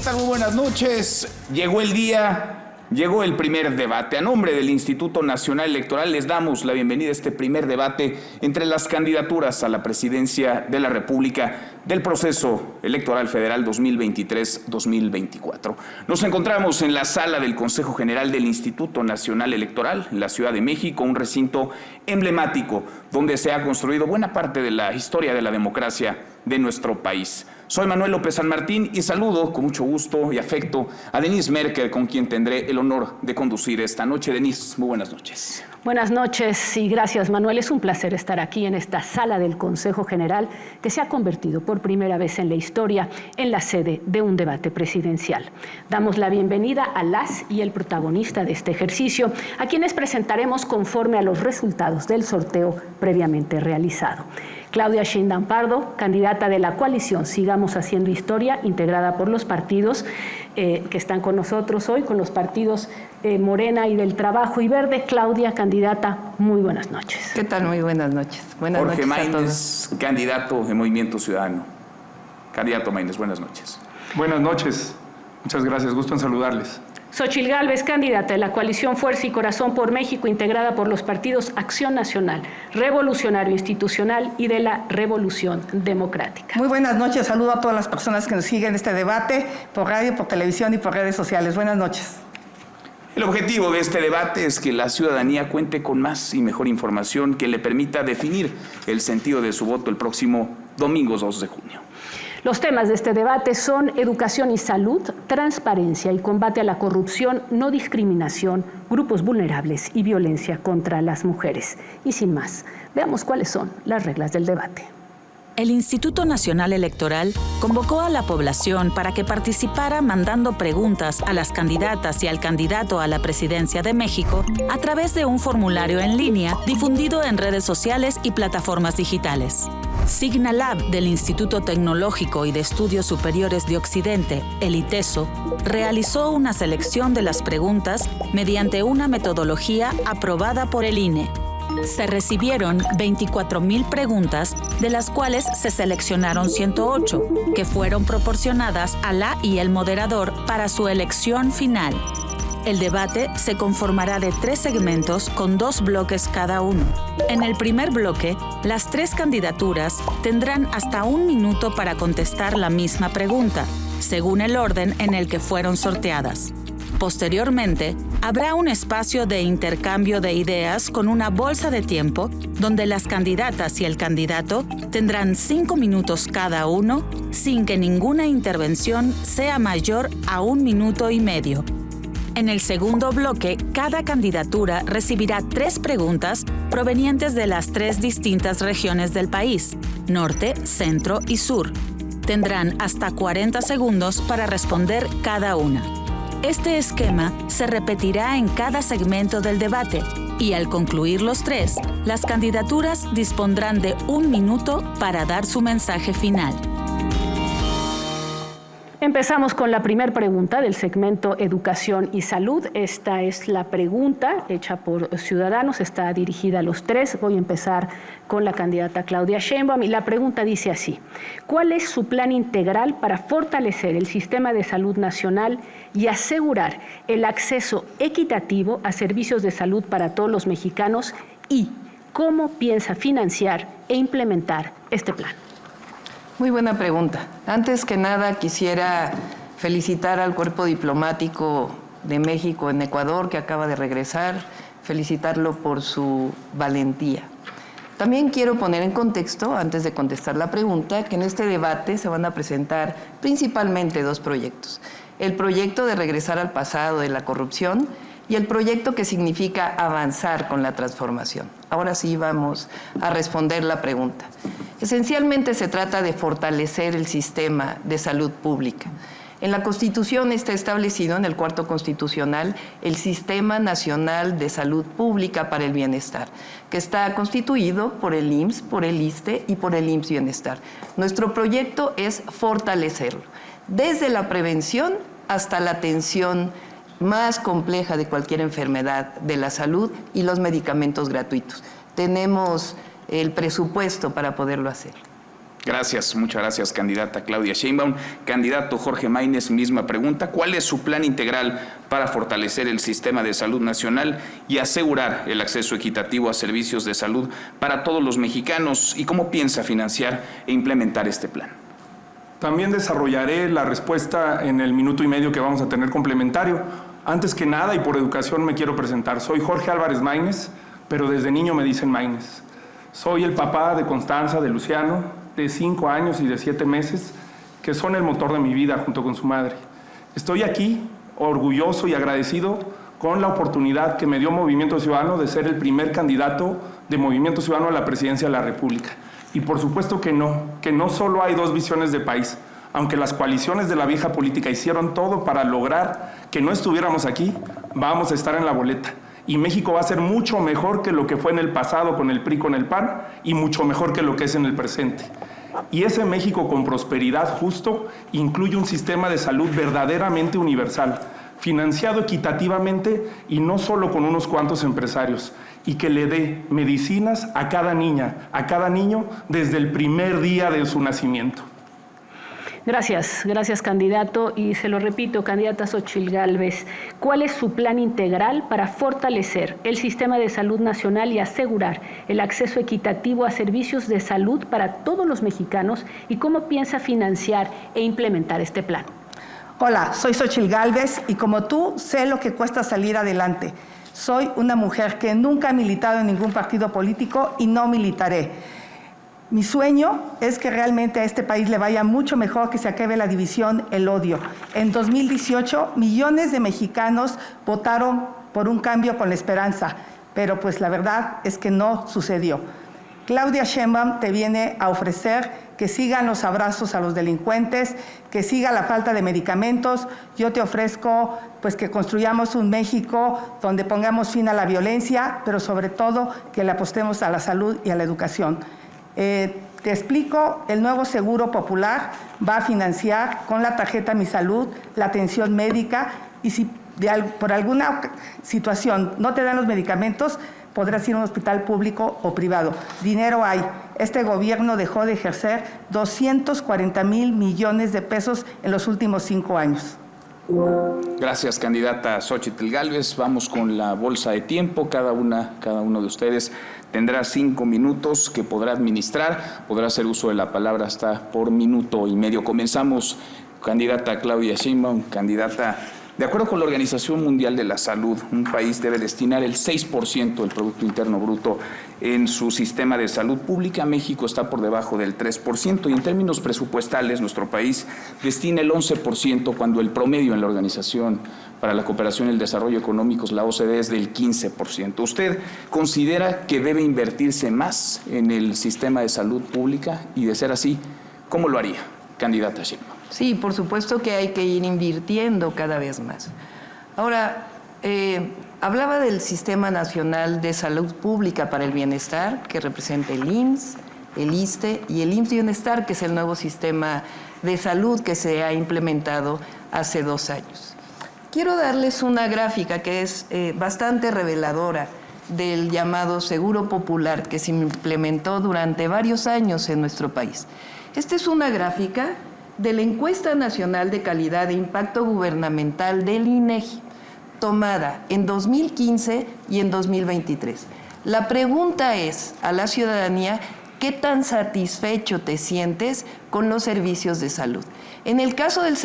tal? Muy buenas noches. Llegó el día, llegó el primer debate. A nombre del Instituto Nacional Electoral les damos la bienvenida a este primer debate entre las candidaturas a la presidencia de la República del proceso electoral federal 2023-2024. Nos encontramos en la sala del Consejo General del Instituto Nacional Electoral en la Ciudad de México, un recinto emblemático donde se ha construido buena parte de la historia de la democracia de nuestro país. Soy Manuel López San Martín y saludo con mucho gusto y afecto a Denise Merker, con quien tendré el honor de conducir esta noche. Denise, muy buenas noches. Buenas noches y gracias, Manuel. Es un placer estar aquí en esta sala del Consejo General que se ha convertido por primera vez en la historia en la sede de un debate presidencial. Damos la bienvenida a las y el protagonista de este ejercicio, a quienes presentaremos conforme a los resultados del sorteo previamente realizado. Claudia Sheinbaum Pardo, candidata de la coalición Sigamos Haciendo Historia, integrada por los partidos que están con nosotros hoy, con los partidos Morena y del Trabajo y Verde. Claudia, candidata, muy buenas noches. ¿Qué tal? Muy buenas noches. Jorge Maínez, candidato de Movimiento Ciudadano. Candidato Maínez, buenas noches. Buenas noches. Muchas gracias. Gusto en saludarles. Xochitl Gálvez, candidata de la coalición Fuerza y Corazón por México, integrada por los partidos Acción Nacional, Revolucionario Institucional y de la Revolución Democrática. Muy buenas noches. Saludo a todas las personas que nos siguen este debate por radio, por televisión y por redes sociales. Buenas noches. El objetivo de este debate es que la ciudadanía cuente con más y mejor información que le permita definir el sentido de su voto el próximo domingo 2 de junio. Los temas de este debate son educación y salud, transparencia y combate a la corrupción, no discriminación, grupos vulnerables y violencia contra las mujeres. Y sin más, veamos cuáles son las reglas del debate. El Instituto Nacional Electoral convocó a la población para que participara mandando preguntas a las candidatas y al candidato a la presidencia de México a través de un formulario en línea difundido en redes sociales y plataformas digitales. Signalab del Instituto Tecnológico y de Estudios Superiores de Occidente, el ITESO, realizó una selección de las preguntas mediante una metodología aprobada por el INE. Se recibieron 24,000 preguntas, de las cuales se seleccionaron 108, que fueron proporcionadas a la y el moderador para su elección final. El debate se conformará de 3 segmentos con 2 bloques cada uno. En el primer bloque, las 3 candidaturas tendrán hasta 1 minuto para contestar la misma pregunta, según el orden en el que fueron sorteadas. Posteriormente, habrá un espacio de intercambio de ideas con una bolsa de tiempo donde las candidatas y el candidato tendrán 5 minutos cada uno, sin que ninguna intervención sea mayor a 1,5 minutos. En el segundo bloque, cada candidatura recibirá 3 preguntas provenientes de las 3 distintas regiones del país, norte, centro y sur. Tendrán hasta 40 segundos para responder cada una. Este esquema se repetirá en cada segmento del debate y al concluir los 3, las candidaturas dispondrán de 1 minuto para dar su mensaje final. Empezamos con la primera pregunta del segmento Educación y Salud. Esta es la pregunta hecha por ciudadanos, está dirigida a los 3. Voy a empezar con la candidata Claudia Sheinbaum y la pregunta dice así: ¿cuál es su plan integral para fortalecer el sistema de salud nacional y asegurar el acceso equitativo a servicios de salud para todos los mexicanos? ¿Y cómo piensa financiar e implementar este plan? Muy buena pregunta. Antes que nada quisiera felicitar al cuerpo diplomático de México en Ecuador que acaba de regresar, felicitarlo por su valentía. También quiero poner en contexto, antes de contestar la pregunta, que en este debate se van a presentar principalmente 2 proyectos. El proyecto de regresar al pasado de la corrupción y el proyecto que significa avanzar con la transformación. Ahora sí vamos a responder la pregunta. Esencialmente se trata de fortalecer el sistema de salud pública. En la Constitución está establecido, en el cuarto constitucional, el Sistema Nacional de Salud Pública para el Bienestar, que está constituido por el IMSS, por el ISSSTE y por el IMSS Bienestar. Nuestro proyecto es fortalecerlo, desde la prevención hasta la atención más compleja de cualquier enfermedad de la salud y los medicamentos gratuitos. Tenemos el presupuesto para poderlo hacer. Gracias, muchas gracias, candidata Claudia Sheinbaum. Candidato Jorge Maínez, misma pregunta. ¿Cuál es su plan integral para fortalecer el sistema de salud nacional y asegurar el acceso equitativo a servicios de salud para todos los mexicanos? ¿Y cómo piensa financiar e implementar este plan? También desarrollaré la respuesta en el minuto y medio que vamos a tener complementario. Antes que nada, y por educación, me quiero presentar. Soy Jorge Álvarez Maínez, pero desde niño me dicen Maínez. Soy el papá de Constanza, de Luciano, de 5 años y de 7 meses, que son el motor de mi vida junto con su madre. Estoy aquí orgulloso y agradecido con la oportunidad que me dio Movimiento Ciudadano de ser el primer candidato de Movimiento Ciudadano a la presidencia de la República. Y por supuesto que no solo hay dos visiones de país. Aunque las coaliciones de la vieja política hicieron todo para lograr que no estuviéramos aquí, vamos a estar en la boleta. Y México va a ser mucho mejor que lo que fue en el pasado con el PRI, con el PAN, y mucho mejor que lo que es en el presente. Y ese México con prosperidad justo incluye un sistema de salud verdaderamente universal, financiado equitativamente y no solo con unos cuantos empresarios, y que le dé medicinas a cada niña, a cada niño, desde el primer día de su nacimiento. Gracias, candidato. Y se lo repito, candidata Xóchitl Gálvez, ¿cuál es su plan integral para fortalecer el sistema de salud nacional y asegurar el acceso equitativo a servicios de salud para todos los mexicanos? ¿Y cómo piensa financiar e implementar este plan? Hola, soy Xóchitl Gálvez y como tú sé lo que cuesta salir adelante. Soy una mujer que nunca ha militado en ningún partido político y no militaré. Mi sueño es que realmente a este país le vaya mucho mejor, que se acabe la división, el odio. En 2018, millones de mexicanos votaron por un cambio con la esperanza, pero pues la verdad es que no sucedió. Claudia Sheinbaum te viene a ofrecer que sigan los abrazos a los delincuentes, que siga la falta de medicamentos. Yo te ofrezco pues que construyamos un México donde pongamos fin a la violencia, pero sobre todo que le apostemos a la salud y a la educación. Te explico, el nuevo Seguro Popular va a financiar con la tarjeta Mi Salud la atención médica y si por alguna situación no te dan los medicamentos, podrás ir a un hospital público o privado. Dinero hay. Este gobierno dejó de ejercer 240,000 millones de pesos en los últimos 5 años. Gracias, candidata Xóchitl Gálvez. Vamos con la bolsa de tiempo. Cada uno de ustedes tendrá 5 minutos que podrá administrar. Podrá hacer uso de la palabra hasta por minuto y medio. Comenzamos, candidata Claudia Sheinbaum. Candidata, de acuerdo con la Organización Mundial de la Salud, un país debe destinar el 6% del Producto Interno Bruto en su sistema de salud pública. México está por debajo del 3% y en términos presupuestales nuestro país destina el 11% cuando el promedio en la Organización para la Cooperación y el Desarrollo Económicos, la OCDE, es del 15%. ¿Usted considera que debe invertirse más en el sistema de salud pública? Y de ser así, ¿cómo lo haría, candidata Sheinbaum? Sí, por supuesto que hay que ir invirtiendo cada vez más. Ahora, hablaba del Sistema Nacional de Salud Pública para el Bienestar, que representa el IMSS, el ISSSTE y el IMSS Bienestar, que es el nuevo sistema de salud que se ha implementado hace 2 años. Quiero darles una gráfica que es bastante reveladora del llamado Seguro Popular que se implementó durante varios años en nuestro país. Esta es una gráfica de la Encuesta Nacional de Calidad e Impacto Gubernamental del INEGI, tomada en 2015 y en 2023. La pregunta es a la ciudadanía, ¿qué tan satisfecho te sientes con los servicios de salud? En el caso del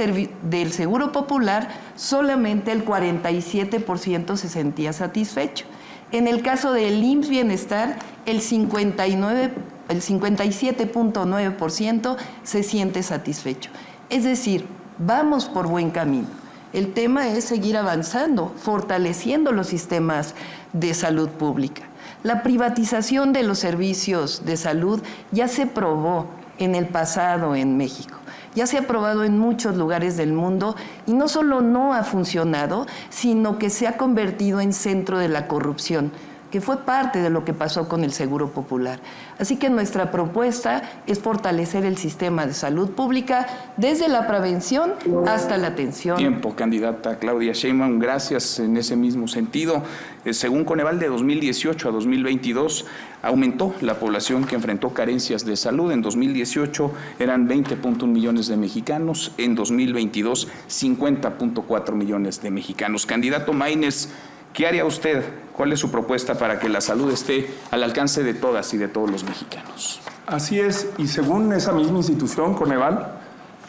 Seguro Popular, solamente el 47% se sentía satisfecho. En el caso del IMSS Bienestar, el 57.9% se siente satisfecho. Es decir, vamos por buen camino. El tema es seguir avanzando, fortaleciendo los sistemas de salud pública. La privatización de los servicios de salud ya se probó en el pasado en México. Ya se ha probado en muchos lugares del mundo y no solo no ha funcionado, sino que se ha convertido en centro de la corrupción. que fue parte de lo que pasó con el Seguro Popular. Así que nuestra propuesta es fortalecer el sistema de salud pública desde la prevención hasta la atención. Tiempo, candidata Claudia Sheinbaum, gracias en ese mismo sentido. Según Coneval, de 2018 a 2022 aumentó la población que enfrentó carencias de salud. En 2018 eran 20.1 millones de mexicanos, en 2022 50.4 millones de mexicanos. Candidato Maínez, ¿qué haría usted? ¿Cuál es su propuesta para que la salud esté al alcance de todas y de todos los mexicanos? Así es, y según esa misma institución, Coneval,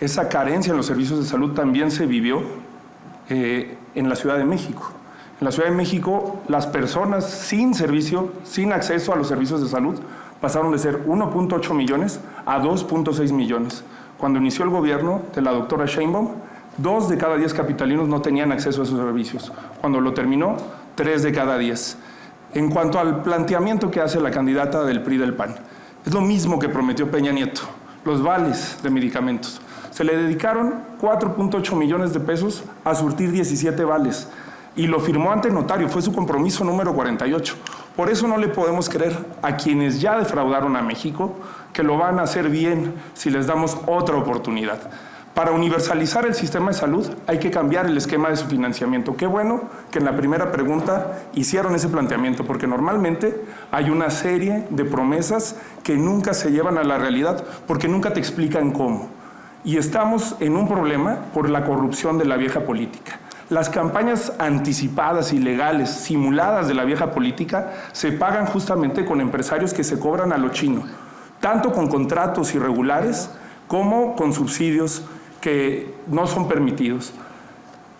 esa carencia en los servicios de salud también se vivió en la Ciudad de México. En la Ciudad de México, las personas sin servicio, sin acceso a los servicios de salud, pasaron de ser 1.8 millones a 2.6 millones. Cuando inició el gobierno de la doctora Sheinbaum, 2 de cada 10 capitalinos no tenían acceso a esos servicios. Cuando lo terminó, 3 de cada 10. En cuanto al planteamiento que hace la candidata del PRI del PAN, es lo mismo que prometió Peña Nieto, los vales de medicamentos. Se le dedicaron 4.8 millones de pesos a surtir 17 vales y lo firmó ante notario, fue su compromiso número 48. Por eso no le podemos creer a quienes ya defraudaron a México que lo van a hacer bien si les damos otra oportunidad. Para universalizar el sistema de salud hay que cambiar el esquema de su financiamiento. Qué bueno que en la primera pregunta hicieron ese planteamiento, porque normalmente hay una serie de promesas que nunca se llevan a la realidad porque nunca te explican cómo. Y estamos en un problema por la corrupción de la vieja política. Las campañas anticipadas, ilegales, simuladas de la vieja política se pagan justamente con empresarios que se cobran a lo chino, tanto con contratos irregulares como con subsidios que no son permitidos.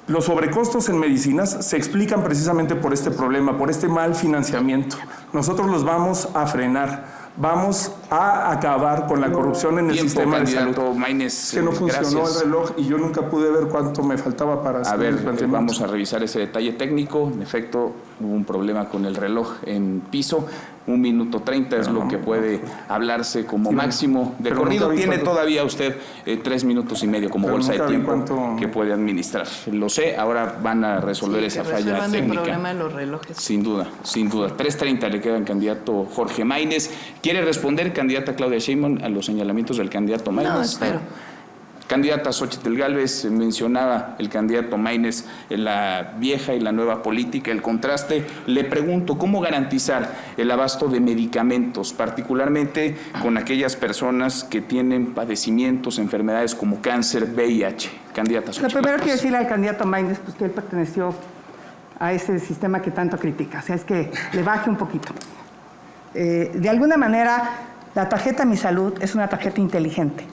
Los sobrecostos en medicinas se explican precisamente por este problema, por este mal financiamiento. Nosotros los vamos a frenar. Vamos a acabar con la corrupción en el sistema de salud. Maínez, que no funcionó el reloj y yo nunca pude ver cuánto me faltaba para hacer el planteamiento. Vamos a revisar ese detalle técnico. En efecto, hubo un problema con el reloj en piso. 1 minuto 30 es lo que puede hablarse como máximo de corrido. Tiene todavía usted 3 minutos y medio como bolsa de tiempo que puede administrar. Lo sé, ahora van a resolver esa falla técnica. El problema de los relojes. Sin duda, sin duda. 3:30 le queda al candidato Jorge Maínez. ¿Quiere responder, candidata Claudia Sheinbaum, a los señalamientos del candidato Maínez? No, espero. Candidata Xóchitl Gálvez, mencionaba el candidato Maínez en la vieja y la nueva política, el contraste. Le pregunto, ¿cómo garantizar el abasto de medicamentos, particularmente con aquellas personas que tienen padecimientos, enfermedades como cáncer, VIH? Candidata Xóchitl. Lo primero quiero decirle al candidato Maínez pues, que él perteneció a ese sistema que tanto critica, o sea, es que le baje un poquito. De alguna manera, la tarjeta Mi Salud es una tarjeta inteligente.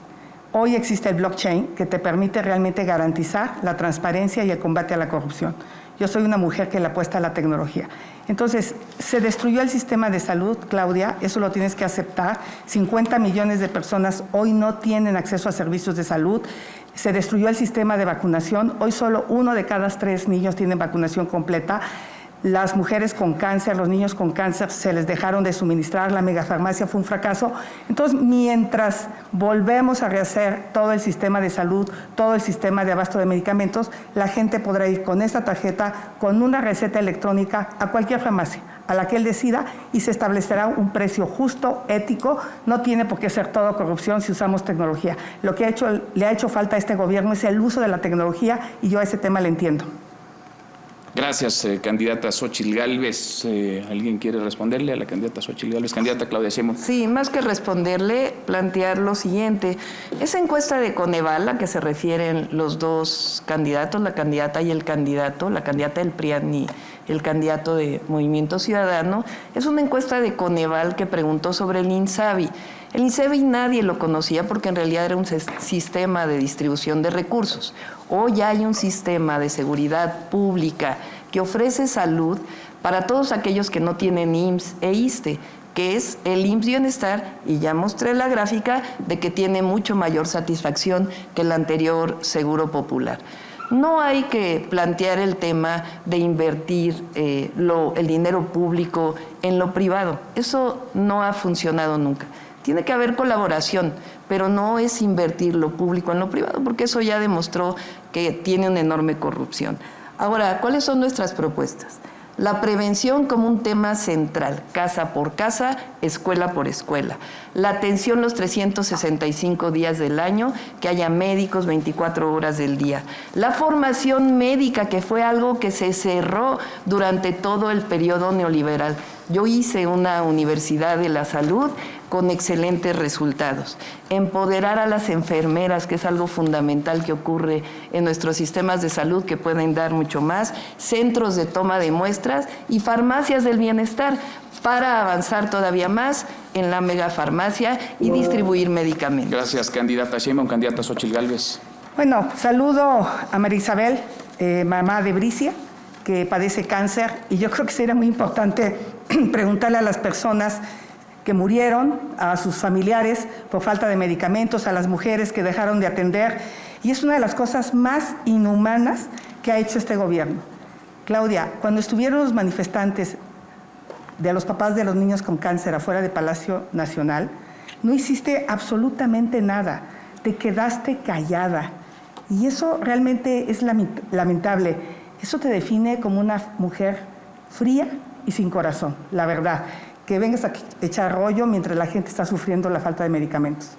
Hoy existe el blockchain que te permite realmente garantizar la transparencia y el combate a la corrupción. Yo soy una mujer que le apuesta a la tecnología. Entonces, se destruyó el sistema de salud, Claudia, eso lo tienes que aceptar. 50 millones de personas hoy no tienen acceso a servicios de salud. Se destruyó el sistema de vacunación. Hoy solo 1 de cada 3 niños tienen vacunación completa. Las mujeres con cáncer, los niños con cáncer, se les dejaron de suministrar, la megafarmacia fue un fracaso. Entonces, mientras volvemos a rehacer todo el sistema de salud, todo el sistema de abasto de medicamentos, la gente podrá ir con esta tarjeta, con una receta electrónica, a cualquier farmacia, a la que él decida, y se establecerá un precio justo, ético. No tiene por qué ser todo corrupción si usamos tecnología. Lo que le ha hecho falta a este gobierno es el uso de la tecnología, y yo a ese tema le entiendo. Gracias, candidata Xóchitl Gálvez. ¿Alguien quiere responderle a la candidata Xóchitl Gálvez? Candidata Claudia Sheinbaum. Sí, más que responderle, plantear lo siguiente. Esa encuesta de Coneval, a la que se refieren los dos candidatos, la candidata y el candidato, la candidata del PRIAN y el candidato de Movimiento Ciudadano, es una encuesta de Coneval que preguntó sobre el INSABI. El INSABI nadie lo conocía porque en realidad era un sistema de distribución de recursos. Hoy hay un sistema de seguridad pública que ofrece salud para todos aquellos que no tienen IMSS e ISSSTE, que es el IMSS Bienestar, y ya mostré la gráfica de que tiene mucho mayor satisfacción que el anterior Seguro Popular. No hay que plantear el tema de invertir el dinero público en lo privado. Eso no ha funcionado nunca. Tiene que haber colaboración, pero no es invertir lo público en lo privado, porque eso ya demostró que tiene una enorme corrupción. Ahora, ¿cuáles son nuestras propuestas? La prevención como un tema central, casa por casa, escuela por escuela. La atención los 365 días del año, que haya médicos 24 horas del día. La formación médica, que fue algo que se cerró durante todo el periodo neoliberal. Yo hice una universidad de la salud con excelentes resultados. Empoderar a las enfermeras, que es algo fundamental que ocurre en nuestros sistemas de salud, que pueden dar mucho más, centros de toma de muestras y farmacias del bienestar, para avanzar todavía más en la megafarmacia y distribuir medicamentos. Gracias, candidata Sheinbaum. Candidata Xóchitl Gálvez. Bueno, saludo a María Isabel, mamá de Bricia, que padece cáncer, y yo creo que sería muy importante preguntarle a las personas que murieron, a sus familiares por falta de medicamentos, a las mujeres que dejaron de atender, y es una de las cosas más inhumanas que ha hecho este gobierno. Claudia, cuando estuvieron los manifestantes de los papás de los niños con cáncer afuera de Palacio Nacional, no hiciste absolutamente nada, te quedaste callada, y eso realmente es lamentable. Eso te define como una mujer fría y sin corazón, la verdad. Que vengas a echar rollo mientras la gente está sufriendo la falta de medicamentos.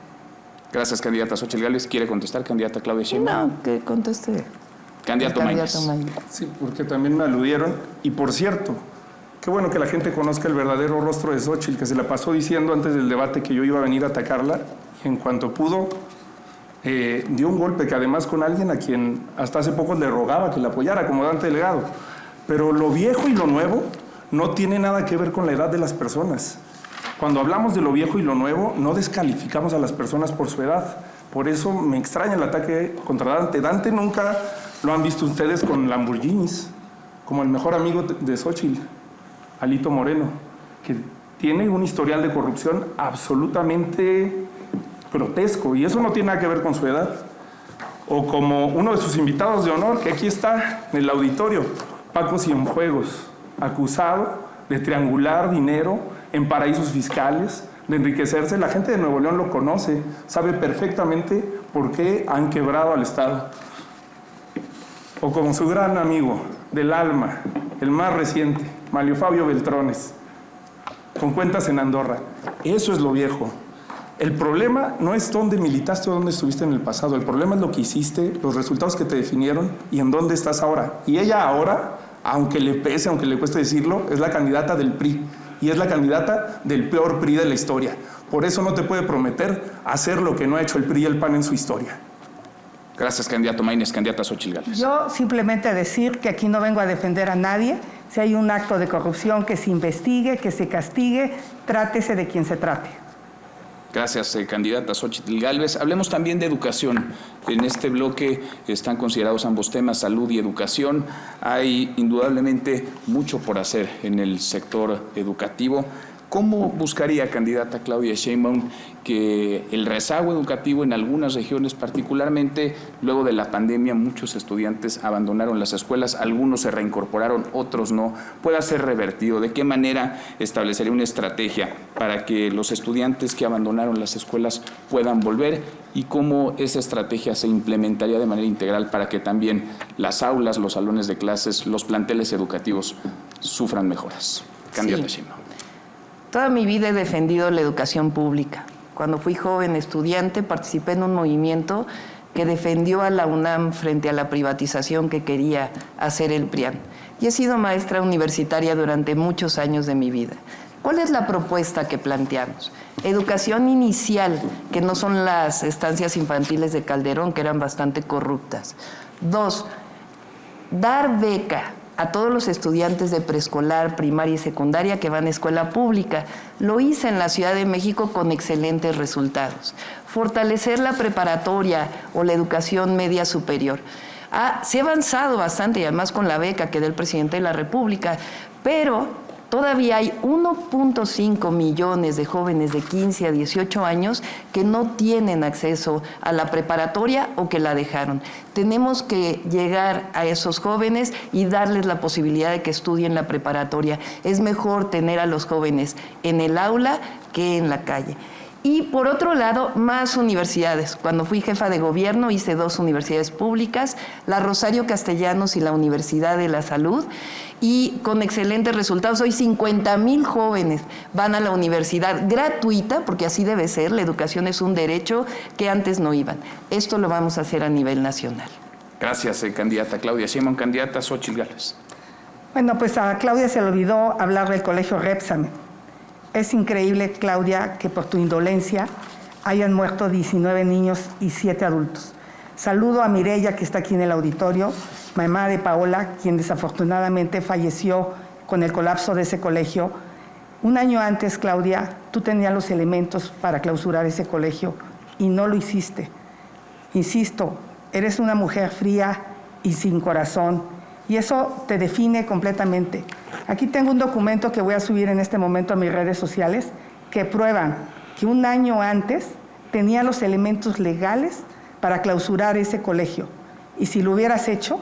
Gracias, candidata Xóchitl Gálvez. ¿Quiere contestar, candidata Claudia Sheinbaum? No, que conteste. Candidato Maínez. Sí, porque también me aludieron. Y por cierto, qué bueno que la gente conozca el verdadero rostro de Xóchitl, que se la pasó diciendo antes del debate que yo iba a venir a atacarla, y en cuanto pudo, dio un golpe, que además con alguien a quien hasta hace poco le rogaba que la apoyara, como Dante Delgado. Pero lo viejo y lo nuevo no tiene nada que ver con la edad de las personas. Cuando hablamos de lo viejo y lo nuevo, no descalificamos a las personas por su edad. Por eso me extraña el ataque contra Dante. Dante nunca lo han visto ustedes con Lamborghinis, como el mejor amigo de Xóchitl, Alito Moreno, que tiene un historial de corrupción absolutamente grotesco, y eso no tiene nada que ver con su edad. O como uno de sus invitados de honor, que aquí está en el auditorio, Paco Cienfuegos, acusado de triangular dinero en paraísos fiscales, de enriquecerse. La gente de Nuevo León lo conoce, sabe perfectamente por qué han quebrado al Estado. O como su gran amigo del alma, el más reciente, Manlio Fabio Beltrones, con cuentas en Andorra. Eso es lo viejo. El problema no es dónde militaste o dónde estuviste en el pasado, el problema es lo que hiciste, los resultados que te definieron y en dónde estás ahora. Y ella ahora, aunque le pese, aunque le cueste decirlo, es la candidata del PRI y es la candidata del peor PRI de la historia. Por eso no te puede prometer hacer lo que no ha hecho el PRI y el PAN en su historia. Gracias, candidato Maínez. Candidata Xóchitl Gálvez. Yo simplemente decir que aquí no vengo a defender a nadie. Si hay un acto de corrupción, que se investigue, que se castigue, trátese de quien se trate. Gracias, candidata Xóchitl Gálvez. Hablemos también de educación. En este bloque están considerados ambos temas, salud y educación. Hay indudablemente mucho por hacer en el sector educativo. ¿Cómo buscaría, candidata Claudia Sheinbaum, que el rezago educativo en algunas regiones, particularmente luego de la pandemia, muchos estudiantes abandonaron las escuelas, algunos se reincorporaron, otros no, pueda ser revertido? ¿De qué manera establecería una estrategia para que los estudiantes que abandonaron las escuelas puedan volver? ¿Y cómo esa estrategia se implementaría de manera integral para que también las aulas, los salones de clases, los planteles educativos sufran mejoras? Candidata Sheinbaum. Toda mi vida he defendido la educación pública. Cuando fui joven estudiante participé en un movimiento que defendió a la UNAM frente a la privatización que quería hacer el PRIAN. Y he sido maestra universitaria durante muchos años de mi vida. ¿Cuál es la propuesta que planteamos? Educación inicial, que no son las estancias infantiles de Calderón, que eran bastante corruptas. 2, dar beca a todos los estudiantes de preescolar, primaria y secundaria que van a escuela pública. Lo hice en la Ciudad de México con excelentes resultados. Fortalecer la preparatoria o la educación media superior. Se ha avanzado bastante, y además con la beca que da el presidente de la República, pero todavía hay 1.5 millones de jóvenes de 15 a 18 años que no tienen acceso a la preparatoria o que la dejaron. Tenemos que llegar a esos jóvenes y darles la posibilidad de que estudien la preparatoria. Es mejor tener a los jóvenes en el aula que en la calle. Y por otro lado, más universidades. Cuando fui jefa de gobierno hice 2 universidades públicas, la Rosario Castellanos y la Universidad de la Salud, y con excelentes resultados. Hoy 50,000 jóvenes van a la universidad gratuita, porque así debe ser, la educación es un derecho que antes no iban. Esto lo vamos a hacer a nivel nacional. Gracias, candidata Claudia Sheinbaum. Candidata Xóchitl Gálvez. Bueno, pues a Claudia se le olvidó hablar del colegio Repsamen. Es increíble, Claudia, que por tu indolencia hayan muerto 19 niños y 7 adultos. Saludo a Mireya, que está aquí en el auditorio, mamá de Paola, quien desafortunadamente falleció con el colapso de ese colegio. Un año antes, Claudia, tú tenías los elementos para clausurar ese colegio y no lo hiciste. Insisto, eres una mujer fría y sin corazón, y eso te define completamente. Aquí tengo un documento que voy a subir en este momento a mis redes sociales que prueban que un año antes tenía los elementos legales para clausurar ese colegio. Y si lo hubieras hecho,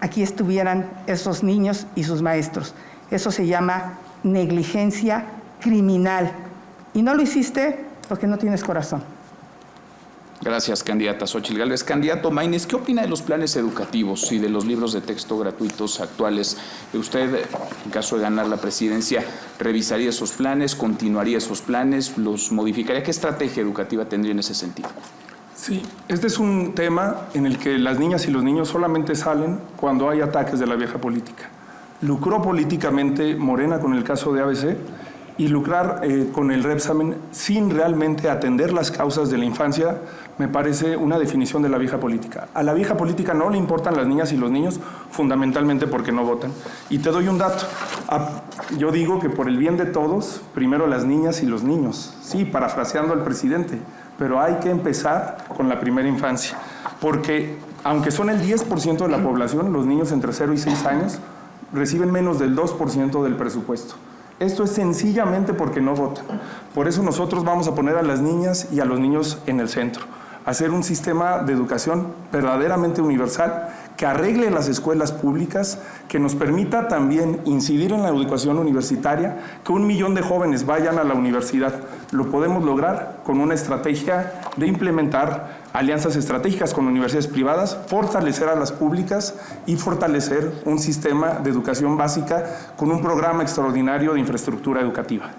aquí estuvieran esos niños y sus maestros. Eso se llama negligencia criminal. Y no lo hiciste porque no tienes corazón. Gracias, candidata Xóchitl Gálvez. Candidato Maínez, ¿qué opina de los planes educativos y de los libros de texto gratuitos actuales? ¿Usted, en caso de ganar la presidencia, revisaría esos planes, continuaría esos planes, los modificaría? ¿Qué estrategia educativa tendría en ese sentido? Sí, este es un tema en el que las niñas y los niños solamente salen cuando hay ataques de la vieja política. Lucró políticamente Morena con el caso de ABC y lucrar con el Repsamen sin realmente atender las causas de la infancia me parece una definición de la vieja política. A la vieja política no le importan las niñas y los niños fundamentalmente porque no votan. Y te doy un dato. Yo digo que por el bien de todos, primero las niñas y los niños. Sí, parafraseando al presidente, pero hay que empezar con la primera infancia. Porque aunque son el 10% de la población, los niños entre 0 y 6 años reciben menos del 2% del presupuesto. Esto es sencillamente porque no votan. Por eso nosotros vamos a poner a las niñas y a los niños en el centro. Hacer un sistema de educación verdaderamente universal que arregle las escuelas públicas, que nos permita también incidir en la educación universitaria, que 1 millón de jóvenes vayan a la universidad. Lo podemos lograr con una estrategia de implementar alianzas estratégicas con universidades privadas, fortalecer a las públicas y fortalecer un sistema de educación básica con un programa extraordinario de infraestructura educativa.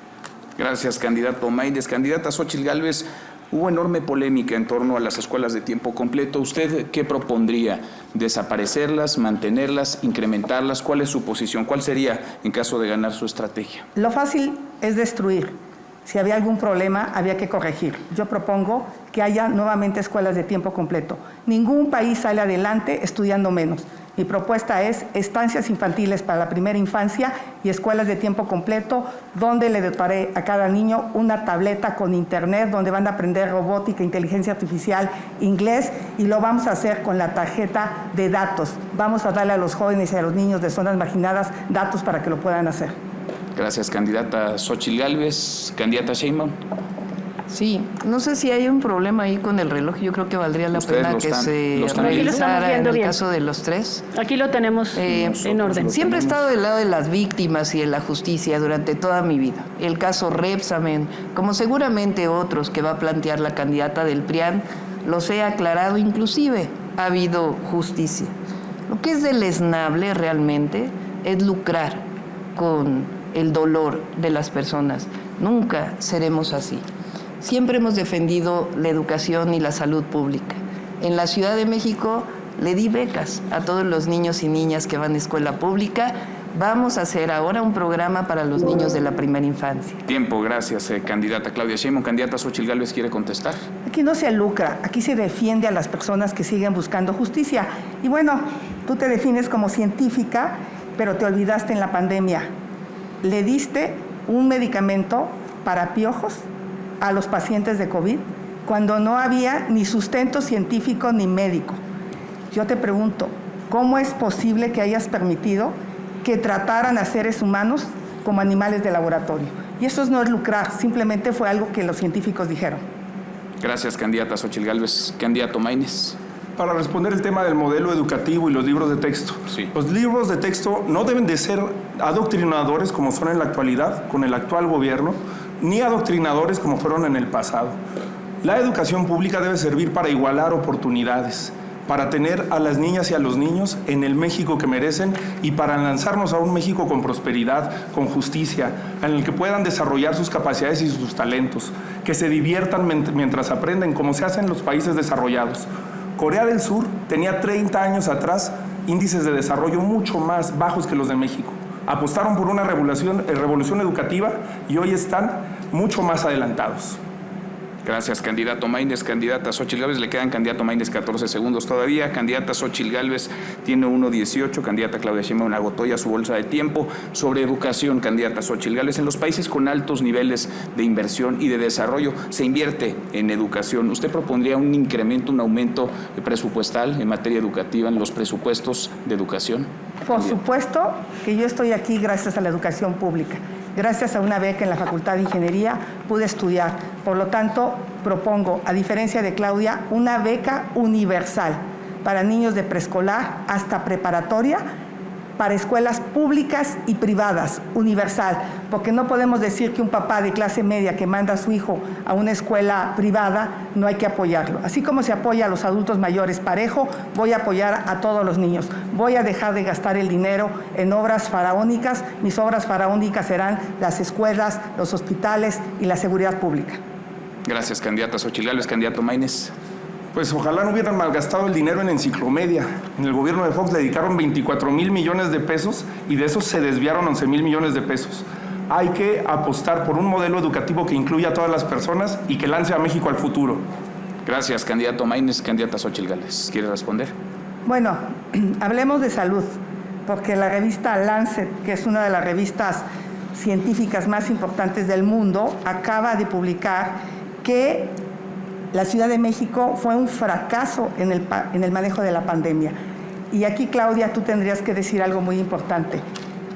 Gracias, candidato Maínez. Candidata Xóchitl Gálvez, hubo enorme polémica en torno a las escuelas de tiempo completo. ¿Usted qué propondría? ¿Desaparecerlas, mantenerlas, incrementarlas? ¿Cuál es su posición? ¿Cuál sería en caso de ganar su estrategia? Lo fácil es destruir. Si había algún problema, había que corregir. Yo propongo que haya nuevamente escuelas de tiempo completo. Ningún país sale adelante estudiando menos. Mi propuesta es estancias infantiles para la primera infancia y escuelas de tiempo completo, donde le dotaré a cada niño una tableta con internet, donde van a aprender robótica, inteligencia artificial, inglés, y lo vamos a hacer con la tarjeta de datos. Vamos a darle a los jóvenes y a los niños de zonas marginadas datos para que lo puedan hacer. Gracias, candidata Xóchitl Gálvez. Candidata Sheinbaum. Sí, no sé si hay un problema ahí con el reloj. Yo creo que valdría la pena que se revisara en el caso de los 3. Aquí lo tenemos en orden. Siempre he estado del lado de las víctimas y de la justicia durante toda mi vida. El caso Repsamen, como seguramente otros que va a plantear la candidata del PRIAN, los he aclarado, inclusive ha habido justicia. Lo que es deleznable realmente es lucrar con el dolor de las personas. Nunca seremos así. Siempre hemos defendido la educación y la salud pública. En la Ciudad de México le di becas a todos los niños y niñas que van a escuela pública. Vamos a hacer ahora un programa para los niños de la primera infancia. Tiempo, gracias, candidata Claudia Sheinbaum. Candidata Xóchitl Gálvez, ¿quiere contestar? Aquí no se lucra, aquí se defiende a las personas que siguen buscando justicia. Y bueno, tú te defines como científica, pero te olvidaste en la pandemia. Le diste un medicamento para piojos a los pacientes de COVID cuando no había ni sustento científico ni médico. Yo te pregunto, ¿cómo es posible que hayas permitido que trataran a seres humanos como animales de laboratorio? Y eso no es lucrar, simplemente fue algo que los científicos dijeron. Gracias, candidata Xóchitl Gálvez. Candidato Maínez. Para responder el tema del modelo educativo y los libros de texto. Sí. Los libros de texto no deben de ser adoctrinadores como son en la actualidad, con el actual gobierno. ni adoctrinadores como fueron en el pasado. La educación pública debe servir para igualar oportunidades, para tener a las niñas y a los niños en el México que merecen y para lanzarnos a un México con prosperidad, con justicia, en el que puedan desarrollar sus capacidades y sus talentos, que se diviertan mientras aprenden, como se hace en los países desarrollados. Corea del Sur tenía 30 años atrás índices de desarrollo mucho más bajos que los de México. Apostaron por una revolución educativa y hoy están mucho más adelantados. Gracias, candidato Maínez. Candidata Xóchitl Gálvez, le quedan candidato Maínez 14 segundos todavía. Candidata Xóchitl Gálvez tiene 1:18. Candidata Claudia Sheinbaum agotó ya su bolsa de tiempo. Sobre educación, candidata Xóchitl Gálvez, en los países con altos niveles de inversión y de desarrollo se invierte en educación. ¿Usted propondría un incremento, un aumento presupuestal en materia educativa en los presupuestos de educación? Por supuesto que yo estoy aquí gracias a la educación pública. Gracias a una beca en la Facultad de Ingeniería pude estudiar. Por lo tanto, propongo, a diferencia de Claudia, una beca universal para niños de preescolar hasta preparatoria, para escuelas públicas y privadas, universal, porque no podemos decir que un papá de clase media que manda a su hijo a una escuela privada no hay que apoyarlo. Así como se apoya a los adultos mayores parejo, voy a apoyar a todos los niños. Voy a dejar de gastar el dinero en obras faraónicas. Mis obras faraónicas serán las escuelas, los hospitales y la seguridad pública. Gracias, candidata Xóchitl Gálvez. Candidato Maínez. Pues ojalá no hubieran malgastado el dinero en enciclomedia. En el gobierno de Fox le dedicaron 24,000 millones de pesos y de esos se desviaron 11,000 millones de pesos. Hay que apostar por un modelo educativo que incluya a todas las personas y que lance a México al futuro. Gracias, candidato Maínez. Candidata Xóchitl Gálvez, ¿quiere responder? Bueno, hablemos de salud, porque la revista Lancet, que es una de las revistas científicas más importantes del mundo, acaba de publicar que la Ciudad de México fue un fracaso en el manejo de la pandemia. Y aquí, Claudia, tú tendrías que decir algo muy importante.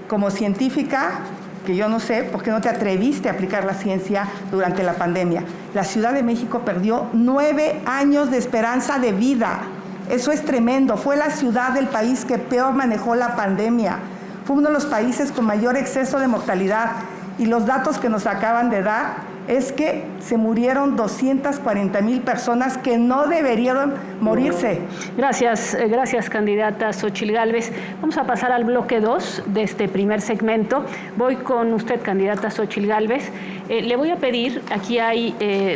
Como científica, que yo no sé por qué no te atreviste a aplicar la ciencia durante la pandemia. La Ciudad de México perdió 9 años de esperanza de vida. Eso es tremendo. Fue la ciudad del país que peor manejó la pandemia. Fue uno de los países con mayor exceso de mortalidad. Y los datos que nos acaban de dar es que se murieron 240,000 personas que no deberían morirse. Gracias, candidata Xóchitl Gálvez. Vamos a pasar al bloque 2 de este primer segmento. Voy con usted, candidata Xóchitl Gálvez. Le voy a pedir, aquí hay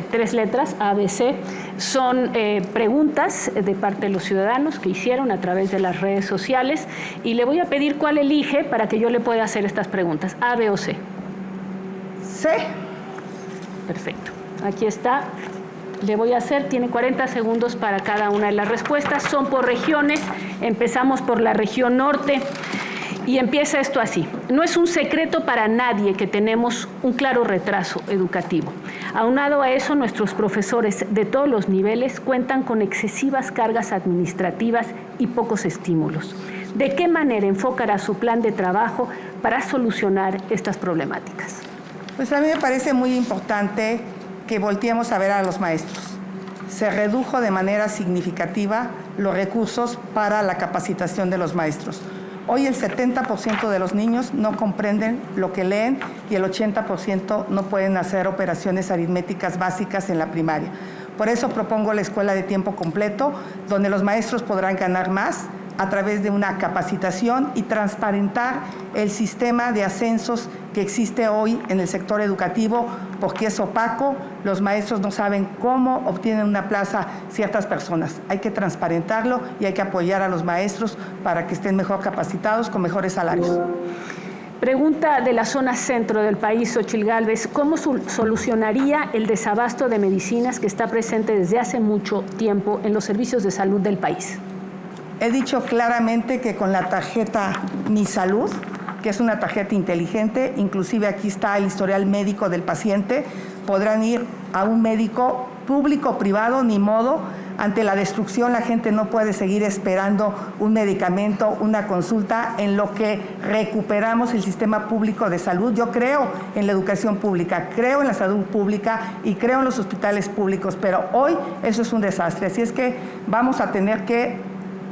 3 letras, ABC, son preguntas de parte de los ciudadanos que hicieron a través de las redes sociales y le voy a pedir cuál elige para que yo le pueda hacer estas preguntas, A, B o C. C. Perfecto. Aquí está. Le voy a hacer, tiene 40 segundos para cada una de las respuestas. Son por regiones. Empezamos por la región norte. Y empieza esto así. No es un secreto para nadie que tenemos un claro retraso educativo. Aunado a eso, nuestros profesores de todos los niveles cuentan con excesivas cargas administrativas y pocos estímulos. ¿De qué manera enfocará su plan de trabajo para solucionar estas problemáticas? Pues a mí me parece muy importante que volteemos a ver a los maestros. Se redujo de manera significativa los recursos para la capacitación de los maestros. Hoy el 70% de los niños no comprenden lo que leen y el 80% no pueden hacer operaciones aritméticas básicas en la primaria. Por eso propongo la escuela de tiempo completo, donde los maestros podrán ganar más a través de una capacitación y transparentar el sistema de ascensos que existe hoy en el sector educativo, porque es opaco, los maestros no saben cómo obtienen una plaza ciertas personas. Hay que transparentarlo y hay que apoyar a los maestros para que estén mejor capacitados con mejores salarios. Pregunta de la zona centro del país, Xóchitl Gálvez, ¿cómo solucionaría el desabasto de medicinas que está presente desde hace mucho tiempo en los servicios de salud del país? He dicho claramente que con la tarjeta Mi Salud, que es una tarjeta inteligente, inclusive aquí está el historial médico del paciente, podrán ir a un médico público o privado, ni modo. Ante la destrucción la gente no puede seguir esperando un medicamento, una consulta, en lo que recuperamos el sistema público de salud. Yo creo en la educación pública, creo en la salud pública y creo en los hospitales públicos, pero hoy eso es un desastre. Así es que vamos a tener que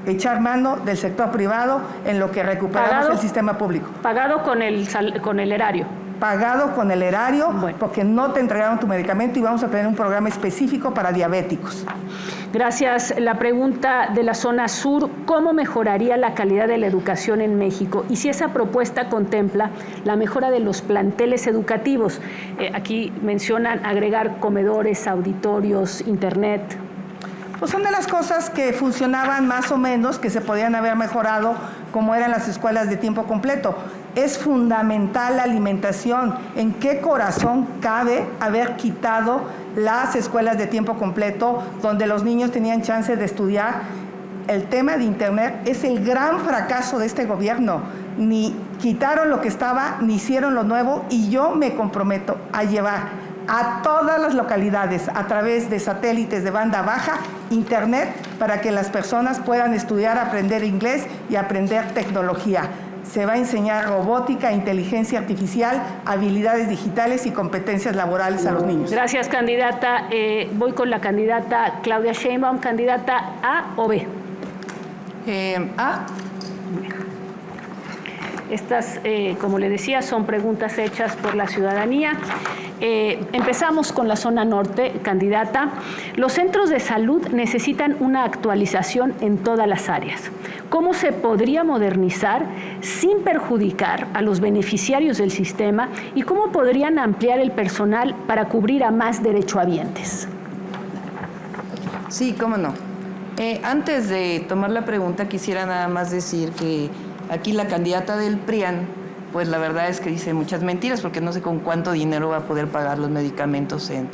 echar mano del sector privado en lo que recuperamos el sistema público. Pagado con el erario. pagado con el erario, Bueno. porque no te entregaron tu medicamento y vamos a tener un programa específico para diabéticos. Gracias. La pregunta de la zona sur, ¿cómo mejoraría la calidad de la educación en México? Y si esa propuesta contempla la mejora de los planteles educativos. Aquí mencionan agregar comedores, auditorios, internet. Pues son de las cosas que funcionaban más o menos, que se podían haber mejorado, como eran las escuelas de tiempo completo. Es fundamental la alimentación. ¿En qué corazón cabe haber quitado las escuelas de tiempo completo donde los niños tenían chance de estudiar? El tema de Internet es el gran fracaso de este gobierno. Ni quitaron lo que estaba, ni hicieron lo nuevo, y yo me comprometo a llevar a todas las localidades a través de satélites de banda baja, Internet, para que las personas puedan estudiar, aprender inglés y aprender tecnología. Se va a enseñar robótica, inteligencia artificial, habilidades digitales y competencias laborales a los niños. Gracias, candidata. Voy con la candidata Claudia Sheinbaum. ¿Candidata A o B? A. Estas, como le decía, son preguntas hechas por la ciudadanía. Empezamos con la zona norte, candidata. Los centros de salud necesitan una actualización en todas las áreas. ¿Cómo se podría modernizar sin perjudicar a los beneficiarios del sistema y cómo podrían ampliar el personal para cubrir a más derechohabientes? Sí, cómo no. Antes de tomar la pregunta, quisiera nada más decir que aquí la candidata del PRIAN, pues la verdad es que dice muchas mentiras, porque no sé con cuánto dinero va a poder pagar los medicamentos en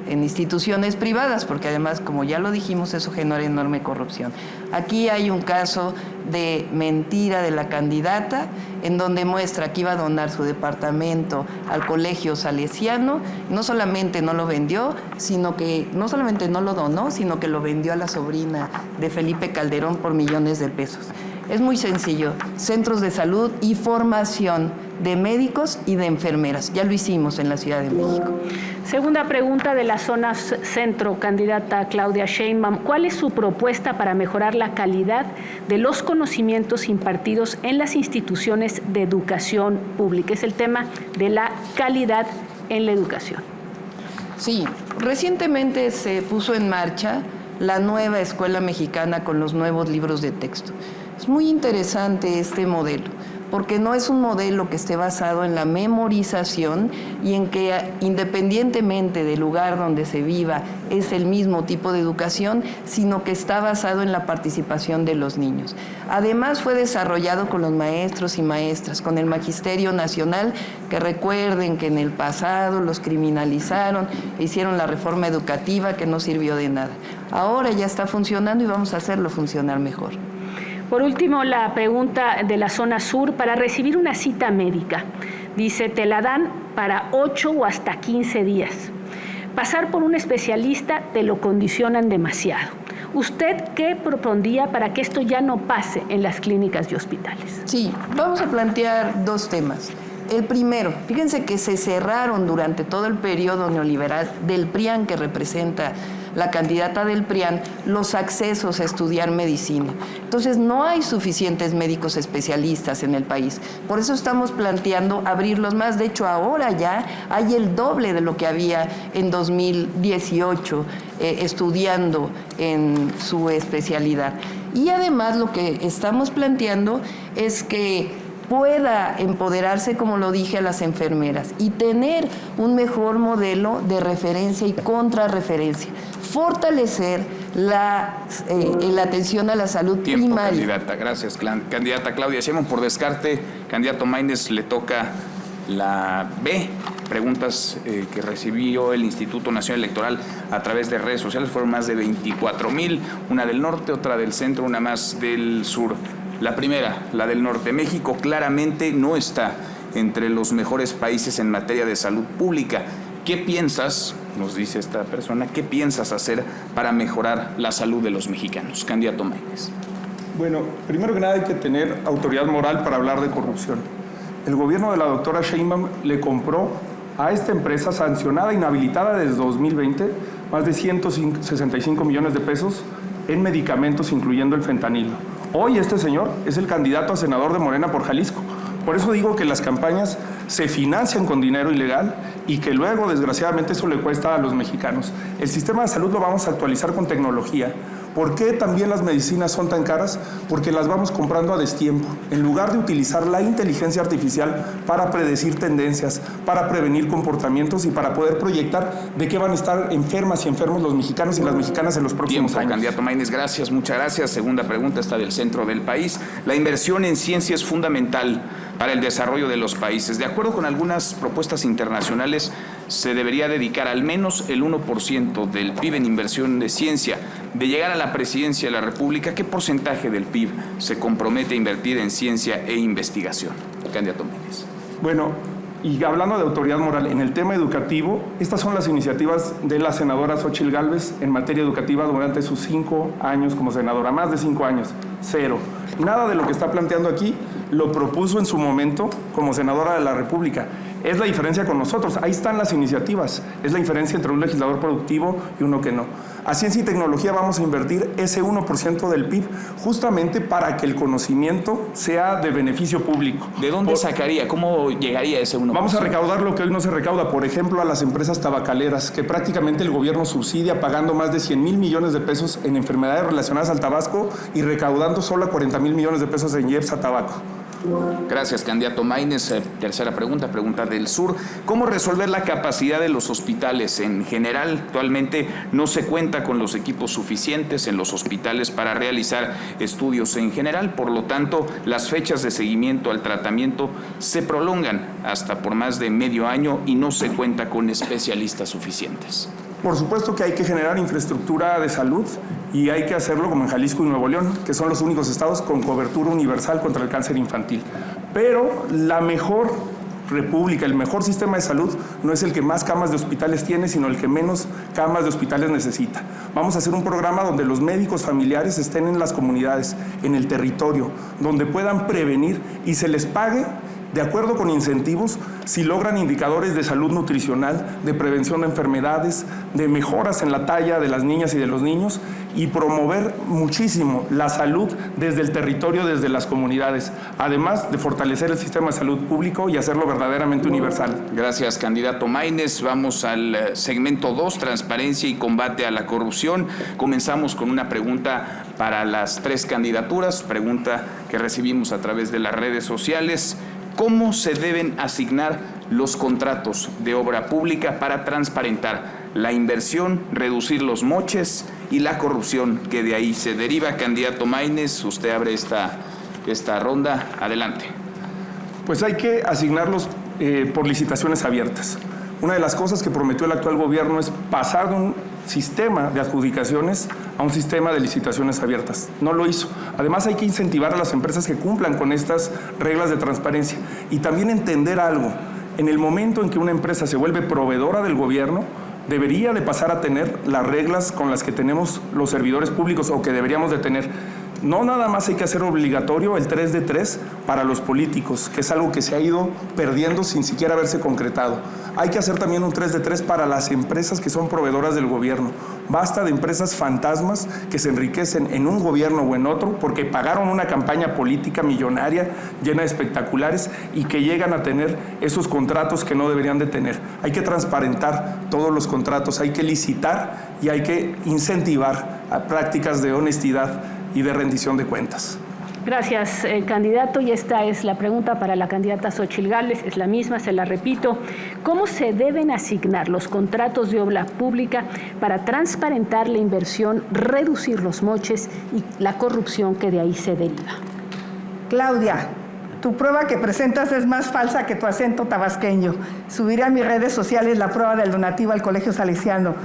instituciones privadas, porque además, como ya lo dijimos, eso genera enorme corrupción. Aquí hay un caso de mentira de la candidata, en donde muestra que iba a donar su departamento al Colegio Salesiano. No solamente no lo vendió, sino que no solamente no lo donó, sino que lo vendió a la sobrina de Felipe Calderón por millones de pesos. Es muy sencillo, centros de salud y formación de médicos y de enfermeras. Ya lo hicimos en la Ciudad de México. Segunda pregunta de la zona centro, candidata Claudia Sheinbaum. ¿Cuál es su propuesta para mejorar la calidad de los conocimientos impartidos en las instituciones de educación pública? Es el tema de la calidad en la educación. Sí, recientemente se puso en marcha la nueva escuela mexicana con los nuevos libros de texto. Es muy interesante este modelo, porque no es un modelo que esté basado en la memorización y en que independientemente del lugar donde se viva es el mismo tipo de educación, sino que está basado en la participación de los niños. Además fue desarrollado con los maestros y maestras, con el Magisterio Nacional, que recuerden que en el pasado los criminalizaron, hicieron la reforma educativa que no sirvió de nada. Ahora ya está funcionando y vamos a hacerlo funcionar mejor. Por último, la pregunta de la zona sur, para recibir una cita médica. Dice, te la dan para 8 o hasta 15 días. Pasar por un especialista te lo condicionan demasiado. ¿Usted qué propondría para que esto ya no pase en las clínicas y hospitales? Sí, vamos a plantear dos temas. El primero, fíjense que se cerraron durante todo el periodo neoliberal del PRIAN, que representa la candidata del PRIAN, los accesos a estudiar medicina. Entonces no hay suficientes médicos especialistas en el país. Por eso estamos planteando abrirlos más. De hecho, ahora ya hay el doble de lo que había en 2018 estudiando en su especialidad. Y además lo que estamos planteando es que pueda empoderarse, como lo dije, a las enfermeras y tener un mejor modelo de referencia y contrarreferencia. Fortalecer la atención a la salud primaria. Candidata. Gracias, candidata Claudia Sheinbaum. Por descarte, candidato Maínez, le toca la B. Preguntas que recibió el Instituto Nacional Electoral a través de redes sociales. Fueron más de 24,000, una del norte, otra del centro, una más del sur. La primera, la del norte. México claramente no está entre los mejores países en materia de salud pública. ¿Qué piensas, nos dice esta persona, qué piensas hacer para mejorar la salud de los mexicanos? Candidato Maínez. Bueno, primero que nada hay que tener autoridad moral para hablar de corrupción. El gobierno de la doctora Sheinbaum le compró a esta empresa sancionada, inhabilitada desde 2020, más de 165 millones de pesos en medicamentos, incluyendo el fentanilo. Hoy este señor es el candidato a senador de Morena por Jalisco, Por eso digo que las campañas se financian con dinero ilegal y que luego, desgraciadamente, eso le cuesta a los mexicanos. El sistema de salud lo vamos a actualizar con tecnología. ¿Por qué también las medicinas son tan caras? Porque las vamos comprando a destiempo. En lugar de utilizar la inteligencia artificial para predecir tendencias, para prevenir comportamientos y para poder proyectar de qué van a estar enfermas y enfermos los mexicanos y las mexicanas en los próximos años. Candidato Maínez, gracias, muchas gracias. Segunda pregunta está del centro del país. La inversión en ciencia es fundamental para el desarrollo de los países. De acuerdo con algunas propuestas internacionales, se debería dedicar al menos el 1% del PIB en inversión de ciencia. De llegar a la presidencia de la República, ¿qué porcentaje del PIB se compromete a invertir en ciencia e investigación? Candidato Maínez. Bueno, y hablando de autoridad moral, en el tema educativo, estas son las iniciativas de la senadora Xóchitl Gálvez en materia educativa durante sus 5 años como senadora, más de 5 años, cero. Nada de lo que está planteando aquí lo propuso en su momento como senadora de la República. Es la diferencia con nosotros, ahí están las iniciativas, es la diferencia entre un legislador productivo y uno que no. A ciencia y tecnología vamos a invertir ese 1% del PIB justamente para que el conocimiento sea de beneficio público. ¿De dónde sacaría? ¿Cómo llegaría ese 1%? Vamos a recaudar lo que hoy no se recauda, por ejemplo, a las empresas tabacaleras, que prácticamente el gobierno subsidia pagando más de 100,000 millones de pesos en enfermedades relacionadas al tabaco y recaudando solo 40,000 millones de pesos en IEPS a tabaco. Gracias, candidato Maínez. Tercera pregunta del sur. ¿Cómo resolver la capacidad de los hospitales? En general, actualmente no se cuenta con los equipos suficientes en los hospitales para realizar estudios en general. Por lo tanto, las fechas de seguimiento al tratamiento se prolongan hasta por más de medio año y no se cuenta con especialistas suficientes. Por supuesto que hay que generar infraestructura de salud y hay que hacerlo como en Jalisco y Nuevo León, que son los únicos estados con cobertura universal contra el cáncer infantil. Pero la mejor república, el mejor sistema de salud no es el que más camas de hospitales tiene, sino el que menos camas de hospitales necesita. Vamos a hacer un programa donde los médicos familiares estén en las comunidades, en el territorio, donde puedan prevenir y se les pague de acuerdo con incentivos, si logran indicadores de salud nutricional, de prevención de enfermedades, de mejoras en la talla de las niñas y de los niños y promover muchísimo la salud desde el territorio, desde las comunidades, además de fortalecer el sistema de salud público y hacerlo verdaderamente universal. Gracias, candidato Maínez. Vamos al segmento 2, transparencia y combate a la corrupción. Comenzamos con una pregunta para las 3 candidaturas, pregunta que recibimos a través de las redes sociales. ¿Cómo se deben asignar los contratos de obra pública para transparentar la inversión, reducir los moches y la corrupción que de ahí se deriva? Candidato Maínez, usted abre esta ronda. Adelante. Pues hay que asignarlos por licitaciones abiertas. Una de las cosas que prometió el actual gobierno es pasar de un sistema de adjudicaciones a un sistema de licitaciones abiertas. No lo hizo. Además, hay que incentivar a las empresas que cumplan con estas reglas de transparencia y también entender algo. En el momento en que una empresa se vuelve proveedora del gobierno, debería de pasar a tener las reglas con las que tenemos los servidores públicos o que deberíamos de tener. No nada más hay que hacer obligatorio el 3 de 3 para los políticos, que es algo que se ha ido perdiendo sin siquiera haberse concretado. Hay que hacer también un 3 de 3 para las empresas que son proveedoras del gobierno. Basta de empresas fantasmas que se enriquecen en un gobierno o en otro porque pagaron una campaña política millonaria llena de espectaculares y que llegan a tener esos contratos que no deberían de tener. Hay que transparentar todos los contratos, hay que licitar y hay que incentivar a prácticas de honestidad y de rendición de cuentas. Gracias, candidato. Y esta es la pregunta para la candidata Xóchitl Gálvez. Es la misma, se la repito. ¿Cómo se deben asignar los contratos de obra pública para transparentar la inversión, reducir los moches y la corrupción que de ahí se deriva? Claudia, tu prueba que presentas es más falsa que tu acento tabasqueño. Subiré a mis redes sociales la prueba del donativo al Colegio Salesiano.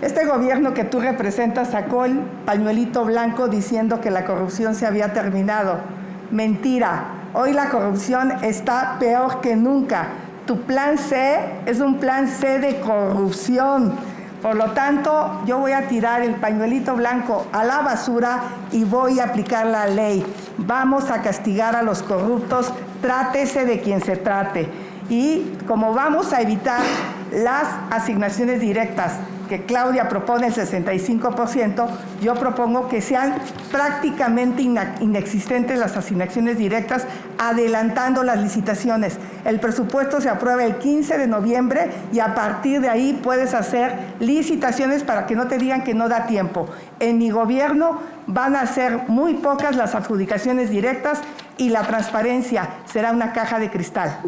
Este gobierno que tú representas sacó el pañuelito blanco diciendo que la corrupción se había terminado. Mentira. Hoy la corrupción está peor que nunca. Tu plan C es un plan C de corrupción. Por lo tanto, yo voy a tirar el pañuelito blanco a la basura y voy a aplicar la ley. Vamos a castigar a los corruptos, trátese de quien se trate. Y como vamos a evitar las asignaciones directas, que Claudia propone el 65%, yo propongo que sean prácticamente inexistentes las asignaciones directas, adelantando las licitaciones. El presupuesto se aprueba el 15 de noviembre y a partir de ahí puedes hacer licitaciones para que no te digan que no da tiempo. En mi gobierno van a ser muy pocas las adjudicaciones directas y la transparencia será una caja de cristal.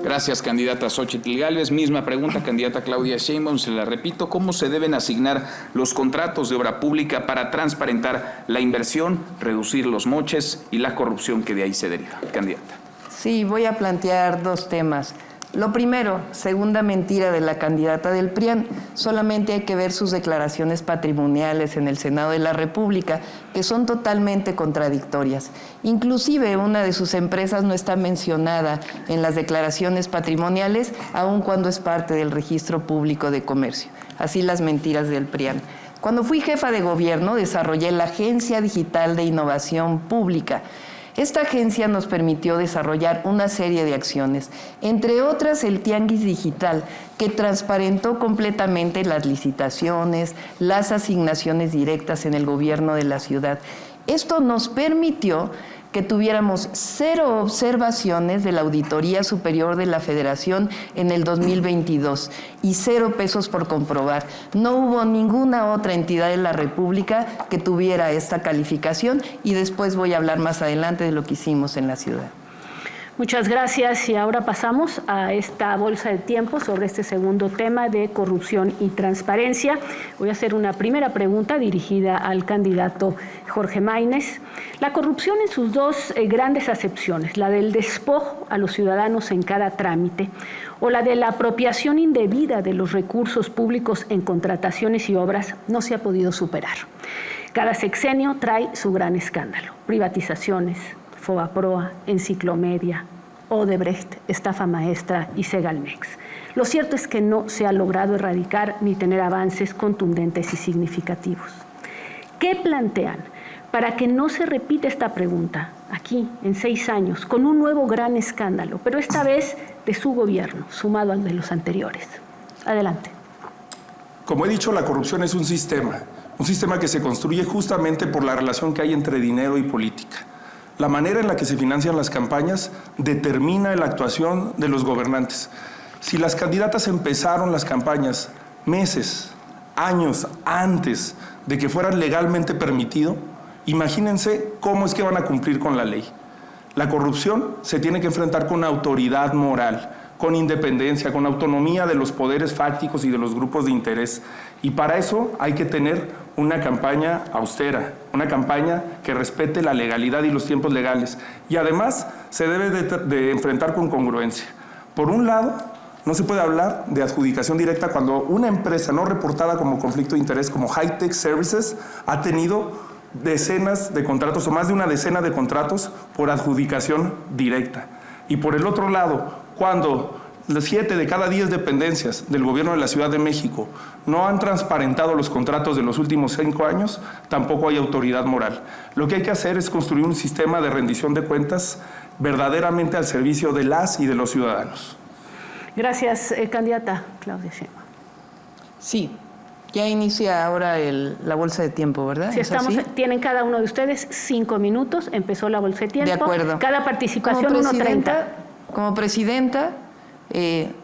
Gracias, candidata Xóchitl Gálvez. Misma pregunta, candidata Claudia Sheinbaum, se la repito. ¿Cómo se deben asignar los contratos de obra pública para transparentar la inversión, reducir los moches y la corrupción que de ahí se deriva? Candidata. Sí, voy a plantear dos temas. Lo primero, segunda mentira de la candidata del PRIAN, solamente hay que ver sus declaraciones patrimoniales en el Senado de la República, que son totalmente contradictorias. Inclusive una de sus empresas no está mencionada en las declaraciones patrimoniales, aun cuando es parte del Registro Público de Comercio. Así las mentiras del PRIAN. Cuando fui jefa de gobierno, desarrollé la Agencia Digital de Innovación Pública. Esta agencia nos permitió desarrollar una serie de acciones, entre otras el Tianguis Digital, que transparentó completamente las licitaciones, las asignaciones directas en el gobierno de la ciudad. Esto nos permitió que tuviéramos 0 observaciones de la Auditoría Superior de la Federación en el 2022 y 0 pesos por comprobar. No hubo ninguna otra entidad de la República que tuviera esta calificación y después voy a hablar más adelante de lo que hicimos en la ciudad. Muchas gracias y ahora pasamos a esta bolsa de tiempo sobre este segundo tema de corrupción y transparencia. Voy a hacer una primera pregunta dirigida al candidato Jorge Maínez. La corrupción en sus dos grandes acepciones, la del despojo a los ciudadanos en cada trámite o la de la apropiación indebida de los recursos públicos en contrataciones y obras, no se ha podido superar. Cada sexenio trae su gran escándalo, privatizaciones, Fobaproa, Enciclomedia, Odebrecht, estafa maestra y Segalmex. Lo cierto es que no se ha logrado erradicar ni tener avances contundentes y significativos. ¿Qué plantean para que no se repita esta pregunta aquí en 6 años con un nuevo gran escándalo, pero esta vez de su gobierno, sumado al de los anteriores? Adelante. Como he dicho, la corrupción es un sistema que se construye justamente por la relación que hay entre dinero y política. La manera en la que se financian las campañas determina la actuación de los gobernantes. Si las candidatas empezaron las campañas meses, años antes de que fueran legalmente permitido, imagínense cómo es que van a cumplir con la ley. La corrupción se tiene que enfrentar con autoridad moral, con independencia, con autonomía de los poderes fácticos y de los grupos de interés. Y para eso hay que tener una campaña austera, una campaña que respete la legalidad y los tiempos legales. Y además se debe de enfrentar con congruencia. Por un lado, no se puede hablar de adjudicación directa cuando una empresa no reportada como conflicto de interés, como High-Tech Services, ha tenido decenas de contratos o más de una decena de contratos por adjudicación directa. Y por el otro lado, cuando 7 de cada 10 dependencias del gobierno de la Ciudad de México no han transparentado los contratos de los últimos 5 años, tampoco hay autoridad moral. Lo que hay que hacer es construir un sistema de rendición de cuentas verdaderamente al servicio de las y de los ciudadanos. Gracias, candidata Claudia Sheinbaum. Sí, ya inicia ahora la bolsa de tiempo, ¿verdad? Sí, tienen cada uno de ustedes 5 minutos, empezó la bolsa de tiempo. De acuerdo. Cada participación 1:30. Como presidenta,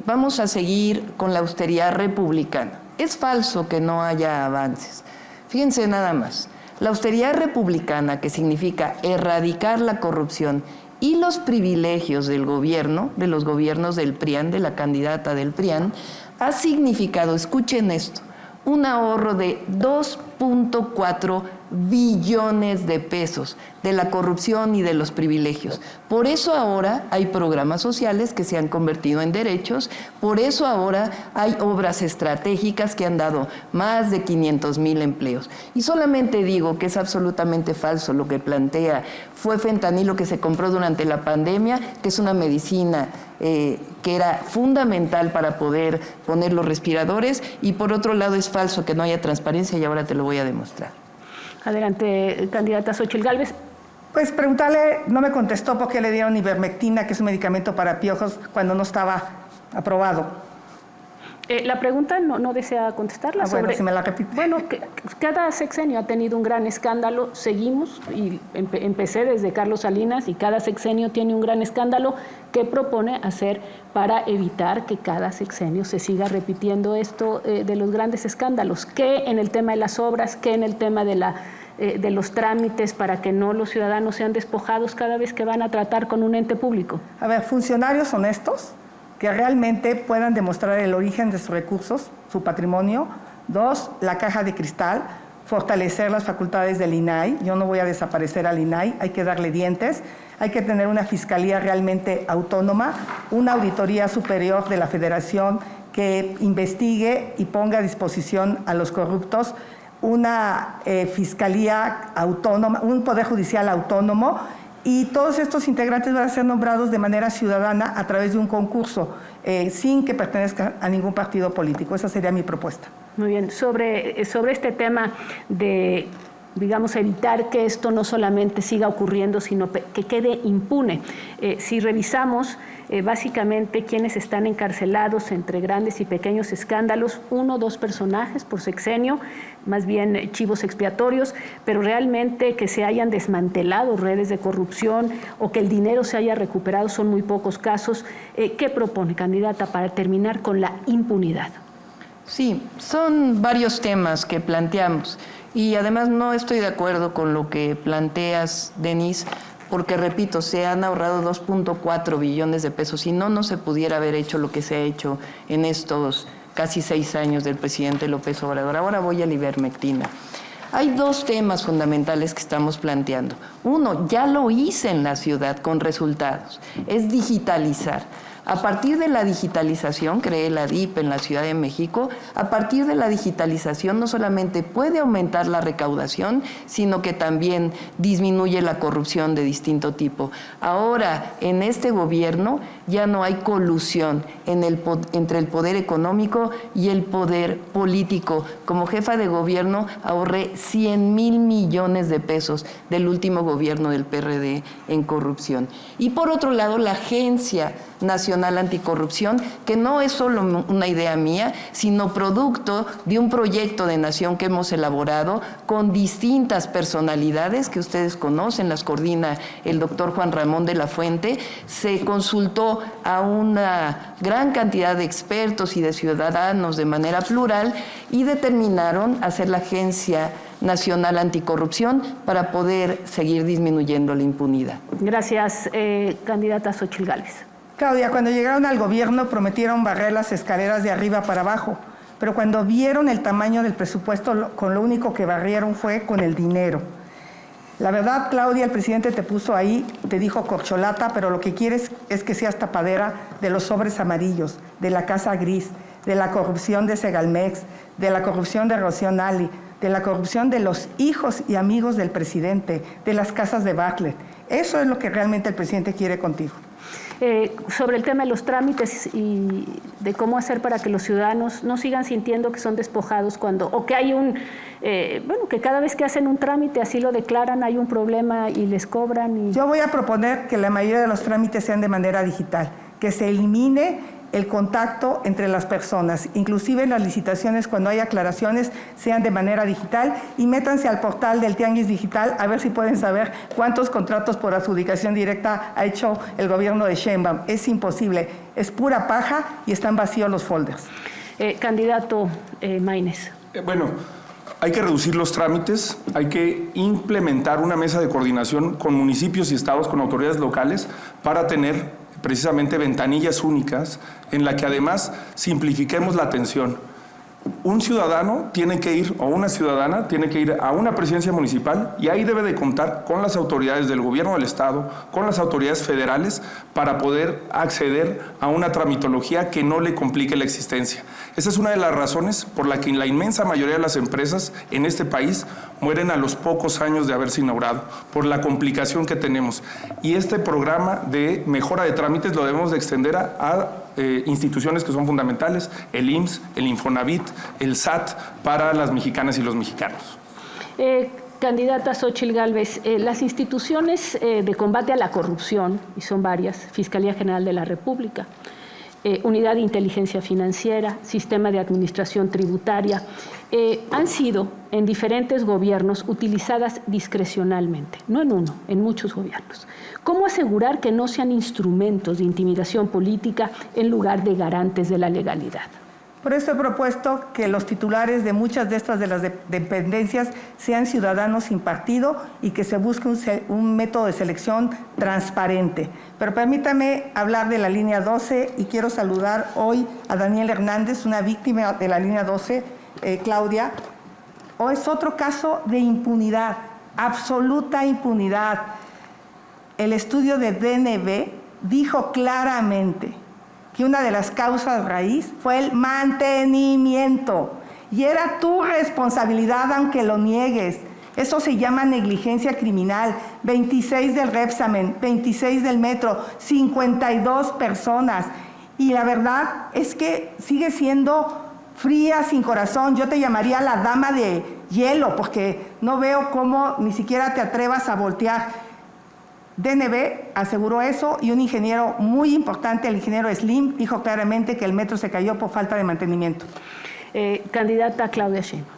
vamos a seguir con la austeridad republicana. Es falso que no haya avances. Fíjense nada más, la austeridad republicana, que significa erradicar la corrupción y los privilegios del gobierno, de los gobiernos del PRIAN, de la candidata del PRIAN, ha significado, escuchen esto, un ahorro de 2.4 billones de pesos de la corrupción y de los privilegios. Por eso ahora hay programas sociales que se han convertido en derechos, por eso ahora hay obras estratégicas que han dado más de 500,000 empleos. Y solamente digo que es absolutamente falso lo que plantea. Fue fentanilo que se compró durante la pandemia, que es una medicina que era fundamental para poder poner los respiradores, y por otro lado es falso que no haya transparencia, y ahora te lo voy a demostrar. Adelante, candidata Xóchitl Gálvez. Pues preguntarle, no me contestó por qué le dieron ivermectina, que es un medicamento para piojos, cuando no estaba aprobado. La pregunta no desea contestarla. Bueno, si me la repite. Bueno, cada sexenio ha tenido un gran escándalo, seguimos, y empecé desde Carlos Salinas, y cada sexenio tiene un gran escándalo. ¿Qué propone hacer para evitar que cada sexenio se siga repitiendo esto de los grandes escándalos? ¿Qué en el tema de las obras, qué en el tema de los trámites para que no los ciudadanos sean despojados cada vez que van a tratar con un ente público? A ver, funcionarios honestos que realmente puedan demostrar el origen de sus recursos, su patrimonio. 2, la caja de cristal, fortalecer las facultades del INAI. Yo no voy a desaparecer al INAI, hay que darle dientes, hay que tener una fiscalía realmente autónoma, una auditoría superior de la Federación que investigue y ponga a disposición a los corruptos, una fiscalía autónoma, un poder judicial autónomo, y todos estos integrantes van a ser nombrados de manera ciudadana a través de un concurso, sin que pertenezcan a ningún partido político. Esa sería mi propuesta. Muy bien. Sobre este tema de, digamos, evitar que esto no solamente siga ocurriendo, sino que quede impune. Si revisamos básicamente quienes están encarcelados entre grandes y pequeños escándalos, 1 o 2 personajes por sexenio, más bien chivos expiatorios, pero realmente que se hayan desmantelado redes de corrupción o que el dinero se haya recuperado son muy pocos casos. ¿Qué propone, candidata, para terminar con la impunidad? Sí, son varios temas que planteamos y además no estoy de acuerdo con lo que planteas, Denise, porque repito, se han ahorrado 2.4 billones de pesos y no se pudiera haber hecho lo que se ha hecho en estos casi 6 años del presidente López Obrador. Ahora voy a la ivermectina. Hay 2 temas fundamentales que estamos planteando. Uno, ya lo hice en la ciudad con resultados, es digitalizar. A partir de la digitalización, creé la DIP en la Ciudad de México, a partir de la digitalización no solamente puede aumentar la recaudación, sino que también disminuye la corrupción de distinto tipo. Ahora, en este gobierno ya no hay colusión entre el poder económico y el poder político. Como jefa de gobierno ahorré 100,000 millones de pesos del último gobierno del PRD en corrupción. Y por otro lado, la Agencia Nacional Anticorrupción, que no es solo una idea mía, sino producto de un proyecto de nación que hemos elaborado con distintas personalidades que ustedes conocen, las coordina el doctor Juan Ramón de la Fuente. Se consultó a una gran cantidad de expertos y de ciudadanos de manera plural y determinaron hacer la Agencia Nacional Anticorrupción para poder seguir disminuyendo la impunidad. Gracias, candidata Xóchitl Gálvez. Claudia, cuando llegaron al gobierno prometieron barrer las escaleras de arriba para abajo, pero cuando vieron el tamaño del presupuesto, con lo único que barrieron fue con el dinero. La verdad, Claudia, el presidente te puso ahí, te dijo corcholata, pero lo que quieres es que seas tapadera de los sobres amarillos, de la Casa Gris, de la corrupción de Segalmex, de la corrupción de Rocío Nali, de la corrupción de los hijos y amigos del presidente, de las casas de Bartlett. Eso es lo que realmente el presidente quiere contigo. Sobre el tema de los trámites y de cómo hacer para que los ciudadanos no sigan sintiendo que son despojados o que hay que cada vez que hacen un trámite así lo declaran, hay un problema y les cobran. Yo voy a proponer que la mayoría de los trámites sean de manera digital, que se elimine el contacto entre las personas, inclusive las licitaciones, cuando hay aclaraciones, sean de manera digital, y métanse al portal del Tianguis Digital a ver si pueden saber cuántos contratos por adjudicación directa ha hecho el gobierno de Sheinbaum. Es imposible, es pura paja y están vacíos los folders. Candidato Maínez. Bueno, hay que reducir los trámites, hay que implementar una mesa de coordinación con municipios y estados, con autoridades locales, para tener precisamente ventanillas únicas en la que además simplifiquemos la atención. Un ciudadano tiene que ir, o una ciudadana tiene que ir a una presidencia municipal y ahí debe de contar con las autoridades del gobierno del estado, con las autoridades federales, para poder acceder a una tramitología que no le complique la existencia. Esa es una de las razones por la que la inmensa mayoría de las empresas en este país mueren a los pocos años de haberse inaugurado, por la complicación que tenemos. Y este programa de mejora de trámites lo debemos de extender a instituciones que son fundamentales, el IMSS, el Infonavit, el SAT, para las mexicanas y los mexicanos. Candidata Xóchitl Gálvez, las instituciones de combate a la corrupción, y son varias, Fiscalía General de la República, unidad de inteligencia financiera, sistema de administración tributaria, han sido en diferentes gobiernos utilizadas discrecionalmente, no en uno, en muchos gobiernos. ¿Cómo asegurar que no sean instrumentos de intimidación política en lugar de garantes de la legalidad? Por eso he propuesto que los titulares de muchas de estas de las dependencias sean ciudadanos sin partido y que se busque un método de selección transparente. Pero permítame hablar de la línea 12 y quiero saludar hoy a Daniel Hernández, una víctima de la línea 12, Claudia. Es otro caso de impunidad, absoluta impunidad. El estudio de DNB dijo claramente que una de las causas raíz fue el mantenimiento. Y era tu responsabilidad, aunque lo niegues. Eso se llama negligencia criminal. 26 del Repsamen, 26 del Metro, 52 personas. Y la verdad es que sigue siendo fría, sin corazón. Yo te llamaría la dama de hielo, porque no veo cómo ni siquiera te atrevas a voltear. DNB aseguró eso y un ingeniero muy importante, el ingeniero Slim, dijo claramente que el metro se cayó por falta de mantenimiento. Candidata Claudia Sheinbaum.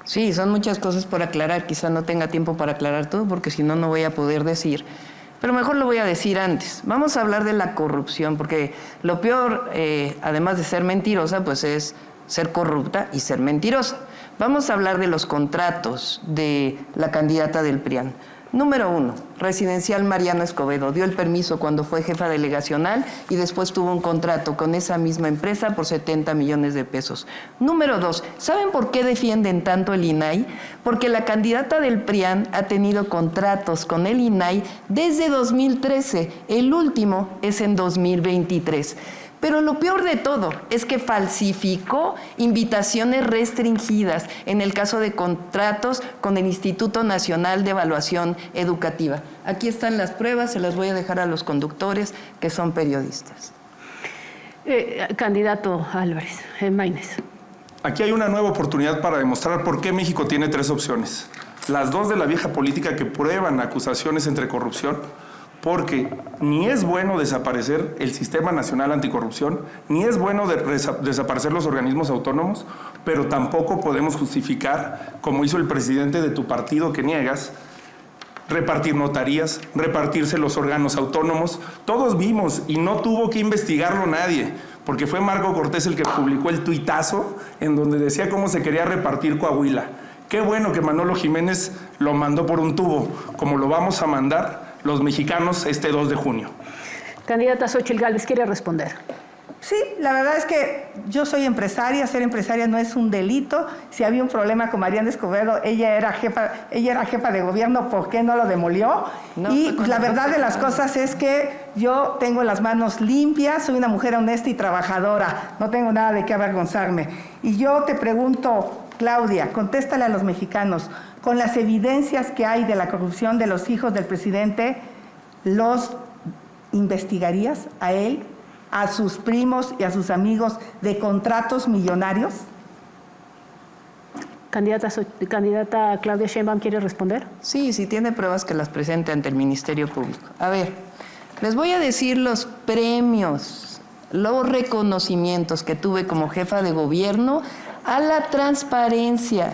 Sí, son muchas cosas por aclarar. Quizá no tenga tiempo para aclarar todo porque si no, no voy a poder decir. Pero mejor lo voy a decir antes. Vamos a hablar de la corrupción porque lo peor, además de ser mentirosa, pues es ser corrupta y ser mentirosa. Vamos a hablar de los contratos de la candidata del PRIAN. Número 1, Residencial Mariano Escobedo. Dio el permiso cuando fue jefa delegacional y después tuvo un contrato con esa misma empresa por 70 millones de pesos. Número 2, ¿saben por qué defienden tanto el INAI? Porque la candidata del PRIAN ha tenido contratos con el INAI desde 2013. El último es en 2023. Pero lo peor de todo es que falsificó invitaciones restringidas en el caso de contratos con el Instituto Nacional de Evaluación Educativa. Aquí están las pruebas, se las voy a dejar a los conductores que son periodistas. Candidato Álvarez, Maínez. Aquí hay una nueva oportunidad para demostrar por qué México tiene 3 opciones. Las 2 de la vieja política que prueban acusaciones entre corrupción, porque ni es bueno desaparecer el Sistema Nacional Anticorrupción, ni es bueno desaparecer los organismos autónomos, pero tampoco podemos justificar, como hizo el presidente de tu partido que niegas, repartir notarías, repartirse los órganos autónomos. Todos vimos y no tuvo que investigarlo nadie, porque fue Marco Cortés el que publicó el tuitazo en donde decía cómo se quería repartir Coahuila. Qué bueno que Manolo Jiménez lo mandó por un tubo, como lo vamos a mandar los mexicanos este 2 de junio. Candidata Xóchitl Gálvez, ¿quiere responder? Sí, la verdad es que yo soy empresaria, ser empresaria no es un delito. Si había un problema con Mariana Escobedo, ella era jefa de gobierno, ¿por qué no lo demolió? No, y la verdad de las cosas es que yo tengo las manos limpias, soy una mujer honesta y trabajadora, no tengo nada de qué avergonzarme. Y yo te pregunto, Claudia, contéstale a los mexicanos, con las evidencias que hay de la corrupción de los hijos del presidente, ¿los investigarías a él, a sus primos y a sus amigos de contratos millonarios? Candidata Claudia Sheinbaum, ¿quiere responder? Sí, si tiene pruebas que las presente ante el Ministerio Público. A ver, les voy a decir los premios, los reconocimientos que tuve como jefa de gobierno a la transparencia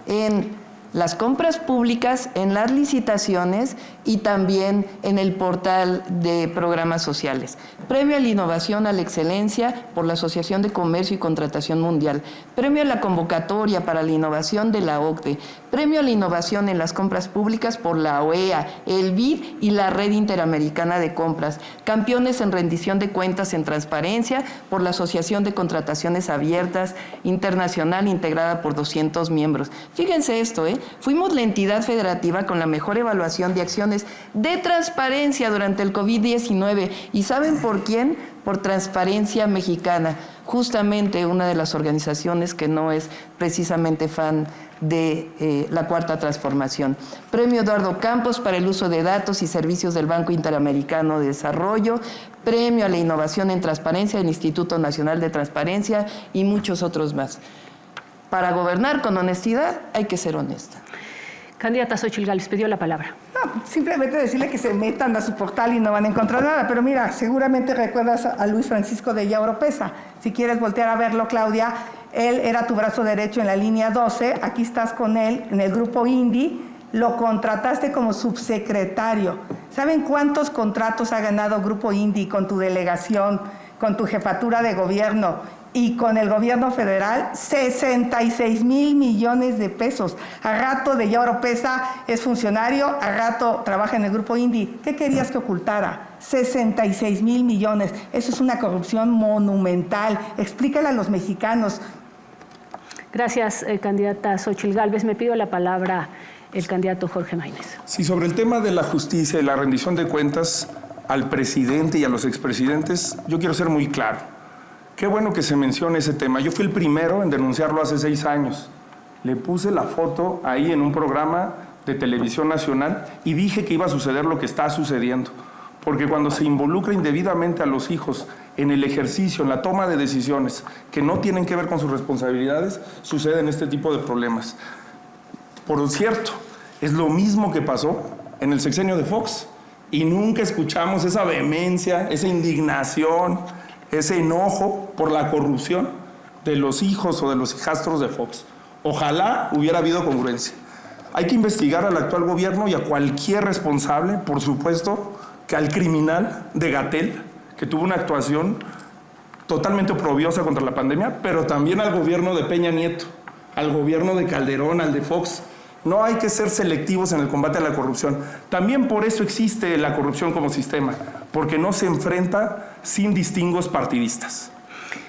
en las compras públicas, en las licitaciones y también en el portal de programas sociales. Premio a la innovación, a la excelencia por la Asociación de Comercio y Contratación Mundial. Premio a la convocatoria para la innovación de la OCDE. Premio a la innovación en las compras públicas por la OEA, el BID y la Red Interamericana de Compras. Campeones en rendición de cuentas en transparencia por la Asociación de Contrataciones Abiertas Internacional integrada por 200 miembros. Fíjense esto, fuimos la entidad federativa con la mejor evaluación de acciones de transparencia durante el COVID-19. ¿Y saben por quién? Por Transparencia Mexicana, justamente una de las organizaciones que no es precisamente fan de la Cuarta Transformación. Premio Eduardo Campos para el uso de datos y servicios del Banco Interamericano de Desarrollo, Premio a la Innovación en Transparencia del Instituto Nacional de Transparencia y muchos otros más. Para gobernar con honestidad hay que ser honesta. Candidata Xóchitl Gálvez, pidió la palabra. No, simplemente decirle que se metan a su portal y no van a encontrar nada. Pero mira, seguramente recuerdas a Luis Francisco de Illa Oropesa. Si quieres voltear a verlo, Claudia, él era tu brazo derecho en la línea 12. Aquí estás con él en el grupo INDI. Lo contrataste como subsecretario. ¿Saben cuántos contratos ha ganado Grupo INDI con tu delegación, con tu jefatura de gobierno y con el gobierno federal? 66,000 millones de pesos. A rato de Illa Oropesa es funcionario, a rato trabaja en el Grupo INDI. ¿Qué querías que ocultara? 66,000 millones. Eso es una corrupción monumental. Explícale a los mexicanos. Gracias, candidata Xóchitl Gálvez. Me pido la palabra el candidato Jorge Maínez. Sí, sobre el tema de la justicia y la rendición de cuentas al presidente y a los expresidentes, yo quiero ser muy claro. Qué bueno que se mencione ese tema. Yo fui el primero en denunciarlo hace 6 años. Le puse la foto ahí en un programa de televisión nacional y dije que iba a suceder lo que está sucediendo. Porque cuando se involucra indebidamente a los hijos en el ejercicio, en la toma de decisiones que no tienen que ver con sus responsabilidades, suceden este tipo de problemas. Por cierto, es lo mismo que pasó en el sexenio de Fox y nunca escuchamos esa vehemencia, esa indignación, ese enojo por la corrupción de los hijos o de los hijastros de Fox. Ojalá hubiera habido congruencia. Hay que investigar al actual gobierno y a cualquier responsable, por supuesto, que al criminal de Gatell, que tuvo una actuación totalmente oprobiosa contra la pandemia, pero también al gobierno de Peña Nieto, al gobierno de Calderón, al de Fox. No hay que ser selectivos en el combate a la corrupción. También por eso existe la corrupción como sistema, porque no se enfrenta sin distingos partidistas.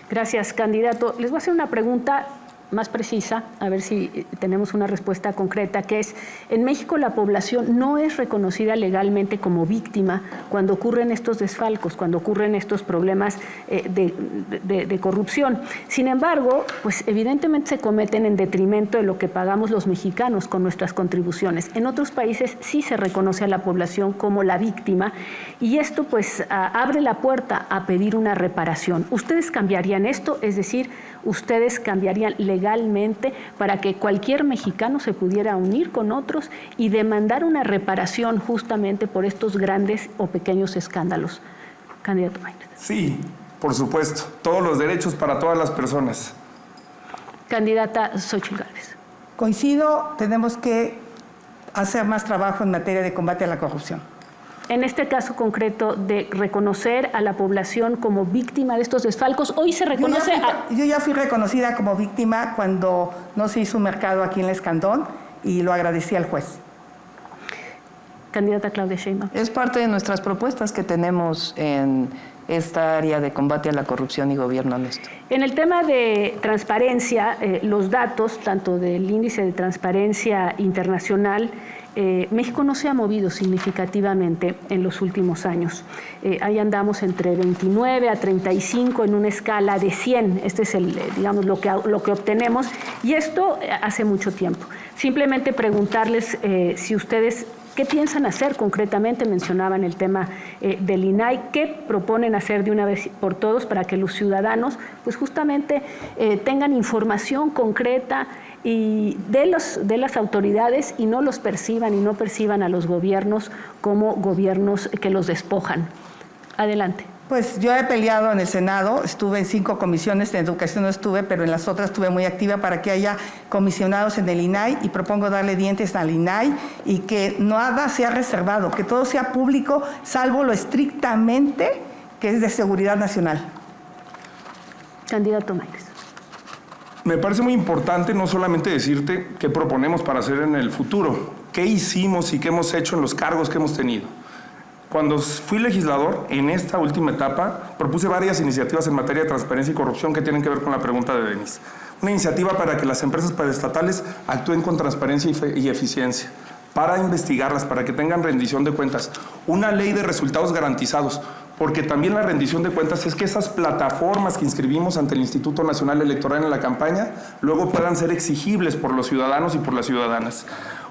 Gracias, candidato. Les voy a hacer una pregunta más precisa, a ver si tenemos una respuesta concreta, que es, en México la población no es reconocida legalmente como víctima cuando ocurren estos desfalcos, cuando ocurren estos problemas de corrupción. Sin embargo, pues evidentemente se cometen en detrimento de lo que pagamos los mexicanos con nuestras contribuciones. En otros países sí se reconoce a la población como la víctima y esto pues abre la puerta a pedir una reparación. ¿Ustedes cambiarían esto? Es decir, ¿ustedes cambiarían legalmente para que cualquier mexicano se pudiera unir con otros y demandar una reparación justamente por estos grandes o pequeños escándalos? Candidato Maínez. Sí, por supuesto. Todos los derechos para todas las personas. Candidata Xóchitl Gálvez. Coincido, tenemos que hacer más trabajo en materia de combate a la corrupción. En este caso concreto de reconocer a la población como víctima de estos desfalcos, hoy se reconoce... Yo ya fui reconocida como víctima cuando no se hizo un mercado aquí en El Escandón y lo agradecí al juez. Candidata Claudia Sheinbaum. Es parte de nuestras propuestas que tenemos en esta área de combate a la corrupción y gobierno honesto. En el tema de transparencia, los datos, tanto del Índice de Transparencia Internacional, México no se ha movido significativamente en los últimos años. Ahí andamos entre 29 a 35 en una escala de 100. Este es digamos, lo que obtenemos. Y esto hace mucho tiempo. Simplemente preguntarles si ustedes... ¿Qué piensan hacer concretamente? Mencionaban el tema del INAI. ¿Qué proponen hacer de una vez por todos para que los ciudadanos pues justamente tengan información concreta y de las autoridades y no los perciban y no perciban a los gobiernos como gobiernos que los despojan? Adelante. Pues yo he peleado en el Senado, estuve en 5 comisiones, en educación no estuve, pero en las otras estuve muy activa para que haya comisionados en el INAI y propongo darle dientes al INAI y que nada sea reservado, que todo sea público, salvo lo estrictamente que es de seguridad nacional. Candidato Maínez. Me parece muy importante no solamente decirte qué proponemos para hacer en el futuro, qué hicimos y qué hemos hecho en los cargos que hemos tenido. Cuando fui legislador, en esta última etapa, propuse varias iniciativas en materia de transparencia y corrupción que tienen que ver con la pregunta de Denis. Una iniciativa para que las empresas paraestatales actúen con transparencia y eficiencia, para investigarlas, para que tengan rendición de cuentas. Una ley de resultados garantizados, porque también la rendición de cuentas es que esas plataformas que inscribimos ante el Instituto Nacional Electoral en la campaña luego puedan ser exigibles por los ciudadanos y por las ciudadanas.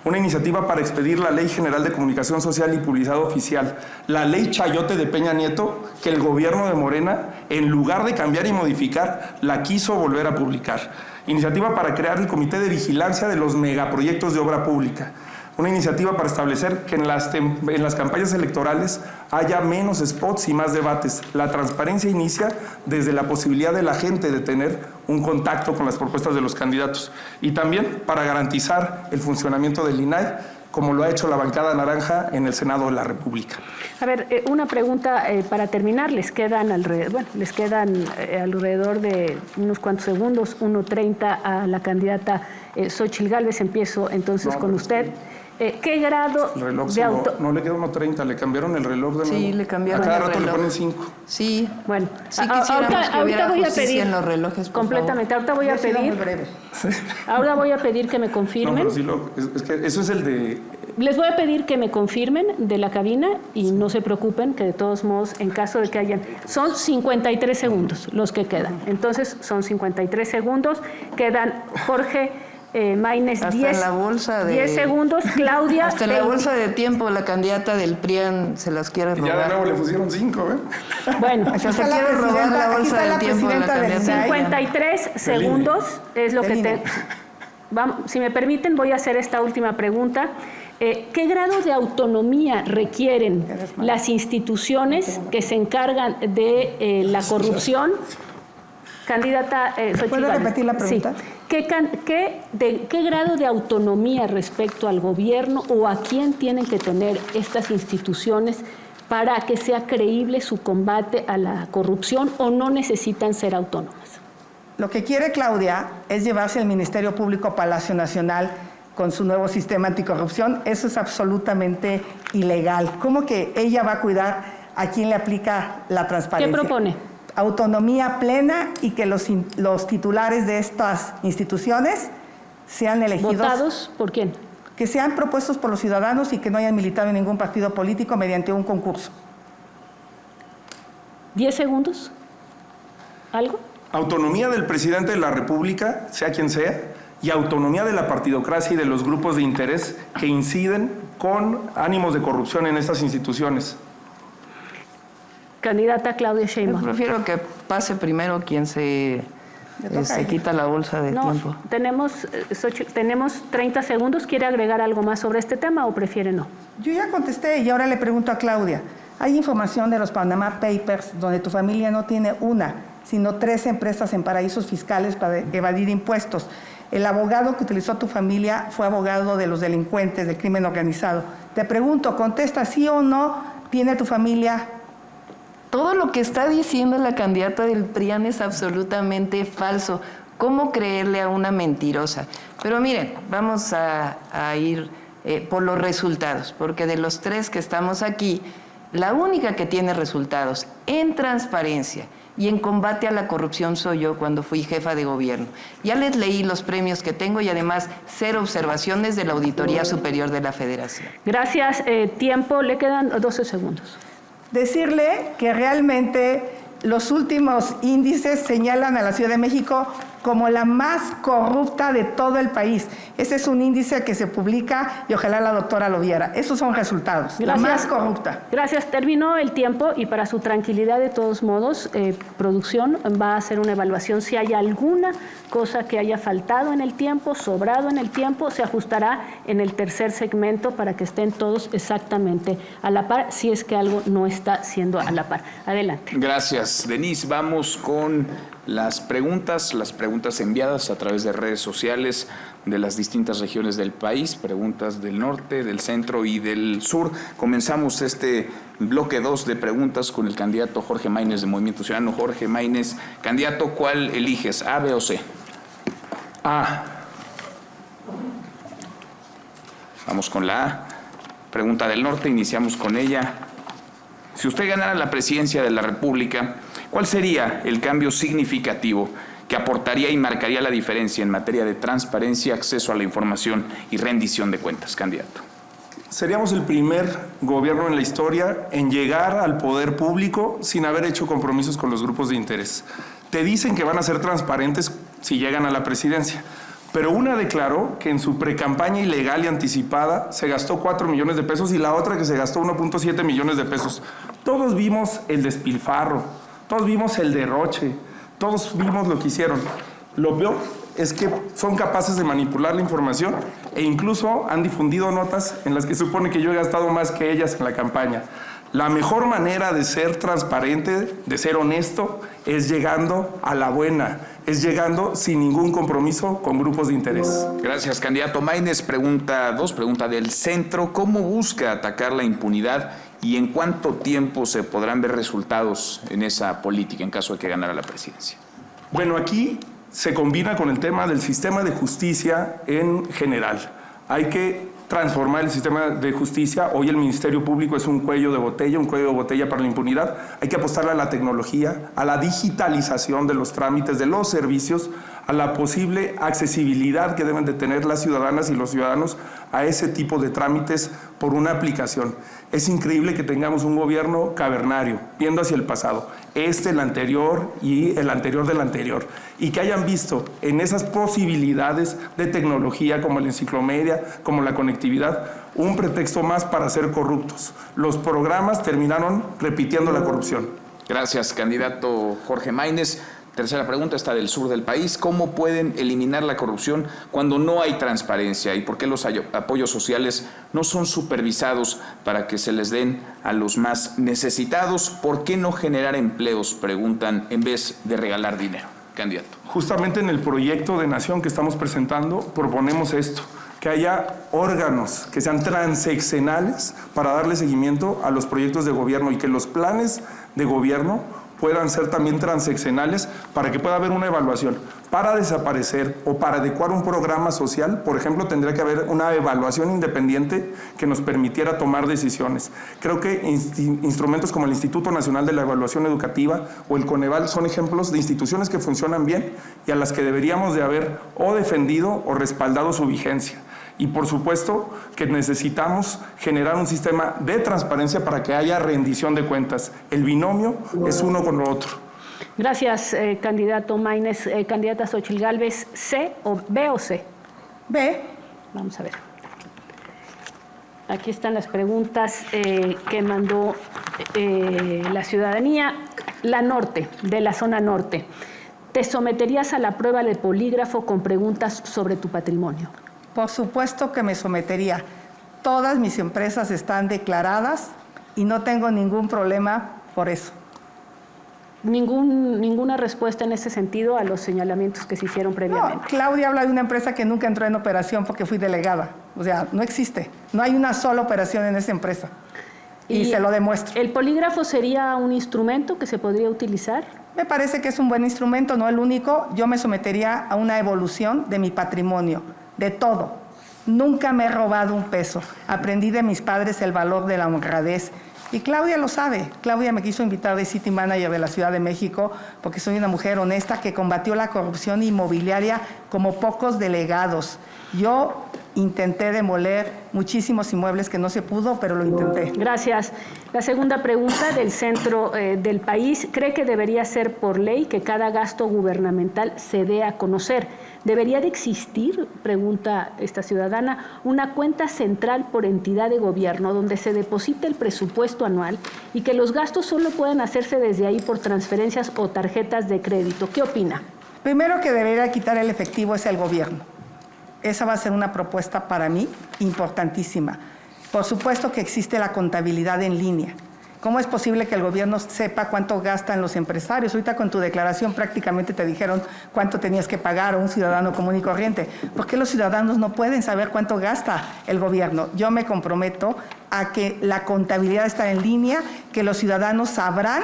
Una iniciativa para expedir la Ley General de Comunicación Social y Publicidad Oficial, la Ley Chayote de Peña Nieto, que el gobierno de Morena, en lugar de cambiar y modificar, la quiso volver a publicar. Iniciativa para crear el Comité de Vigilancia de los Megaproyectos de Obra Pública. Una iniciativa para establecer que en las campañas electorales haya menos spots y más debates. La transparencia inicia desde la posibilidad de la gente de tener un contacto con las propuestas de los candidatos. Y también para garantizar el funcionamiento del INAI, como lo ha hecho la bancada naranja en el Senado de la República. A ver, una pregunta para terminar. Les quedan alrededor de unos cuantos segundos, 1:30 a la candidata Xóchitl Gálvez. Empiezo entonces con usted. ¿Qué grado El reloj de auto...? no le queda 1:30, le cambiaron el reloj de nuevo. Sí, le cambiaron a cada el rato reloj. le ponen 5. Sí. Bueno, Sí quisiéramos que hubiera voy a justicia pedir en los relojes, por completamente. favor. Ahorita voy a Yo he sido pedir. muy breve. Ahora voy a pedir que me No, confirmen. pero sí es que eso es el de... Les voy a pedir que me confirmen de la cabina y no se preocupen que de todos modos, en caso de que hayan... Son 53 segundos los que quedan. Entonces, son 53 segundos. Quedan Jorge Maínez, Hasta 10, en la bolsa de... 10 segundos. Claudia, Hasta en la 20. bolsa de tiempo la candidata del PRIAN se las quiere Ya de robar. nuevo le pusieron 5, ¿eh? Bueno, O sea, se Está la quiere robar presidenta- la aquí bolsa está del la tiempo de la presidenta del candidata. INAI. 53 segundos es lo que Del te... INE. Vamos, si me permiten, voy a hacer esta última pregunta. ¿Qué grado de autonomía requieren las instituciones que se encargan de la corrupción? Candidata Xóchitl ¿Puede Gálvez. repetir la pregunta? Sí. ¿Qué grado de autonomía respecto al gobierno o a quién tienen que tener estas instituciones para que sea creíble su combate a la corrupción o no necesitan ser autónomas? Lo que quiere Claudia es llevarse el Ministerio Público a Palacio Nacional con su nuevo sistema anticorrupción. Eso es absolutamente ilegal. ¿Cómo que ella va a cuidar a quién le aplica la transparencia? ¿Qué propone? Autonomía plena y que los titulares de estas instituciones sean elegidos. ¿Votados por quién? Que sean propuestos por los ciudadanos y que no hayan militado en ningún partido político mediante un concurso. 10 segundos. ¿Algo? Autonomía del presidente de la República, sea quien sea, y autonomía de la partidocracia y de los grupos de interés que inciden con ánimos de corrupción en estas instituciones. Candidata Claudia Yo Sheinbaum. prefiero que pase primero quien se quita la bolsa de No, tiempo. tenemos 30 segundos. ¿Quiere agregar algo más sobre este tema o prefiere no? Yo ya contesté y ahora le pregunto a Claudia. Hay información de los Panama Papers donde tu familia no tiene una, sino 3 empresas en paraísos fiscales para evadir impuestos. El abogado que utilizó tu familia fue abogado de los delincuentes del crimen organizado. Te pregunto, contesta sí o no, ¿tiene tu familia? Todo lo que está diciendo la candidata del PRIAN es absolutamente falso. ¿Cómo creerle a una mentirosa? Pero miren, vamos a ir por los resultados, porque de los 3 que estamos aquí, la única que tiene resultados en transparencia y en combate a la corrupción soy yo cuando fui jefa de gobierno. Ya les leí los premios que tengo y además 0 observaciones de la Auditoría Superior de la Federación. Gracias. Tiempo. Le quedan 12 segundos. Decirle que realmente los últimos índices señalan a la Ciudad de México como la más corrupta de todo el país. Ese es un índice que se publica y ojalá la doctora lo viera. Esos son resultados. La más corrupta. Gracias. Terminó el tiempo y para su tranquilidad, de todos modos, producción va a hacer una evaluación. Si hay alguna cosa que haya faltado en el tiempo, sobrado en el tiempo, se ajustará en el tercer segmento para que estén todos exactamente a la par, si es que algo no está siendo a la par. Adelante. Gracias, Denise. Vamos con las preguntas enviadas a través de redes sociales de las distintas regiones del país, preguntas del norte, del centro y del sur. Comenzamos este bloque 2 de preguntas con el candidato Jorge Maínez de Movimiento Ciudadano. Jorge Maínez, candidato, ¿cuál eliges, A, B o C? A. Vamos con la A. Pregunta del norte, iniciamos con ella. Si usted ganara la presidencia de la República, ¿cuál sería el cambio significativo que aportaría y marcaría la diferencia en materia de transparencia, acceso a la información y rendición de cuentas, candidato? Seríamos el primer gobierno en la historia en llegar al poder público sin haber hecho compromisos con los grupos de interés. Te dicen que van a ser transparentes si llegan a la presidencia, pero una declaró que en su precampaña ilegal y anticipada se gastó 4 millones de pesos y la otra que se gastó 1.7 millones de pesos. Todos vimos el despilfarro, todos vimos el derroche, todos vimos lo que hicieron. Lo peor es que son capaces de manipular la información e incluso han difundido notas en las que supone que yo he gastado más que ellas en la campaña. La mejor manera de ser transparente, de ser honesto, es llegando a la buena, es llegando sin ningún compromiso con grupos de interés. Gracias, candidato. Maínez pregunta del centro. ¿Cómo busca atacar la impunidad y en cuánto tiempo se podrán ver resultados en esa política en caso de que ganara la presidencia? Bueno, aquí se combina con el tema del sistema de justicia en general. Hay que transformar el sistema de justicia. Hoy el Ministerio Público es un cuello de botella para la impunidad. Hay que apostarle a la tecnología, a la digitalización de los trámites, de los servicios, a la posible accesibilidad que deben de tener las ciudadanas y los ciudadanos a ese tipo de trámites por una aplicación. Es increíble que tengamos un gobierno cavernario, viendo hacia el pasado, el anterior y el anterior del anterior, y que hayan visto en esas posibilidades de tecnología como la enciclomedia, como la conectividad, un pretexto más para ser corruptos. Los programas terminaron repitiendo la corrupción. Gracias, candidato Jorge Maínez. Tercera pregunta, está del sur del país. ¿Cómo pueden eliminar la corrupción cuando no hay transparencia? ¿Y por qué los apoyos sociales no son supervisados para que se les den a los más necesitados? ¿Por qué no generar empleos? Preguntan, en vez de regalar dinero. Candidato. Justamente en el proyecto de nación que estamos presentando proponemos esto, que haya órganos que sean transeccionales para darle seguimiento a los proyectos de gobierno y que los planes de gobierno puedan ser también transeccionales para que pueda haber una evaluación. Para desaparecer o para adecuar un programa social, por ejemplo, tendría que haber una evaluación independiente que nos permitiera tomar decisiones. Creo que instrumentos como el Instituto Nacional de la Evaluación Educativa o el Coneval son ejemplos de instituciones que funcionan bien y a las que deberíamos de haber o defendido o respaldado su vigencia. Y por supuesto que necesitamos generar un sistema de transparencia para que haya rendición de cuentas. El binomio es uno con lo otro. Gracias, candidato Maínez. Candidata Xóchitl Gálvez, ¿B o C? B. Vamos a ver. Aquí están las preguntas que mandó la ciudadanía. La norte, de la zona norte. ¿Te someterías a la prueba del polígrafo con preguntas sobre tu patrimonio? Por supuesto que me sometería. Todas mis empresas están declaradas y no tengo ningún problema por eso. Ninguna respuesta en ese sentido a los señalamientos que se hicieron previamente. No, Claudia habla de una empresa que nunca entró en operación porque fui delegada. O sea, no existe. No hay una sola operación en esa empresa. Y se lo demuestro. ¿El polígrafo sería un instrumento que se podría utilizar? Me parece que es un buen instrumento, no el único. Yo me sometería a una evolución de mi patrimonio, de todo. Nunca me he robado un peso. Aprendí de mis padres el valor de la honradez. Y Claudia lo sabe. Claudia me quiso invitar de City Manager de la Ciudad de México porque soy una mujer honesta que combatió la corrupción inmobiliaria como pocos delegados. Yo intenté demoler muchísimos inmuebles que no se pudo, pero lo intenté. Gracias. La segunda pregunta del centro del país. ¿Cree que debería ser por ley que cada gasto gubernamental se dé a conocer? ¿Debería de existir, pregunta esta ciudadana, una cuenta central por entidad de gobierno donde se deposite el presupuesto anual y que los gastos solo puedan hacerse desde ahí por transferencias o tarjetas de crédito? ¿Qué opina? Primero que debería quitar el efectivo es el gobierno. Esa va a ser una propuesta para mí importantísima. Por supuesto que existe la contabilidad en línea. ¿Cómo es posible que el gobierno sepa cuánto gastan los empresarios? Ahorita con tu declaración prácticamente te dijeron cuánto tenías que pagar a un ciudadano común y corriente. ¿Por qué los ciudadanos no pueden saber cuánto gasta el gobierno? Yo me comprometo a que la contabilidad está en línea, que los ciudadanos sabrán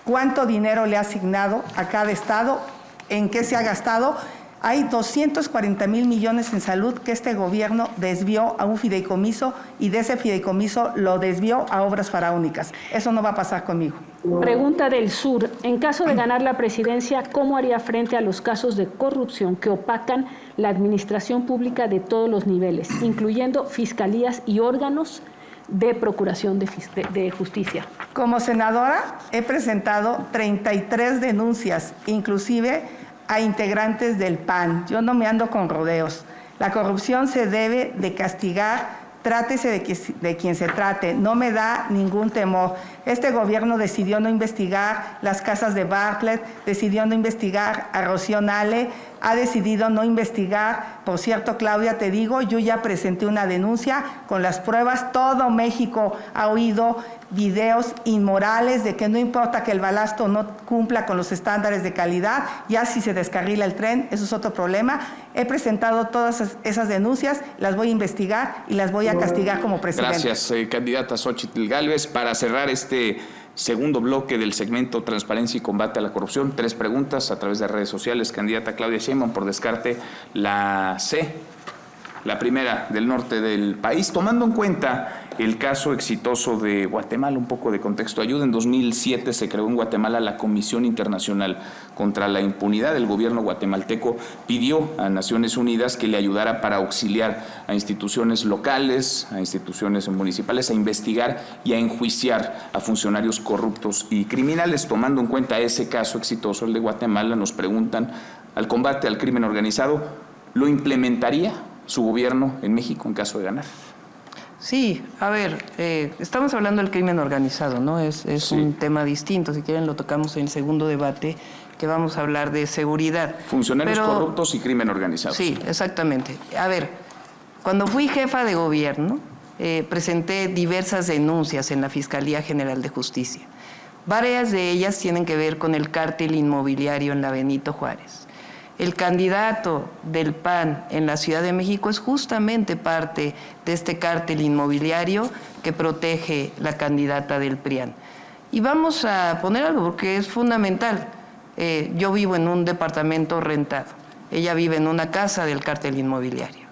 cuánto dinero le ha asignado a cada estado, en qué se ha gastado. Hay 240,000 millones en salud que este gobierno desvió a un fideicomiso y de ese fideicomiso lo desvió a obras faraónicas. Eso no va a pasar conmigo. Pregunta del sur. En caso de ganar la presidencia, ¿cómo haría frente a los casos de corrupción que opacan la administración pública de todos los niveles, incluyendo fiscalías y órganos de procuración de justicia? Como senadora he presentado 33 denuncias, inclusive a integrantes del PAN. Yo no me ando con rodeos. La corrupción se debe de castigar, trátese de quien se trate. No me da ningún temor. Este gobierno decidió no investigar las casas de Bartlett, decidió no investigar a Rocío Nale, ha decidido no investigar. Por cierto, Claudia, te digo, yo ya presenté una denuncia con las pruebas. Todo México ha oído videos inmorales de que no importa que el balasto no cumpla con los estándares de calidad, ya si se descarrila el tren, eso es otro problema. He presentado todas esas denuncias, las voy a investigar y las voy a castigar como presidente. Gracias, candidata Xóchitl Gálvez. Para cerrar este segundo bloque del segmento Transparencia y Combate a la Corrupción, 3 preguntas a través de redes sociales. Candidata Claudia Sheinbaum, por descarte, la C, la primera del norte del país. Tomando en cuenta el caso exitoso de Guatemala, un poco de contexto ayuda. En 2007 se creó en Guatemala la Comisión Internacional contra la Impunidad. El gobierno guatemalteco pidió a Naciones Unidas que le ayudara para auxiliar a instituciones locales, a instituciones municipales, a investigar y a enjuiciar a funcionarios corruptos y criminales. Tomando en cuenta ese caso exitoso, el de Guatemala, nos preguntan, al combate al crimen organizado, ¿lo implementaría su gobierno en México en caso de ganar? Sí, a ver, estamos hablando del crimen organizado, ¿no? Es sí, un tema distinto. Si quieren lo tocamos en el segundo debate, que vamos a hablar de seguridad. Funcionarios corruptos y crimen organizado. Sí, exactamente. A ver, cuando fui jefa de gobierno, presenté diversas denuncias en la Fiscalía General de Justicia. Varias de ellas tienen que ver con el cártel inmobiliario en la Benito Juárez. El candidato del PAN en la Ciudad de México es justamente parte de este cártel inmobiliario que protege la candidata del PRIAN. Y vamos a poner algo porque es fundamental. Yo vivo en un departamento rentado. Ella vive en una casa del cártel inmobiliario.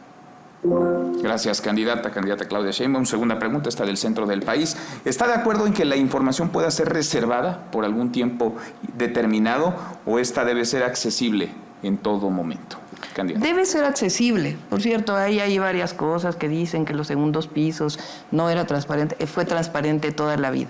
Gracias, candidata Claudia Sheinbaum. Segunda pregunta, está del centro del país. ¿Está de acuerdo en que la información pueda ser reservada por algún tiempo determinado o esta debe ser accesible en todo momento? Candidata. Debe ser accesible. Por cierto, ahí hay varias cosas que dicen que los segundos pisos no era transparente. Fue transparente toda la vida.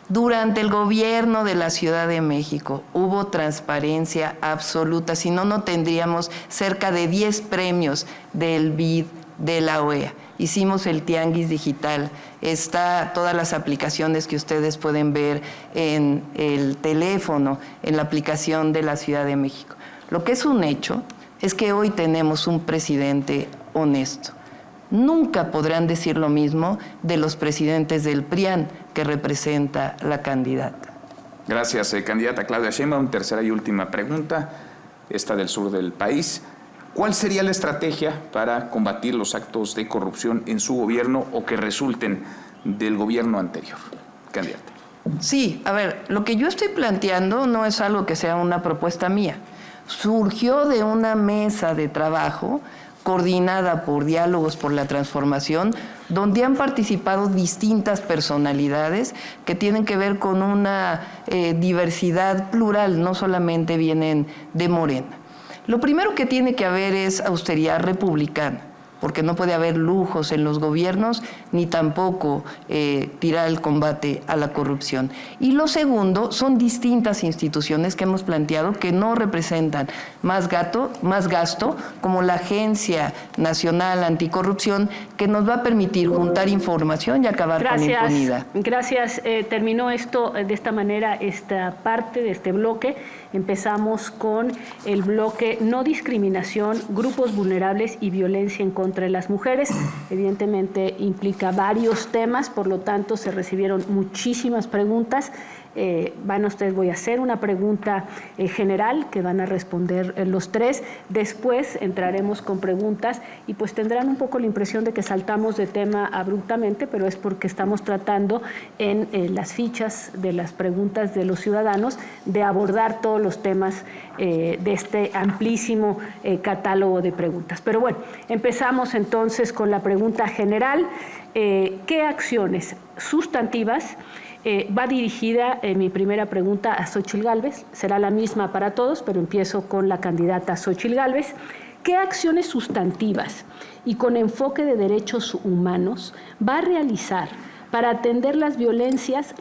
Durante el gobierno de la Ciudad de México hubo transparencia absoluta. Si no, no tendríamos cerca de 10 premios del BID de la OEA. Hicimos el Tianguis Digital. Está todas las aplicaciones que ustedes pueden ver en el teléfono, en la aplicación de la Ciudad de México. Lo que es un hecho es que hoy tenemos un presidente honesto. Nunca podrán decir lo mismo de los presidentes del PRIAN que representa la candidata. Gracias, candidata Claudia Sheinbaum. Tercera y última pregunta, esta del sur del país. ¿Cuál sería la estrategia para combatir los actos de corrupción en su gobierno o que resulten del gobierno anterior? Candidata. Sí, a ver, lo que yo estoy planteando no es algo que sea una propuesta mía. Surgió de una mesa de trabajo coordinada por Diálogos por la Transformación, donde han participado distintas personalidades que tienen que ver con una diversidad plural, no solamente vienen de Morena. Lo primero que tiene que haber es austeridad republicana, porque no puede haber lujos en los gobiernos, ni tampoco tirar el combate a la corrupción. Y lo segundo, son distintas instituciones que hemos planteado que no representan más gasto, como la Agencia Nacional Anticorrupción, que nos va a permitir juntar información y acabar con impunidad. Gracias. Terminó esto de esta manera, esta parte de este bloque. Empezamos con el bloque no discriminación, grupos vulnerables y violencia en contra de las mujeres. Evidentemente implica varios temas, por lo tanto se recibieron muchísimas preguntas. Voy a hacer una pregunta general que van a responder los 3. Después entraremos con preguntas y pues tendrán un poco la impresión de que saltamos de tema abruptamente, pero es porque estamos tratando en las fichas de las preguntas de los ciudadanos de abordar todos los temas de este amplísimo catálogo de preguntas. Pero bueno, empezamos entonces con la pregunta general. ¿Qué acciones sustantivas va dirigida, mi primera pregunta, a Xóchitl Gálvez? Será la misma para todos, pero empiezo con la candidata Xóchitl Gálvez. ¿Qué acciones sustantivas y con enfoque de derechos humanos va a realizar para atender las violencias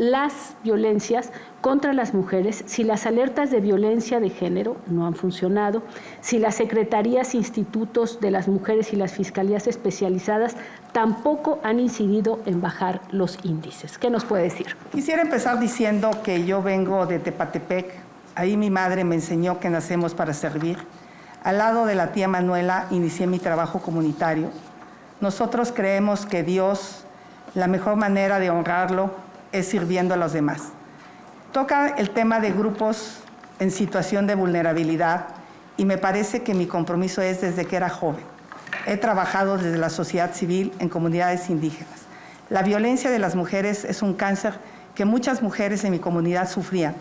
contra las mujeres si las alertas de violencia de género no han funcionado, si las secretarías, institutos de las mujeres y las fiscalías especializadas tampoco han incidido en bajar los índices? ¿Qué nos puede decir? Quisiera empezar diciendo que yo vengo de Tepatepec. Ahí mi madre me enseñó que nacemos para servir. Al lado de la tía Manuela inicié mi trabajo comunitario. Nosotros creemos que Dios, la mejor manera de honrarlo es sirviendo a los demás. Toca el tema de grupos en situación de vulnerabilidad y me parece que mi compromiso es desde que era joven. He trabajado desde la sociedad civil en comunidades indígenas. La violencia de las mujeres es un cáncer que muchas mujeres en mi comunidad sufrían.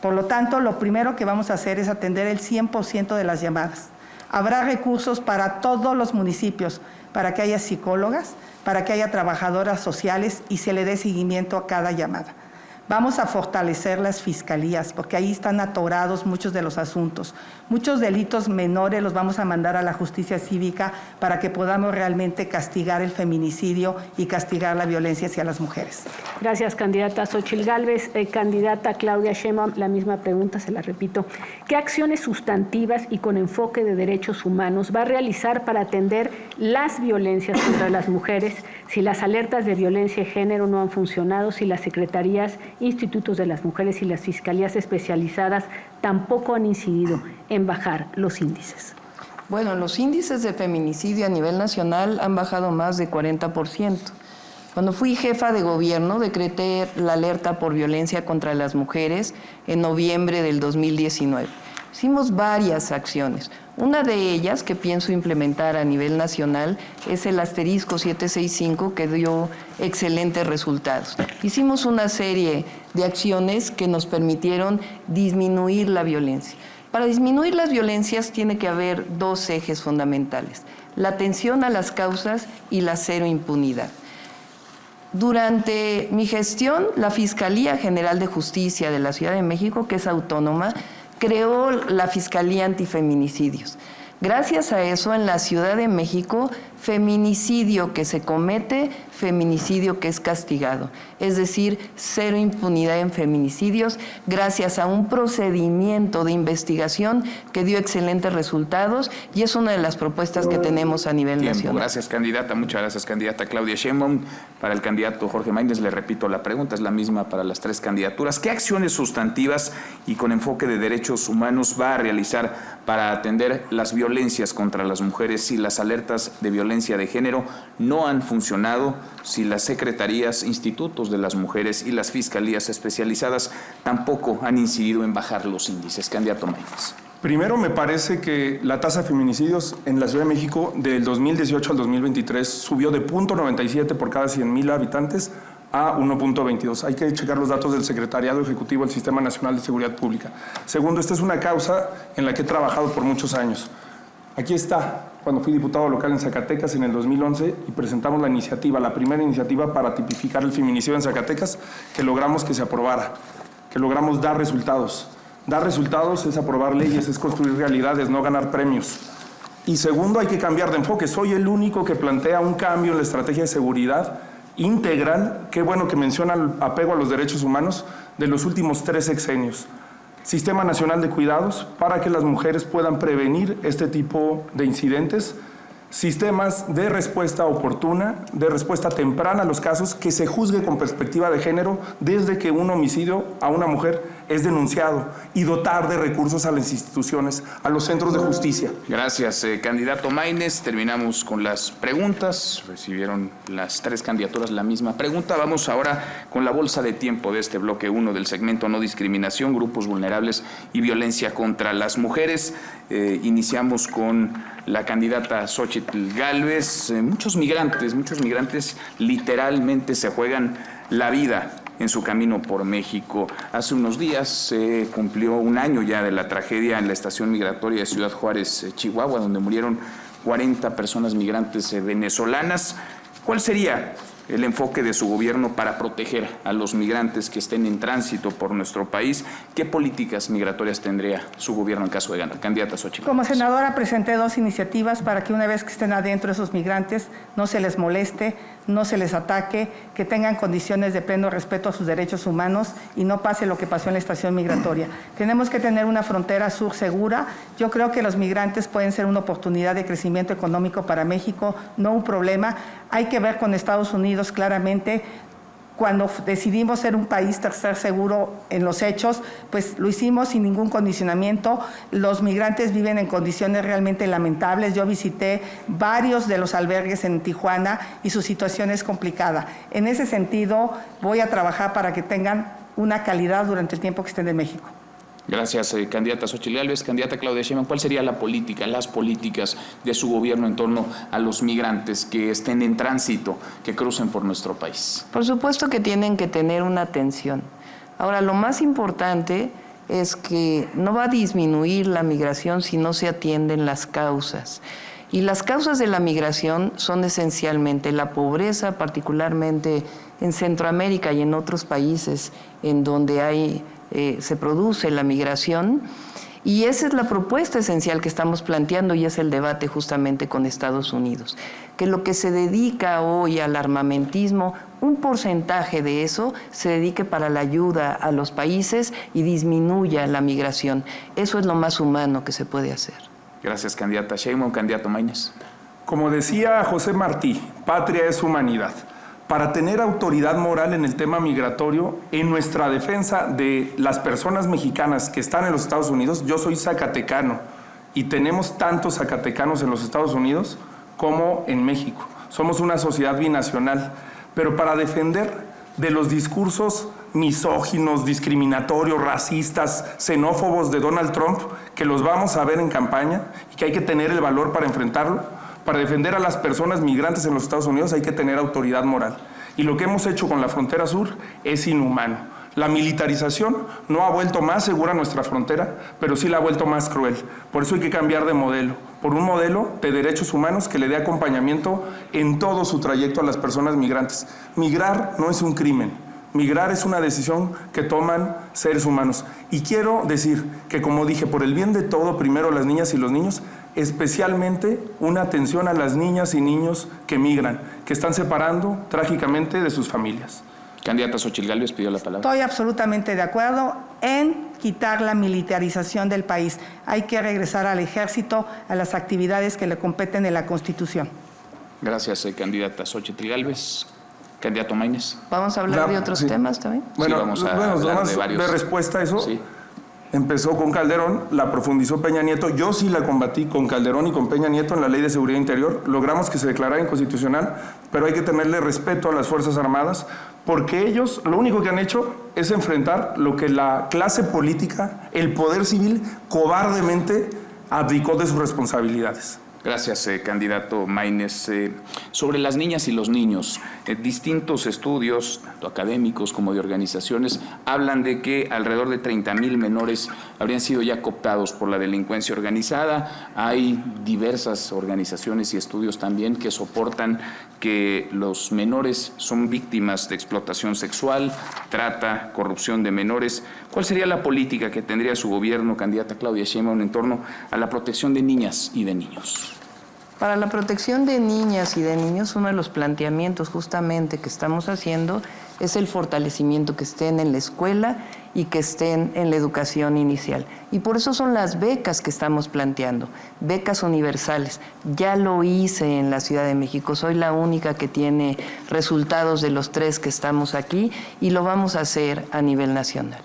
Por lo tanto, lo primero que vamos a hacer es atender el 100% de las llamadas. Habrá recursos para todos los municipios, para que haya psicólogas, para que haya trabajadoras sociales y se le dé seguimiento a cada llamada. Vamos a fortalecer las fiscalías, porque ahí están atorados muchos de los asuntos. Muchos delitos menores los vamos a mandar a la justicia cívica para que podamos realmente castigar el feminicidio y castigar la violencia hacia las mujeres. Gracias, candidata Xóchitl Gálvez. Candidata Claudia Sheinbaum, la misma pregunta, se la repito. ¿Qué acciones sustantivas y con enfoque de derechos humanos va a realizar para atender las violencias contra las mujeres si las alertas de violencia de género no han funcionado, si las secretarías, institutos de las mujeres y las fiscalías especializadas tampoco han incidido en bajar los índices? Bueno, los índices de feminicidio a nivel nacional han bajado más de 40%. Cuando fui jefa de gobierno, decreté la alerta por violencia contra las mujeres en noviembre del 2019. Hicimos varias acciones. Una de ellas que pienso implementar a nivel nacional es el asterisco 765, que dio excelentes resultados. Hicimos una serie de acciones que nos permitieron disminuir la violencia. Para disminuir las violencias tiene que haber dos ejes fundamentales: la atención a las causas y la cero impunidad. Durante mi gestión, la Fiscalía General de Justicia de la Ciudad de México, que es autónoma, creó la Fiscalía Antifeminicidios. Gracias a eso, en la Ciudad de México, feminicidio que se comete, feminicidio que es castigado. Es decir, cero impunidad en feminicidios, gracias a un procedimiento de investigación que dio excelentes resultados, y es una de las propuestas que tenemos a nivel nacional. Gracias, candidata. Muchas gracias, candidata Claudia Sheinbaum. Para el candidato Jorge Maínez, le repito la pregunta, es la misma para las tres candidaturas. ¿Qué acciones sustantivas y con enfoque de derechos humanos va a realizar para atender las violencias contra las mujeres si las alertas de violencia de género no han funcionado, si las secretarías, institutos de las mujeres y las fiscalías especializadas tampoco han incidido en bajar los índices? Candidato Maínez. Primero, me parece que la tasa de feminicidios en la Ciudad de México del 2018 al 2023 subió de 0.97 por cada 100,000 habitantes a 1.22. Hay que checar los datos del Secretariado Ejecutivo del Sistema Nacional de Seguridad Pública. Segundo, esta es una causa en la que he trabajado por muchos años. Aquí está, cuando fui diputado local en Zacatecas en el 2011 y presentamos la iniciativa, la primera iniciativa para tipificar el feminicidio en Zacatecas, que logramos que se aprobara, que logramos dar resultados. Dar resultados es aprobar leyes, es construir realidades, no ganar premios. Y segundo, hay que cambiar de enfoque. Soy el único que plantea un cambio en la estrategia de seguridad integral, qué bueno que menciona el apego a los derechos humanos, de los últimos 3 sexenios. Sistema Nacional de Cuidados para que las mujeres puedan prevenir este tipo de incidentes. Sistemas de respuesta oportuna, de respuesta temprana a los casos, que se juzgue con perspectiva de género desde que un homicidio a una mujer es denunciado, y dotar de recursos a las instituciones, a los centros de justicia. Gracias, candidato Maínez. Terminamos con las preguntas. Recibieron las tres candidaturas la misma pregunta. Vamos ahora con la bolsa de tiempo de este bloque 1 del segmento No Discriminación, Grupos Vulnerables y Violencia contra las Mujeres. Iniciamos con la candidata Xóchitl Gálvez. Muchos migrantes literalmente se juegan la vida en su camino por México. Hace unos días se cumplió un año ya de la tragedia en la estación migratoria de Ciudad Juárez, Chihuahua, donde murieron 40 personas migrantes venezolanas. ¿Cuál sería el enfoque de su gobierno para proteger a los migrantes que estén en tránsito por nuestro país? ¿Qué políticas migratorias tendría su gobierno en caso de ganar? Candidata Xóchitl. Como senadora presenté 2 iniciativas para que una vez que estén adentro esos migrantes no se les moleste, no se les ataque, que tengan condiciones de pleno respeto a sus derechos humanos y no pase lo que pasó en la estación migratoria. Tenemos que tener una frontera sur segura. Yo creo que los migrantes pueden ser una oportunidad de crecimiento económico para México, no un problema. Hay que ver con Estados Unidos claramente. Cuando decidimos ser un país tercer seguro en los hechos, pues lo hicimos sin ningún condicionamiento. Los migrantes viven en condiciones realmente lamentables. Yo visité varios de los albergues en Tijuana y su situación es complicada. En ese sentido, voy a trabajar para que tengan una calidad durante el tiempo que estén en México. Gracias, candidata Xóchitl Gálvez. Candidata Claudia Sheinbaum, ¿cuál sería la política, las políticas de su gobierno en torno a los migrantes que estén en tránsito, que crucen por nuestro país? Por supuesto que tienen que tener una atención. Ahora, lo más importante es que no va a disminuir la migración si no se atienden las causas. Y las causas de la migración son esencialmente la pobreza, particularmente en Centroamérica y en otros países en donde se produce la migración, y esa es la propuesta esencial que estamos planteando y es el debate justamente con Estados Unidos, que lo que se dedica hoy al armamentismo, un porcentaje de eso se dedique para la ayuda a los países y disminuya la migración. Eso es lo más humano que se puede hacer. Gracias, candidata Sheinbaum. Candidato Maínez. Como decía José Martí, patria es humanidad. Para tener autoridad moral en el tema migratorio, en nuestra defensa de las personas mexicanas que están en los Estados Unidos, yo soy zacatecano y tenemos tantos zacatecanos en los Estados Unidos como en México. Somos una sociedad binacional, pero para defender de los discursos misóginos, discriminatorios, racistas, xenófobos de Donald Trump, que los vamos a ver en campaña y que hay que tener el valor para enfrentarlo. Para defender a las personas migrantes en los Estados Unidos hay que tener autoridad moral. Y lo que hemos hecho con la frontera sur es inhumano. La militarización no ha vuelto más segura nuestra frontera, pero sí la ha vuelto más cruel. Por eso hay que cambiar de modelo, por un modelo de derechos humanos que le dé acompañamiento en todo su trayecto a las personas migrantes. Migrar no es un crimen. Migrar es una decisión que toman seres humanos. Y quiero decir que, como dije, por el bien de todo, primero las niñas y los niños, especialmente una atención a las niñas y niños que migran, que están separando trágicamente de sus familias. Candidata Xóchitl Gálvez pidió la palabra. Estoy absolutamente de acuerdo en quitar la militarización del país. Hay que regresar al ejército, a las actividades que le competen en la Constitución. Gracias, candidata Xóchitl Gálvez. Candidato Maínez. ¿Vamos a hablar de otros temas también? Bueno, sí, vamos a hablar de varios. De respuesta a eso, sí. Empezó con Calderón, la profundizó Peña Nieto. Yo sí la combatí con Calderón y con Peña Nieto en la Ley de Seguridad Interior. Logramos que se declarara inconstitucional, pero hay que tenerle respeto a las Fuerzas Armadas, porque ellos lo único que han hecho es enfrentar lo que la clase política, el poder civil, cobardemente abdicó de sus responsabilidades. Gracias, candidato Maínez. Sobre las niñas y los niños, distintos estudios, tanto académicos como de organizaciones, hablan de que alrededor de 30,000 menores habrían sido ya cooptados por la delincuencia organizada. Hay diversas organizaciones y estudios también que soportan que los menores son víctimas de explotación sexual, trata, corrupción de menores. ¿Cuál sería la política que tendría su gobierno, candidata Claudia Sheinbaum, en torno a la protección de niñas y de niños? Para la protección de niñas y de niños, uno de los planteamientos justamente que estamos haciendo es el fortalecimiento, que estén en la escuela y que estén en la educación inicial. Y por eso son las becas que estamos planteando, becas universales. Ya lo hice en la Ciudad de México, soy la única que tiene resultados de los 3 que estamos aquí y lo vamos a hacer a nivel nacional.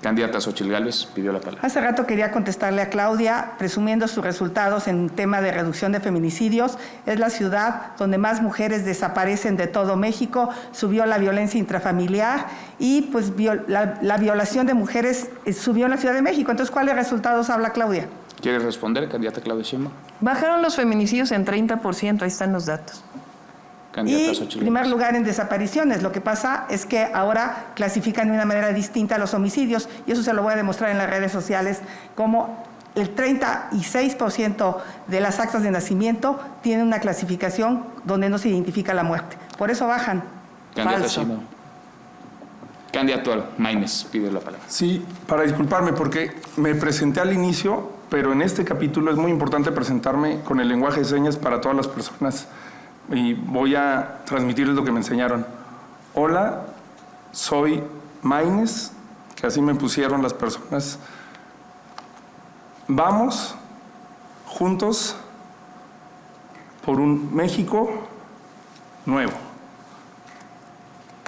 Candidata Xóchitl Gálvez pidió la palabra. Hace rato quería contestarle a Claudia, presumiendo sus resultados en tema de reducción de feminicidios. Es la ciudad donde más mujeres desaparecen de todo México, subió la violencia intrafamiliar y pues la violación de mujeres subió en la Ciudad de México. Entonces, ¿cuáles resultados habla Claudia? ¿Quiere responder, candidata Claudia Sheinbaum? Bajaron los feminicidios en 30%, ahí están los datos. Candidata Y Xóchitl en primer Gálvez. lugar en desapariciones. Lo que pasa es que ahora clasifican de una manera distinta los homicidios y eso se lo voy a demostrar en las redes sociales, como el 36% de las actas de nacimiento tienen una clasificación donde no se identifica la muerte. Por eso bajan. Candidata Falso. Sheinbaum. Candidato Maínez pide la palabra. Sí, para disculparme porque me presenté al inicio, pero en este capítulo es muy importante presentarme con el lenguaje de señas para todas las personas y voy a transmitirles lo que me enseñaron. Hola, soy Maines, que así me pusieron las personas. Vamos juntos por un México nuevo.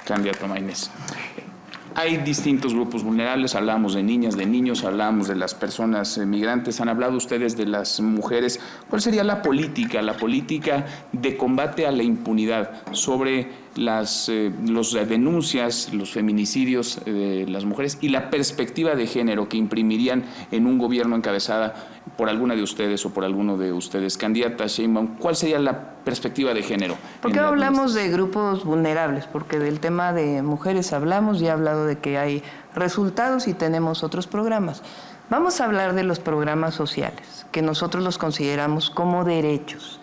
Candidato Maínez. Hay distintos grupos vulnerables, hablamos de niñas, de niños, hablamos de las personas migrantes, han hablado ustedes de las mujeres. ¿Cuál sería la política de combate a la impunidad sobre las denuncias, los feminicidios de las mujeres y la perspectiva de género que imprimirían en un gobierno encabezada por alguna de ustedes o por alguno de ustedes? Candidata Sheinbaum, ¿cuál sería la perspectiva de género? ¿Por qué hablamos de grupos vulnerables? Porque del tema de mujeres hablamos y he hablado de que hay resultados y tenemos otros programas. Vamos a hablar de los programas sociales, que nosotros los consideramos como derechos.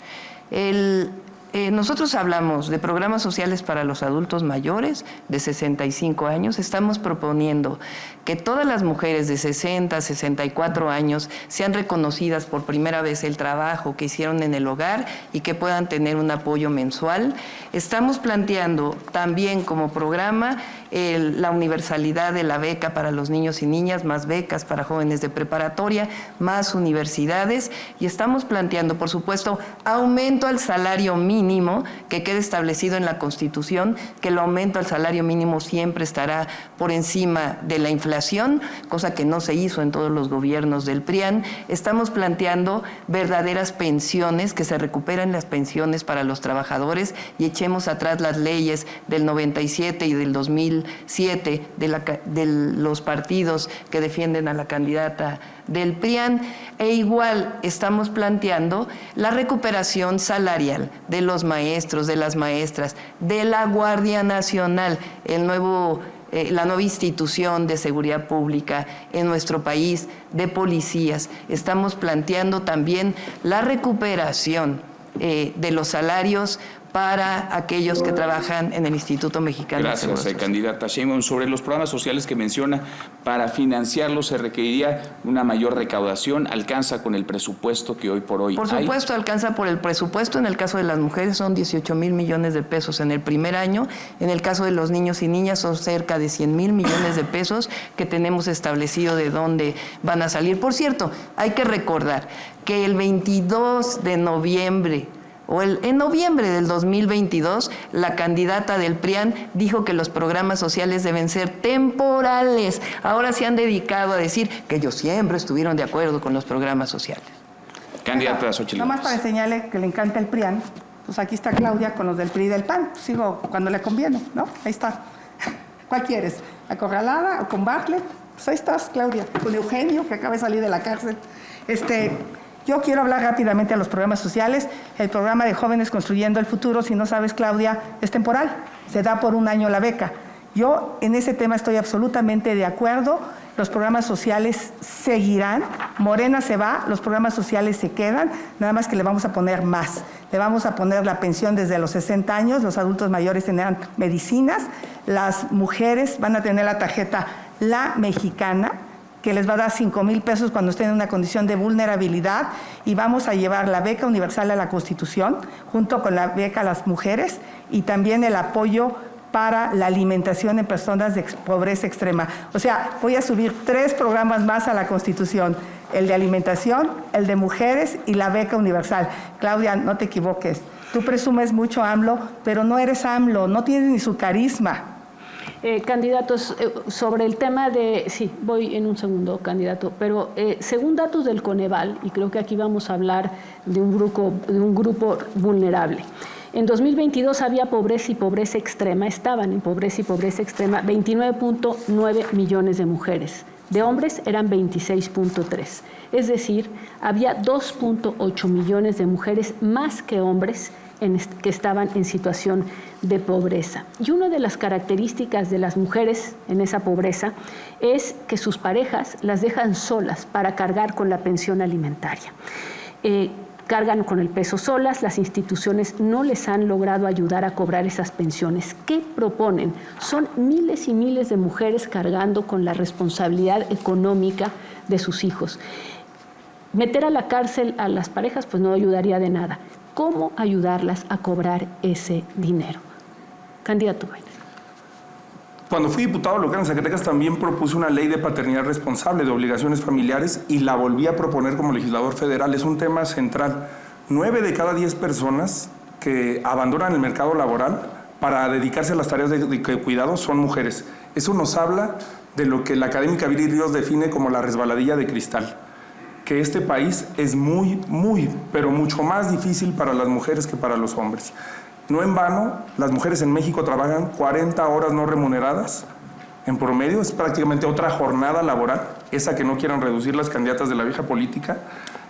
Nosotros hablamos de programas sociales para los adultos mayores de 65 años. Estamos proponiendo que todas las mujeres de 60 a 64 años sean reconocidas por primera vez el trabajo que hicieron en el hogar y que puedan tener un apoyo mensual. Estamos planteando también como programa la universalidad de la beca para los niños y niñas, más becas para jóvenes de preparatoria, más universidades, y estamos planteando, por supuesto, aumento al salario mínimo, que quede establecido en la Constitución, que el aumento al salario mínimo siempre estará por encima de la inflación, cosa que no se hizo en todos los gobiernos del PRIAN. Estamos planteando verdaderas pensiones, que se recuperen las pensiones para los trabajadores y echemos atrás las leyes del 97 y del 2007 de los partidos que defienden a la candidata del PRIAN, e igual estamos planteando la recuperación salarial de los maestros, de las maestras, de la Guardia Nacional, la nueva institución de seguridad pública en nuestro país, de policías. Estamos planteando también la recuperación de los salarios para aquellos que trabajan en el Instituto Mexicano de Seguro Social. Gracias, candidata Sheinbaum. Sobre los programas sociales que menciona, para financiarlos se requeriría una mayor recaudación. ¿Alcanza con el presupuesto que hoy por hoy hay? Por supuesto, alcanza por el presupuesto. En el caso de las mujeres son 18,000 millones de pesos en el primer año. En el caso de los niños y niñas son cerca de 100,000 millones de pesos que tenemos establecido de dónde van a salir. Por cierto, hay que recordar que el 22 de noviembre en noviembre del 2022, la candidata del PRIAN dijo que los programas sociales deben ser temporales. Ahora se han dedicado a decir que ellos siempre estuvieron de acuerdo con los programas sociales. Candidata Xochitl. Nomás para enseñarle que le encanta el PRIAN, pues aquí está Claudia con los del PRI y del PAN. Sigo cuando le conviene, ¿no? Ahí está. ¿Cuál quieres? ¿Acorralada o con Bartlett? Pues ahí estás, Claudia. Con Eugenio, que acaba de salir de la cárcel. Yo quiero hablar rápidamente de los programas sociales. El programa de Jóvenes Construyendo el Futuro, si no sabes, Claudia, es temporal. Se da por un año la beca. Yo en ese tema estoy absolutamente de acuerdo. Los programas sociales seguirán. Morena se va, los programas sociales se quedan, nada más que le vamos a poner más. Le vamos a poner la pensión desde los 60 años, los adultos mayores tendrán medicinas, las mujeres van a tener la tarjeta La Mexicana, que les va a dar 5,000 pesos cuando estén en una condición de vulnerabilidad, y vamos a llevar la beca universal a la Constitución, junto con la beca a las mujeres, y también el apoyo para la alimentación en personas de pobreza extrema. O sea, voy a subir 3 programas más a la Constitución: el de alimentación, el de mujeres y la beca universal. Claudia, no te equivoques. Tú presumes mucho AMLO, pero no eres AMLO, no tienes ni su carisma. Candidatos, sobre el tema de... Sí, voy en un segundo, candidato, pero según datos del Coneval, y creo que aquí vamos a hablar de un grupo vulnerable, en 2022 había pobreza y pobreza extrema, estaban en pobreza y pobreza extrema 29.9 millones de mujeres. De hombres eran 26.3, es decir, había 2.8 millones de mujeres más que hombres que estaban en situación de pobreza. Y una de las características de las mujeres en esa pobreza es que sus parejas las dejan solas para cargar con la pensión alimentaria. Cargan con el peso solas, las instituciones no les han logrado ayudar a cobrar esas pensiones. ¿Qué proponen? Son miles y miles de mujeres cargando con la responsabilidad económica de sus hijos. Meter a la cárcel a las parejas pues no ayudaría de nada. ¿Cómo ayudarlas a cobrar ese dinero? Candidato Maínez. Cuando fui diputado local en Zacatecas también propuse una ley de paternidad responsable de obligaciones familiares y la volví a proponer como legislador federal. Es un tema central. 9 de cada 10 personas que abandonan el mercado laboral para dedicarse a las tareas de cuidado son mujeres. Eso nos habla de lo que la académica Viri Ríos define como la resbaladilla de cristal, que este país es muy, pero mucho más difícil para las mujeres que para los hombres. No en vano, las mujeres en México trabajan 40 horas no remuneradas en promedio, es prácticamente otra jornada laboral, esa que no quieran reducir las candidatas de la vieja política,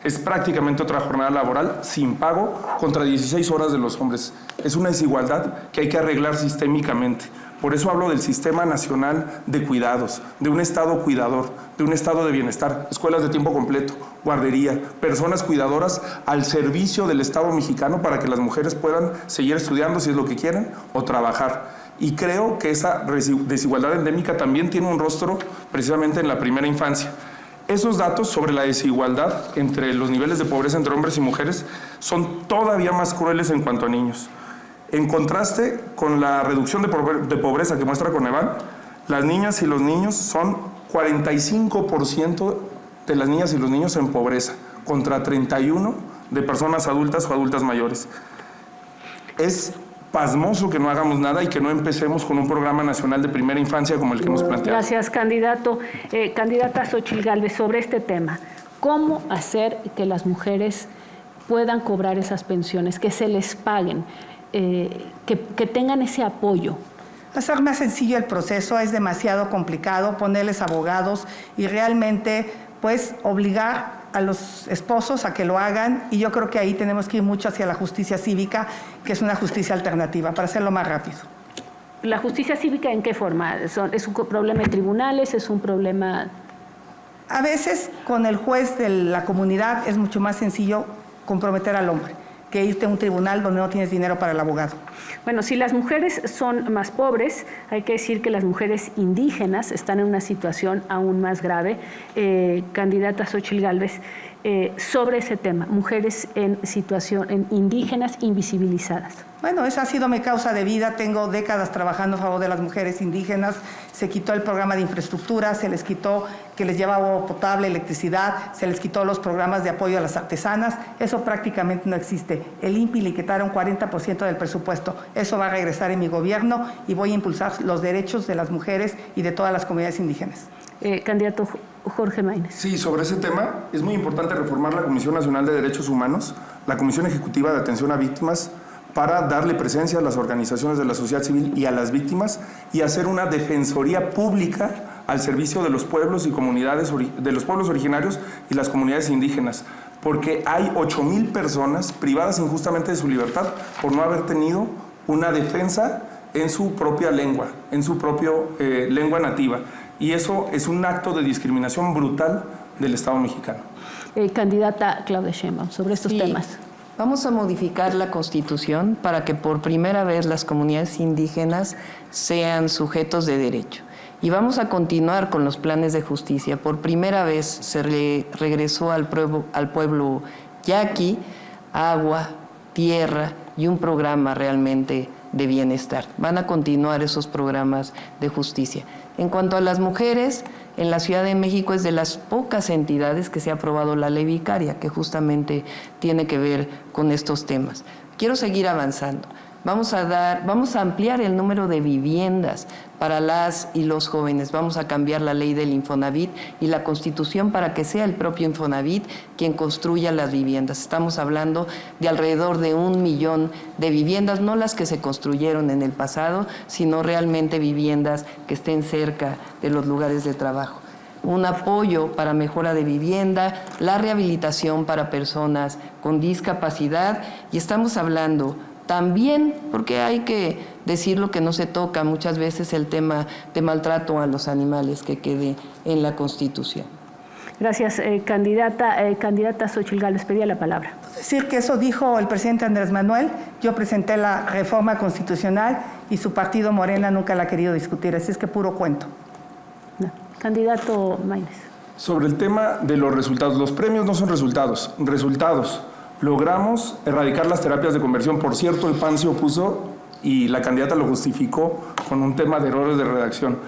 es prácticamente otra jornada laboral sin pago contra 16 horas de los hombres. Es una desigualdad que hay que arreglar sistémicamente. Por eso hablo del Sistema Nacional de Cuidados, de un Estado cuidador, de un Estado de bienestar, escuelas de tiempo completo, guardería, personas cuidadoras al servicio del Estado mexicano para que las mujeres puedan seguir estudiando si es lo que quieren o trabajar. Y creo que esa desigualdad endémica también tiene un rostro precisamente en la primera infancia. Esos datos sobre la desigualdad entre los niveles de pobreza entre hombres y mujeres son todavía más crueles en cuanto a niños. En contraste con la reducción de pobreza que muestra Coneval, las niñas y los niños son 45% de las niñas y los niños en pobreza, contra 31% de personas adultas o adultas mayores. Es pasmoso que no hagamos nada y que no empecemos con un programa nacional de primera infancia como el que nos planteamos. Gracias, candidato. Candidata Xóchitl Gálvez, sobre este tema, ¿cómo hacer que las mujeres puedan cobrar esas pensiones, que se les paguen, que tengan ese apoyo? Hacer más sencillo el proceso, es demasiado complicado ponerles abogados y realmente pues obligar a los esposos a que lo hagan, y yo creo que ahí tenemos que ir mucho hacia la justicia cívica, que es una justicia alternativa, para hacerlo más rápido. ¿La justicia cívica en qué forma? ¿Es un problema de tribunales? ¿Es un problema...? A veces con el juez de la comunidad es mucho más sencillo comprometer al hombre que irte a un tribunal donde no tienes dinero para el abogado. Bueno, si las mujeres son más pobres, hay que decir que las mujeres indígenas están en una situación aún más grave. Candidata Xóchitl Gálvez, sobre ese tema, mujeres en indígenas invisibilizadas. Bueno, esa ha sido mi causa de vida. Tengo décadas trabajando a favor de las mujeres indígenas. Se quitó el programa de infraestructura, se les quitó que les llevaba agua potable, electricidad, se les quitó los programas de apoyo a las artesanas. Eso prácticamente no existe. El INPI le quitaron 40% del presupuesto. Eso va a regresar en mi gobierno y voy a impulsar los derechos de las mujeres y de todas las comunidades indígenas. Candidato Jorge Maínez. Sí, sobre ese tema es muy importante reformar la Comisión Nacional de Derechos Humanos, la Comisión Ejecutiva de Atención a Víctimas, para darle presencia a las organizaciones de la sociedad civil y a las víctimas y hacer una defensoría pública al servicio de los pueblos y comunidades, de los pueblos originarios y las comunidades indígenas, porque hay 8,000 personas privadas injustamente de su libertad por no haber tenido una defensa en su propia lengua, en su propia lengua nativa. Y eso es un acto de discriminación brutal del Estado mexicano. Candidata Claudia Sheinbaum, sobre estos temas. Vamos a modificar la Constitución para que por primera vez las comunidades indígenas sean sujetos de derecho. Y vamos a continuar con los planes de justicia. Por primera vez se regresó al pueblo yaqui agua, tierra y un programa realmente de bienestar. Van a continuar esos programas de justicia. En cuanto a las mujeres, en la Ciudad de México es de las pocas entidades que se ha aprobado la ley vicaria, que justamente tiene que ver con estos temas. Quiero seguir avanzando. Vamos a ampliar el número de viviendas para las y los jóvenes. Vamos a cambiar la ley del Infonavit y la Constitución para que sea el propio Infonavit quien construya las viviendas. Estamos hablando de alrededor de 1 millón de viviendas, no las que se construyeron en el pasado, sino realmente viviendas que estén cerca de los lugares de trabajo. Un apoyo para mejora de vivienda, la rehabilitación para personas con discapacidad, y estamos hablando también, porque hay que decir lo que no se toca muchas veces, el tema de maltrato a los animales, que quede en la Constitución. Gracias, candidata Xóchitl Gálvez, pedía la palabra. Decir que eso dijo el presidente Andrés Manuel. Yo presenté la reforma constitucional y su partido Morena nunca la ha querido discutir, así es que puro cuento. No. Candidato Maínez. Sobre el tema de los resultados, los premios no son resultados. Logramos erradicar las terapias de conversión. Por cierto, el PAN se opuso y la candidata lo justificó con un tema de errores de redacción.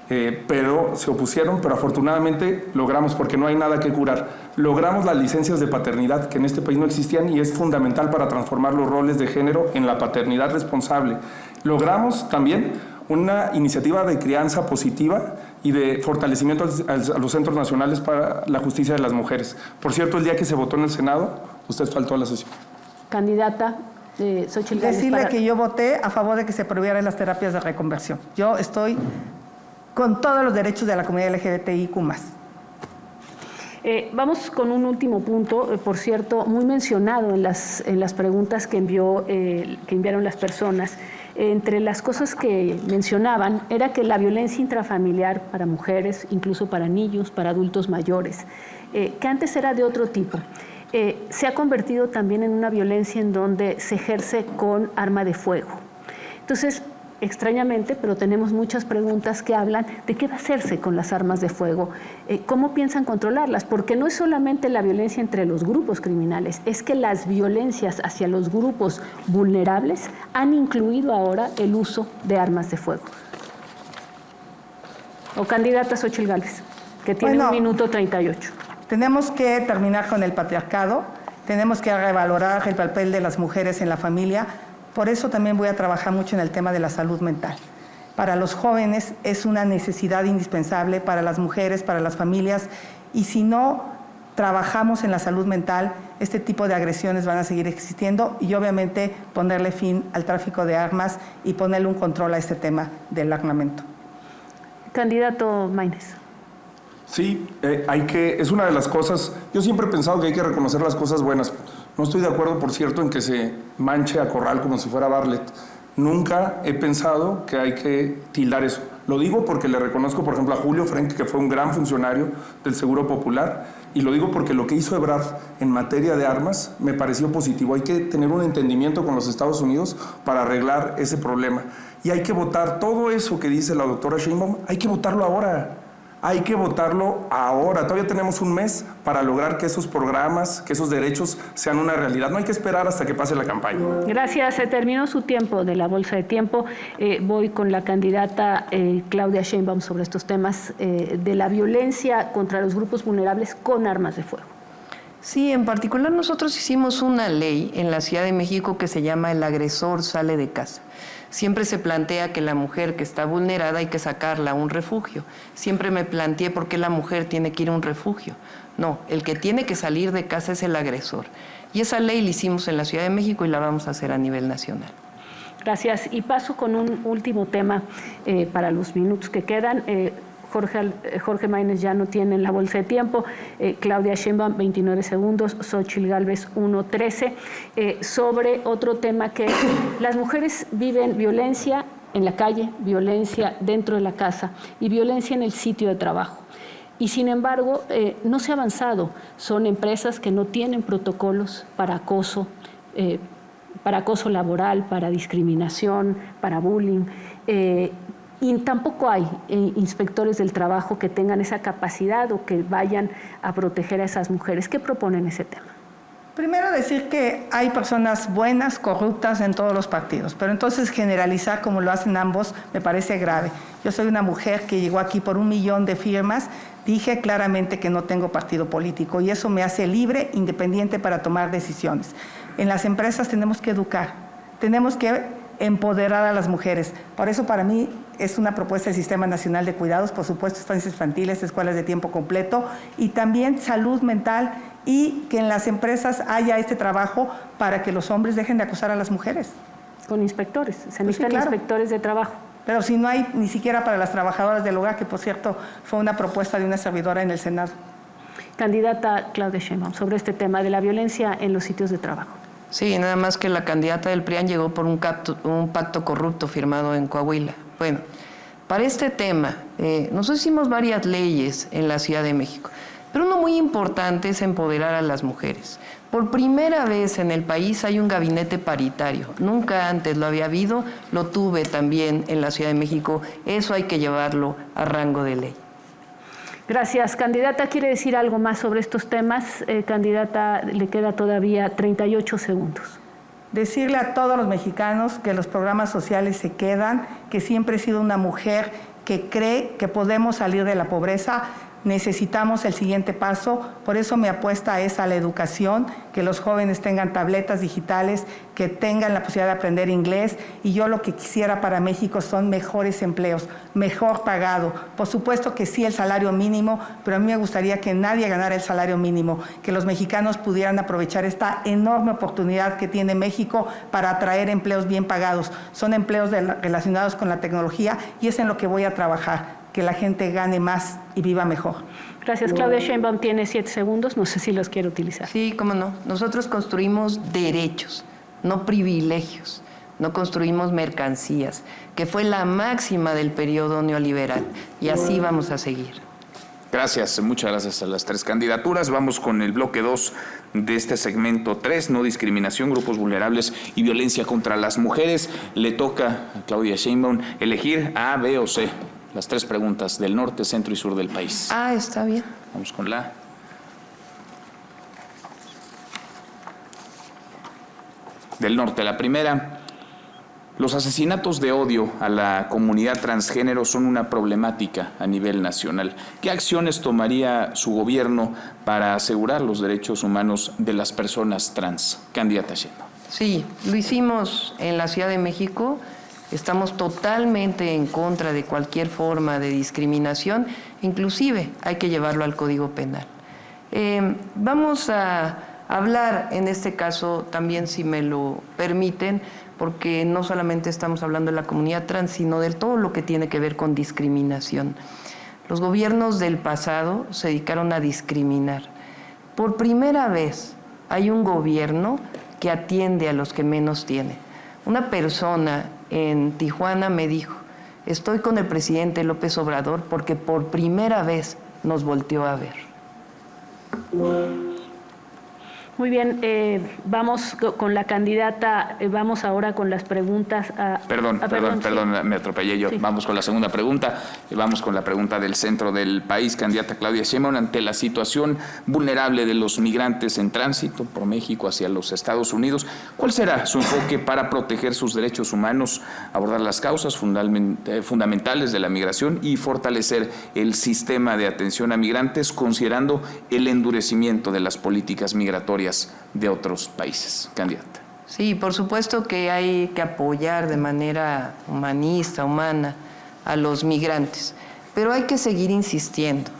Pero se opusieron, pero afortunadamente logramos, porque no hay nada que curar. Logramos las licencias de paternidad que en este país no existían y es fundamental para transformar los roles de género en la paternidad responsable. Logramos también una iniciativa de crianza positiva y de fortalecimiento a los centros nacionales para la justicia de las mujeres. Por cierto, el día que se votó en el Senado, usted faltó a la sesión. Candidata Xochitl Gálvez. Decirle que yo voté a favor de que se prohibieran las terapias de reconversión. Yo estoy con todos los derechos de la comunidad LGBTIQ+. Vamos con un último punto, por cierto, muy mencionado en las preguntas que enviaron las personas. Entre las cosas que mencionaban era que la violencia intrafamiliar para mujeres, incluso para niños, para adultos mayores, que antes era de otro tipo, se ha convertido también en una violencia en donde se ejerce con arma de fuego. Entonces, extrañamente, pero tenemos muchas preguntas que hablan de qué va a hacerse con las armas de fuego, cómo piensan controlarlas, porque no es solamente la violencia entre los grupos criminales, es que las violencias hacia los grupos vulnerables han incluido ahora el uso de armas de fuego. O candidata Xochitl Gálvez, que tiene 1 minuto 38. Tenemos que terminar con el patriarcado, tenemos que revalorar el papel de las mujeres en la familia. Por eso también voy a trabajar mucho en el tema de la salud mental. Para los jóvenes es una necesidad indispensable, para las mujeres, para las familias, y si no trabajamos en la salud mental, este tipo de agresiones van a seguir existiendo y obviamente ponerle fin al tráfico de armas y ponerle un control a este tema del armamento. Candidato Maínez. Sí, es una de las cosas, yo siempre he pensado que hay que reconocer las cosas buenas. No estoy de acuerdo, por cierto, en que se manche a Corral como si fuera Bartlett. Nunca he pensado que hay que tildar eso. Lo digo porque le reconozco, por ejemplo, a Julio Frenk, que fue un gran funcionario del Seguro Popular, y lo digo porque lo que hizo Ebrard en materia de armas me pareció positivo. Hay que tener un entendimiento con los Estados Unidos para arreglar ese problema. Y hay que votar todo eso que dice la doctora Sheinbaum, hay que votarlo ahora. Hay que votarlo ahora. Todavía tenemos un mes para lograr que esos programas, que esos derechos sean una realidad. No hay que esperar hasta que pase la campaña. Gracias. Se terminó su tiempo de la bolsa de tiempo. Voy con la candidata Claudia Sheinbaum sobre estos temas de la violencia contra los grupos vulnerables con armas de fuego. Sí, en particular nosotros hicimos una ley en la Ciudad de México que se llama El agresor sale de casa. Siempre se plantea que la mujer que está vulnerada hay que sacarla a un refugio. Siempre me planteé por qué la mujer tiene que ir a un refugio. No, el que tiene que salir de casa es el agresor. Y esa ley la hicimos en la Ciudad de México y la vamos a hacer a nivel nacional. Gracias. Y paso con un último tema para los minutos que quedan. Jorge Maínez ya no tiene la bolsa de tiempo, Claudia Sheinbaum 29 segundos, Xochitl Gálvez 1:13, sobre otro tema que las mujeres viven violencia en la calle, violencia dentro de la casa y violencia en el sitio de trabajo. Y sin embargo, no se ha avanzado. Son empresas que no tienen protocolos para acoso laboral, para discriminación, para bullying. Y tampoco hay inspectores del trabajo que tengan esa capacidad o que vayan a proteger a esas mujeres. ¿Qué proponen ese tema? Primero decir que hay personas buenas, corruptas en todos los partidos, pero entonces generalizar como lo hacen ambos me parece grave. Yo soy una mujer que llegó aquí por 1 millón de firmas, dije claramente que no tengo partido político y eso me hace libre, independiente para tomar decisiones. En las empresas tenemos que educar, tenemos que empoderar a las mujeres. Por eso para mí es una propuesta del Sistema Nacional de Cuidados, por supuesto estancias infantiles, escuelas de tiempo completo y también salud mental y que en las empresas haya este trabajo para que los hombres dejen de acosar a las mujeres. Con inspectores, se necesitan inspectores de trabajo. Pero si no hay ni siquiera para las trabajadoras del hogar, que por cierto fue una propuesta de una servidora en el Senado. Candidata Claudia Sheinbaum, sobre este tema de la violencia en los sitios de trabajo. Sí, nada más que la candidata del PRIAN llegó por un pacto corrupto firmado en Coahuila. Bueno, para este tema, nosotros hicimos varias leyes en la Ciudad de México, pero uno muy importante es empoderar a las mujeres. Por primera vez en el país hay un gabinete paritario. Nunca antes lo había habido, lo tuve también en la Ciudad de México. Eso hay que llevarlo a rango de ley. Gracias. Candidata, ¿quiere decir algo más sobre estos temas? Candidata, le queda todavía 38 segundos. Decirle a todos los mexicanos que los programas sociales se quedan, que siempre he sido una mujer que cree que podemos salir de la pobreza. Necesitamos el siguiente paso, por eso mi apuesta es a la educación, que los jóvenes tengan tabletas digitales, que tengan la posibilidad de aprender inglés, y yo lo que quisiera para México son mejores empleos, mejor pagado. Por supuesto que sí el salario mínimo, pero a mí me gustaría que nadie ganara el salario mínimo, que los mexicanos pudieran aprovechar esta enorme oportunidad que tiene México para atraer empleos bien pagados. Son empleos relacionados con la tecnología y es en lo que voy a trabajar, que la gente gane más y viva mejor. Gracias. Claudia Sheinbaum tiene 7 segundos, no sé si los quiere utilizar. Sí, cómo no. Nosotros construimos derechos, no privilegios. No construimos mercancías, que fue la máxima del periodo neoliberal. Y así vamos a seguir. Gracias, muchas gracias a las 3 candidaturas. Vamos con el bloque 2 de este segmento 3, no discriminación, grupos vulnerables y violencia contra las mujeres. Le toca a Claudia Sheinbaum elegir A, B o C. Las 3 preguntas del norte, centro y sur del país. Ah, está bien. Vamos con la del norte. La primera: los asesinatos de odio a la comunidad transgénero son una problemática a nivel nacional. ¿Qué acciones tomaría su gobierno para asegurar los derechos humanos de las personas trans? Candidata Sheinbaum. Sí, lo hicimos en la Ciudad de México. Estamos totalmente en contra de cualquier forma de discriminación, inclusive hay que llevarlo al Código Penal. Vamos a hablar en este caso también, si me lo permiten, porque no solamente estamos hablando de la comunidad trans, sino de todo lo que tiene que ver con discriminación. Los gobiernos del pasado se dedicaron a discriminar. Por primera vez hay un gobierno que atiende a los que menos tiene. Una persona en Tijuana me dijo: estoy con el presidente López Obrador porque por primera vez nos volteó a ver. Muy bien, vamos con la candidata, vamos ahora con las preguntas. Perdón, me atropellé yo. Sí. Vamos con la segunda pregunta, vamos con la pregunta del centro del país. Candidata Claudia Sheinbaum, ante la situación vulnerable de los migrantes en tránsito por México hacia los Estados Unidos, ¿cuál será su enfoque para proteger sus derechos humanos, abordar las causas fundamentales de la migración y fortalecer el sistema de atención a migrantes, considerando el endurecimiento de las políticas migratorias de otros países? Candidata. Sí, por supuesto que hay que apoyar de manera humanista, humana, a los migrantes, pero hay que seguir insistiendo.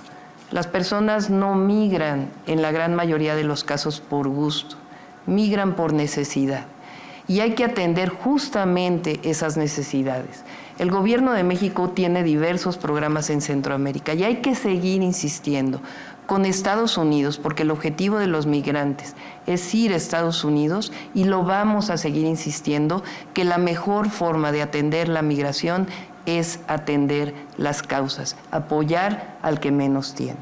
Las personas no migran en la gran mayoría de los casos por gusto, migran por necesidad, y hay que atender justamente esas necesidades. El gobierno de México tiene diversos programas en Centroamérica y hay que seguir insistiendo con Estados Unidos, porque el objetivo de los migrantes es ir a Estados Unidos, y lo vamos a seguir insistiendo, que la mejor forma de atender la migración es atender las causas, apoyar al que menos tiene.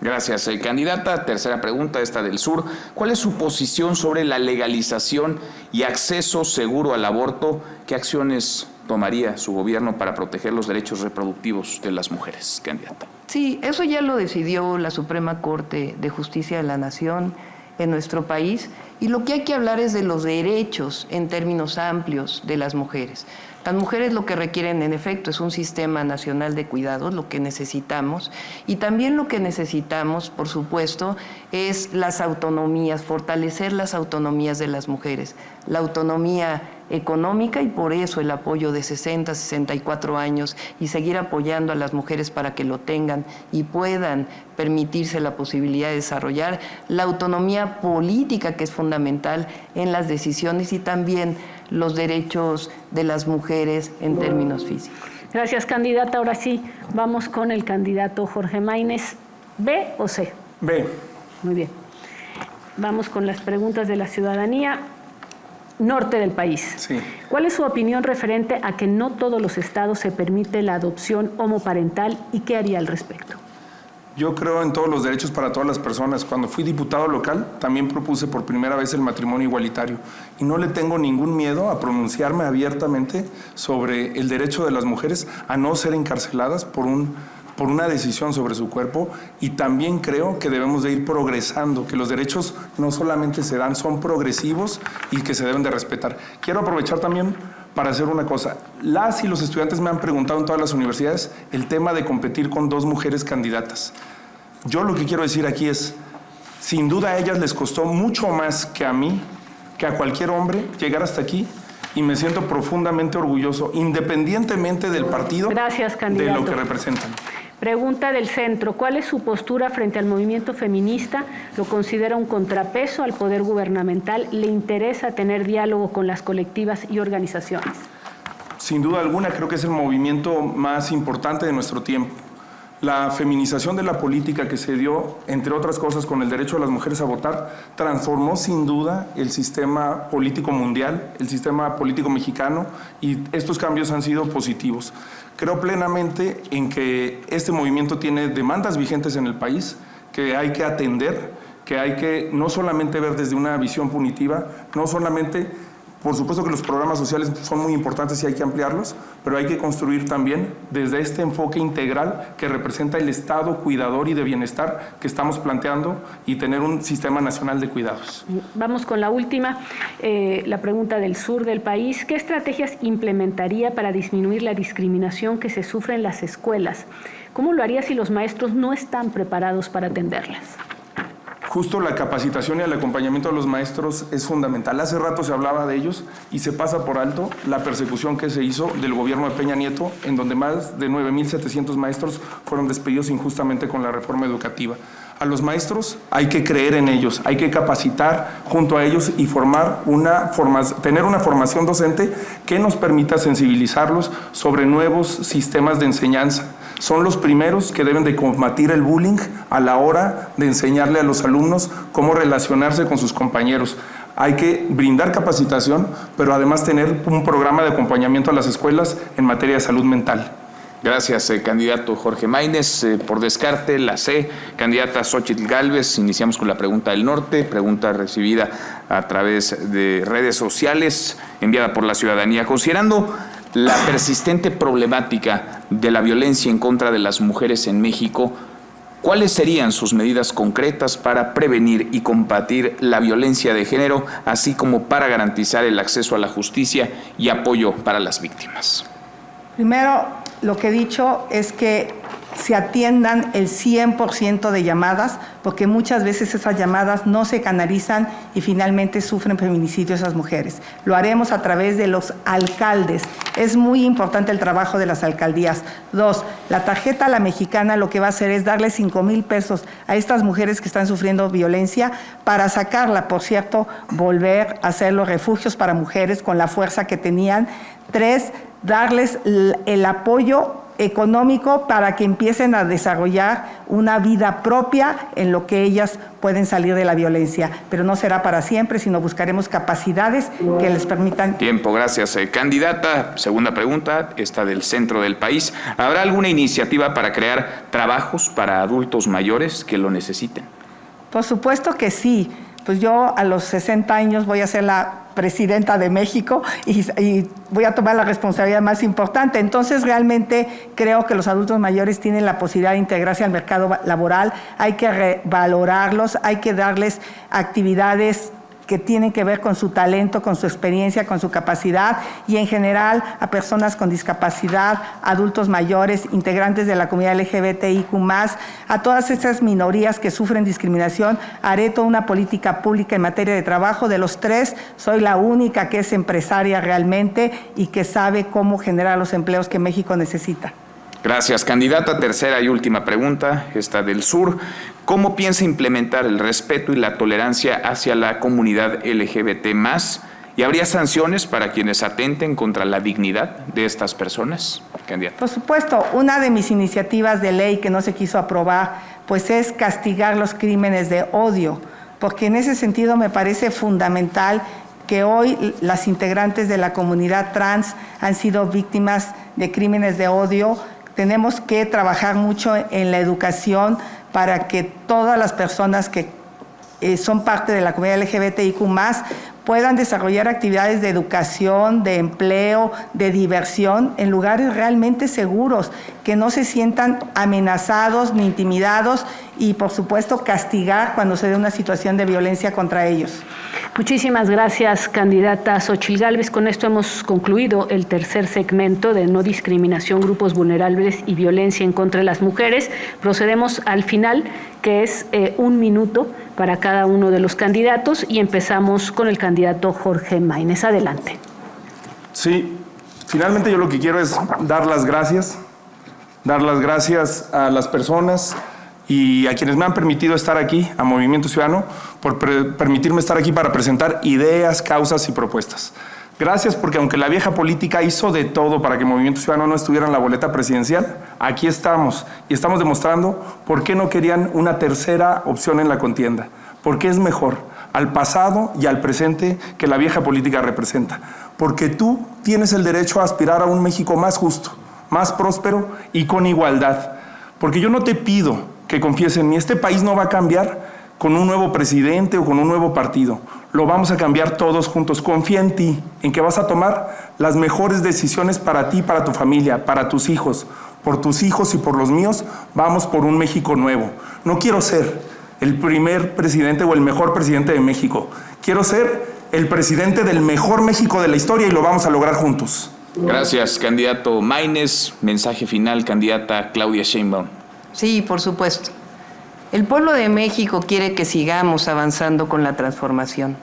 Gracias, candidata. Tercera pregunta, esta del sur. ¿Cuál es su posición sobre la legalización y acceso seguro al aborto? ¿Qué acciones tomaría su gobierno para proteger los derechos reproductivos de las mujeres? Candidata. Sí, eso ya lo decidió la Suprema Corte de Justicia de la Nación en nuestro país, y lo que hay que hablar es de los derechos en términos amplios de las mujeres. Las mujeres lo que requieren, en efecto, es un sistema nacional de cuidados, lo que necesitamos, y también lo que necesitamos, por supuesto, es las autonomías, fortalecer las autonomías de las mujeres, la autonomía económica, y por eso el apoyo de 60, 64 años, y seguir apoyando a las mujeres para que lo tengan y puedan permitirse la posibilidad de desarrollar la autonomía política, que es fundamental en las decisiones, y también los derechos de las mujeres en términos físicos. Gracias, candidata. Ahora sí, vamos con el candidato Jorge Maínez. ¿B o C? B. Muy bien. Vamos con las preguntas de la ciudadanía. Norte del país. Sí. ¿Cuál es su opinión referente a que no todos los estados se permite la adopción homoparental y qué haría al respecto? Yo creo en todos los derechos para todas las personas. Cuando fui diputado local, también propuse por primera vez el matrimonio igualitario. Y no le tengo ningún miedo a pronunciarme abiertamente sobre el derecho de las mujeres a no ser encarceladas por un por una decisión sobre su cuerpo, y también creo que debemos de ir progresando, que los derechos no solamente se dan, son progresivos y que se deben de respetar. Quiero aprovechar también para hacer una cosa. Las y los estudiantes me han preguntado en todas las universidades el tema de competir con 2 mujeres candidatas. Yo lo que quiero decir aquí es, sin duda a ellas les costó mucho más que a mí, que a cualquier hombre, llegar hasta aquí, y me siento profundamente orgulloso, independientemente del partido, Gracias, candidato. de lo que representan. Pregunta del centro. ¿Cuál es su postura frente al movimiento feminista? ¿Lo considera un contrapeso al poder gubernamental? ¿Le interesa tener diálogo con las colectivas y organizaciones? Sin duda alguna, creo que es el movimiento más importante de nuestro tiempo. La feminización de la política que se dio, entre otras cosas, con el derecho de las mujeres a votar, transformó sin duda el sistema político mundial, el sistema político mexicano, y estos cambios han sido positivos. Creo plenamente en que este movimiento tiene demandas vigentes en el país, que hay que atender, que hay que no solamente ver desde una visión punitiva, no solamente... Por supuesto que los programas sociales son muy importantes y hay que ampliarlos, pero hay que construir también desde este enfoque integral que representa el Estado cuidador y de bienestar que estamos planteando, y tener un sistema nacional de cuidados. Vamos con la última, la pregunta del sur del país. ¿Qué estrategias implementaría para disminuir la discriminación que se sufre en las escuelas? ¿Cómo lo haría si los maestros no están preparados para atenderlas? Justo la capacitación y el acompañamiento de los maestros es fundamental. Hace rato se hablaba de ellos y se pasa por alto la persecución que se hizo del gobierno de Peña Nieto, en donde más de 9,700 maestros fueron despedidos injustamente con la reforma educativa. A los maestros hay que creer en ellos, hay que capacitar junto a ellos y tener una formación docente que nos permita sensibilizarlos sobre nuevos sistemas de enseñanza. Son los primeros que deben de combatir el bullying a la hora de enseñarle a los alumnos cómo relacionarse con sus compañeros. Hay que brindar capacitación, pero además tener un programa de acompañamiento a las escuelas en materia de salud mental. Gracias, candidato Jorge Maínez. Por descarte, la C, candidata Xóchitl Gálvez. Iniciamos con la pregunta del norte, pregunta recibida a través de redes sociales, enviada por la ciudadanía. Considerando la persistente problemática de la violencia en contra de las mujeres en México, ¿cuáles serían sus medidas concretas para prevenir y combatir la violencia de género, así como para garantizar el acceso a la justicia y apoyo para las víctimas? Primero, lo que he dicho es que se atiendan el 100% de llamadas, porque muchas veces esas llamadas no se canalizan y finalmente sufren feminicidio esas mujeres. Lo haremos a través de los alcaldes. Es muy importante el trabajo de las alcaldías. 2, la tarjeta La Mexicana lo que va a hacer es darle 5,000 pesos a estas mujeres que están sufriendo violencia para sacarla, por cierto, volver a hacer los refugios para mujeres con la fuerza que tenían. 3, darles el apoyo económico para que empiecen a desarrollar una vida propia en lo que ellas pueden salir de la violencia. Pero no será para siempre, sino buscaremos capacidades que les permitan... Tiempo, gracias. Candidata, segunda pregunta, esta del centro del país. ¿Habrá alguna iniciativa para crear trabajos para adultos mayores que lo necesiten? Por supuesto que sí. Pues yo a los 60 años voy a ser la presidenta de México y voy a tomar la responsabilidad más importante. Entonces, realmente creo que los adultos mayores tienen la posibilidad de integrarse al mercado laboral. Hay que revalorarlos, hay que darles actividades que tienen que ver con su talento, con su experiencia, con su capacidad, y en general a personas con discapacidad, adultos mayores, integrantes de la comunidad LGBTIQ+, a todas esas minorías que sufren discriminación. Haré toda una política pública en materia de trabajo. De los 3, soy la única que es empresaria realmente y que sabe cómo generar los empleos que México necesita. Gracias, candidata. Tercera y última pregunta, esta del sur. ¿Cómo piensa implementar el respeto y la tolerancia hacia la comunidad LGBT+? ¿Y habría sanciones para quienes atenten contra la dignidad de estas personas? Candidata. Por supuesto, una de mis iniciativas de ley que no se quiso aprobar, pues es castigar los crímenes de odio, porque en ese sentido me parece fundamental que hoy las integrantes de la comunidad trans han sido víctimas de crímenes de odio. Tenemos que trabajar mucho en la educación para que todas las personas que son parte de la comunidad LGBTIQ+, puedan desarrollar actividades de educación, de empleo, de diversión en lugares realmente seguros, que no se sientan amenazados ni intimidados y, por supuesto, castigar cuando se dé una situación de violencia contra ellos. Muchísimas gracias, candidata Xóchitl Gálvez. Con esto hemos concluido el tercer segmento de no discriminación, grupos vulnerables y violencia en contra de las mujeres. Procedemos al final, que es 1 minuto para cada uno de los candidatos, y empezamos con el candidato Jorge Maínez. Adelante. Sí, finalmente yo lo que quiero es dar las gracias a las personas y a quienes me han permitido estar aquí, a Movimiento Ciudadano, por permitirme estar aquí para presentar ideas, causas y propuestas. Gracias porque aunque la vieja política hizo de todo para que Movimiento Ciudadano no estuviera en la boleta presidencial, aquí estamos y estamos demostrando por qué no querían una tercera opción en la contienda, porque es mejor al pasado y al presente que la vieja política representa, porque tú tienes el derecho a aspirar a un México más justo, más próspero y con igualdad, porque yo no te pido que confíes en mí. Este país no va a cambiar con un nuevo presidente o con un nuevo partido. Lo vamos a cambiar todos juntos. Confía en ti, en que vas a tomar las mejores decisiones para ti, para tu familia, para tus hijos. Por tus hijos y por los míos, vamos por un México nuevo. No quiero ser el primer presidente o el mejor presidente de México. Quiero ser el presidente del mejor México de la historia y lo vamos a lograr juntos. Gracias, candidato Maínez. Mensaje final, candidata Claudia Sheinbaum. Sí, por supuesto. El pueblo de México quiere que sigamos avanzando con la transformación.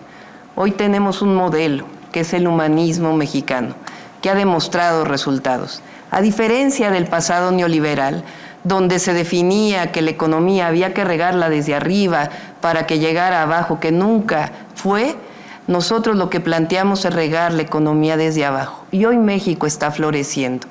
Hoy tenemos un modelo, que es el humanismo mexicano, que ha demostrado resultados. A diferencia del pasado neoliberal, donde se definía que la economía había que regarla desde arriba para que llegara abajo, que nunca fue, nosotros lo que planteamos es regar la economía desde abajo. Y hoy México está floreciendo.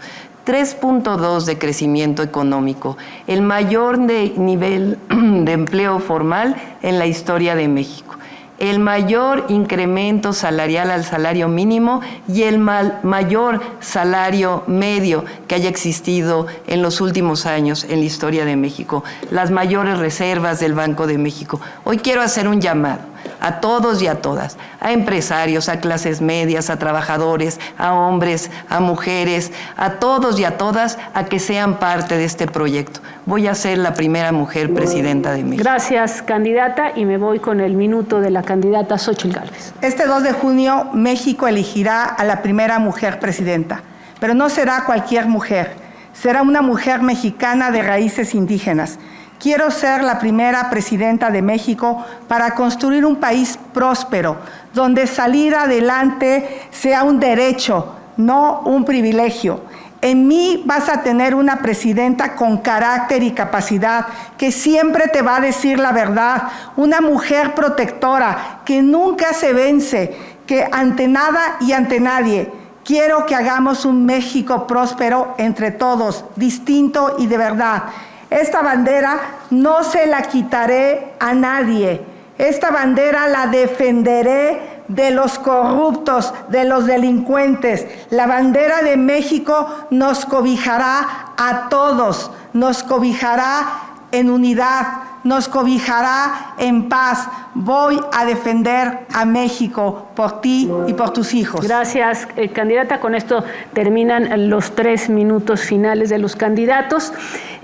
3.2 de crecimiento económico, el mayor nivel de empleo formal en la historia de México, el mayor incremento salarial al salario mínimo y el mayor salario medio que haya existido en los últimos años en la historia de México, las mayores reservas del Banco de México. Hoy quiero hacer un llamado a todos y a todas, a empresarios, a clases medias, a trabajadores, a hombres, a mujeres, a todos y a todas, a que sean parte de este proyecto. Voy a ser la primera mujer presidenta de México. Gracias, candidata, y me voy con el minuto de la candidata Xóchitl Gálvez. Este 2 de junio, México elegirá a la primera mujer presidenta, pero no será cualquier mujer, será una mujer mexicana de raíces indígenas. Quiero ser la primera presidenta de México para construir un país próspero, donde salir adelante sea un derecho, no un privilegio. En mí vas a tener una presidenta con carácter y capacidad, que siempre te va a decir la verdad, una mujer protectora, que nunca se vence, que ante nada y ante nadie. Quiero que hagamos un México próspero entre todos, distinto y de verdad. Esta bandera no se la quitaré a nadie. Esta bandera la defenderé de los corruptos, de los delincuentes. La bandera de México nos cobijará a todos, nos cobijará en unidad, nos cobijará en paz. Voy a defender a México por ti y por tus hijos. Gracias, candidata. Con esto terminan los 3 minutos finales de los candidatos.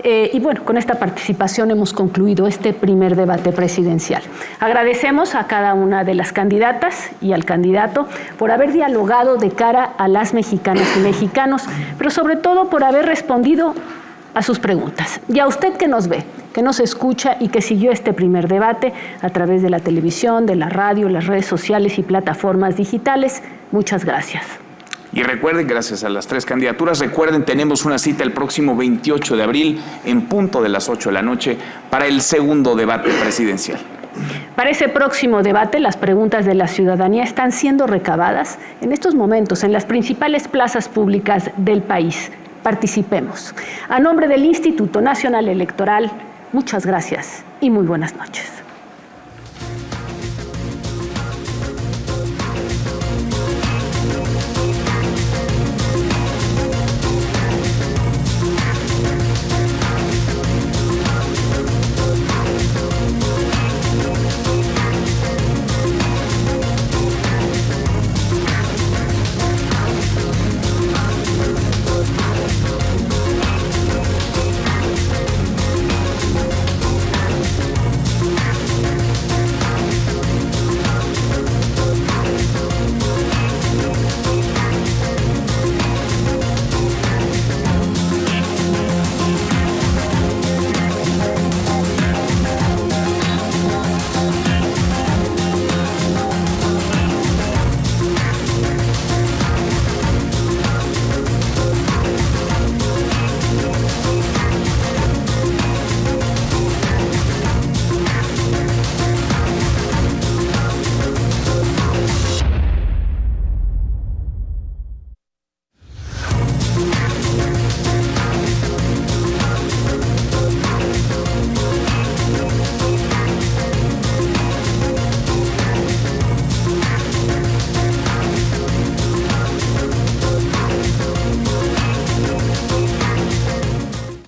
Y bueno, con esta participación hemos concluido este primer debate presidencial. Agradecemos a cada una de las candidatas y al candidato por haber dialogado de cara a las mexicanas y mexicanos, pero sobre todo por haber respondido a sus preguntas. Y a usted que nos ve, que nos escucha y que siguió este primer debate a través de la televisión, de la radio, las redes sociales y plataformas digitales, muchas gracias. Y recuerden, gracias a las 3 candidaturas, recuerden, tenemos una cita el próximo 28 de abril en punto de las 8 de la noche para el segundo debate presidencial. Para ese próximo debate, las preguntas de la ciudadanía están siendo recabadas en estos momentos en las principales plazas públicas del país. Participemos. A nombre del Instituto Nacional Electoral, muchas gracias y muy buenas noches.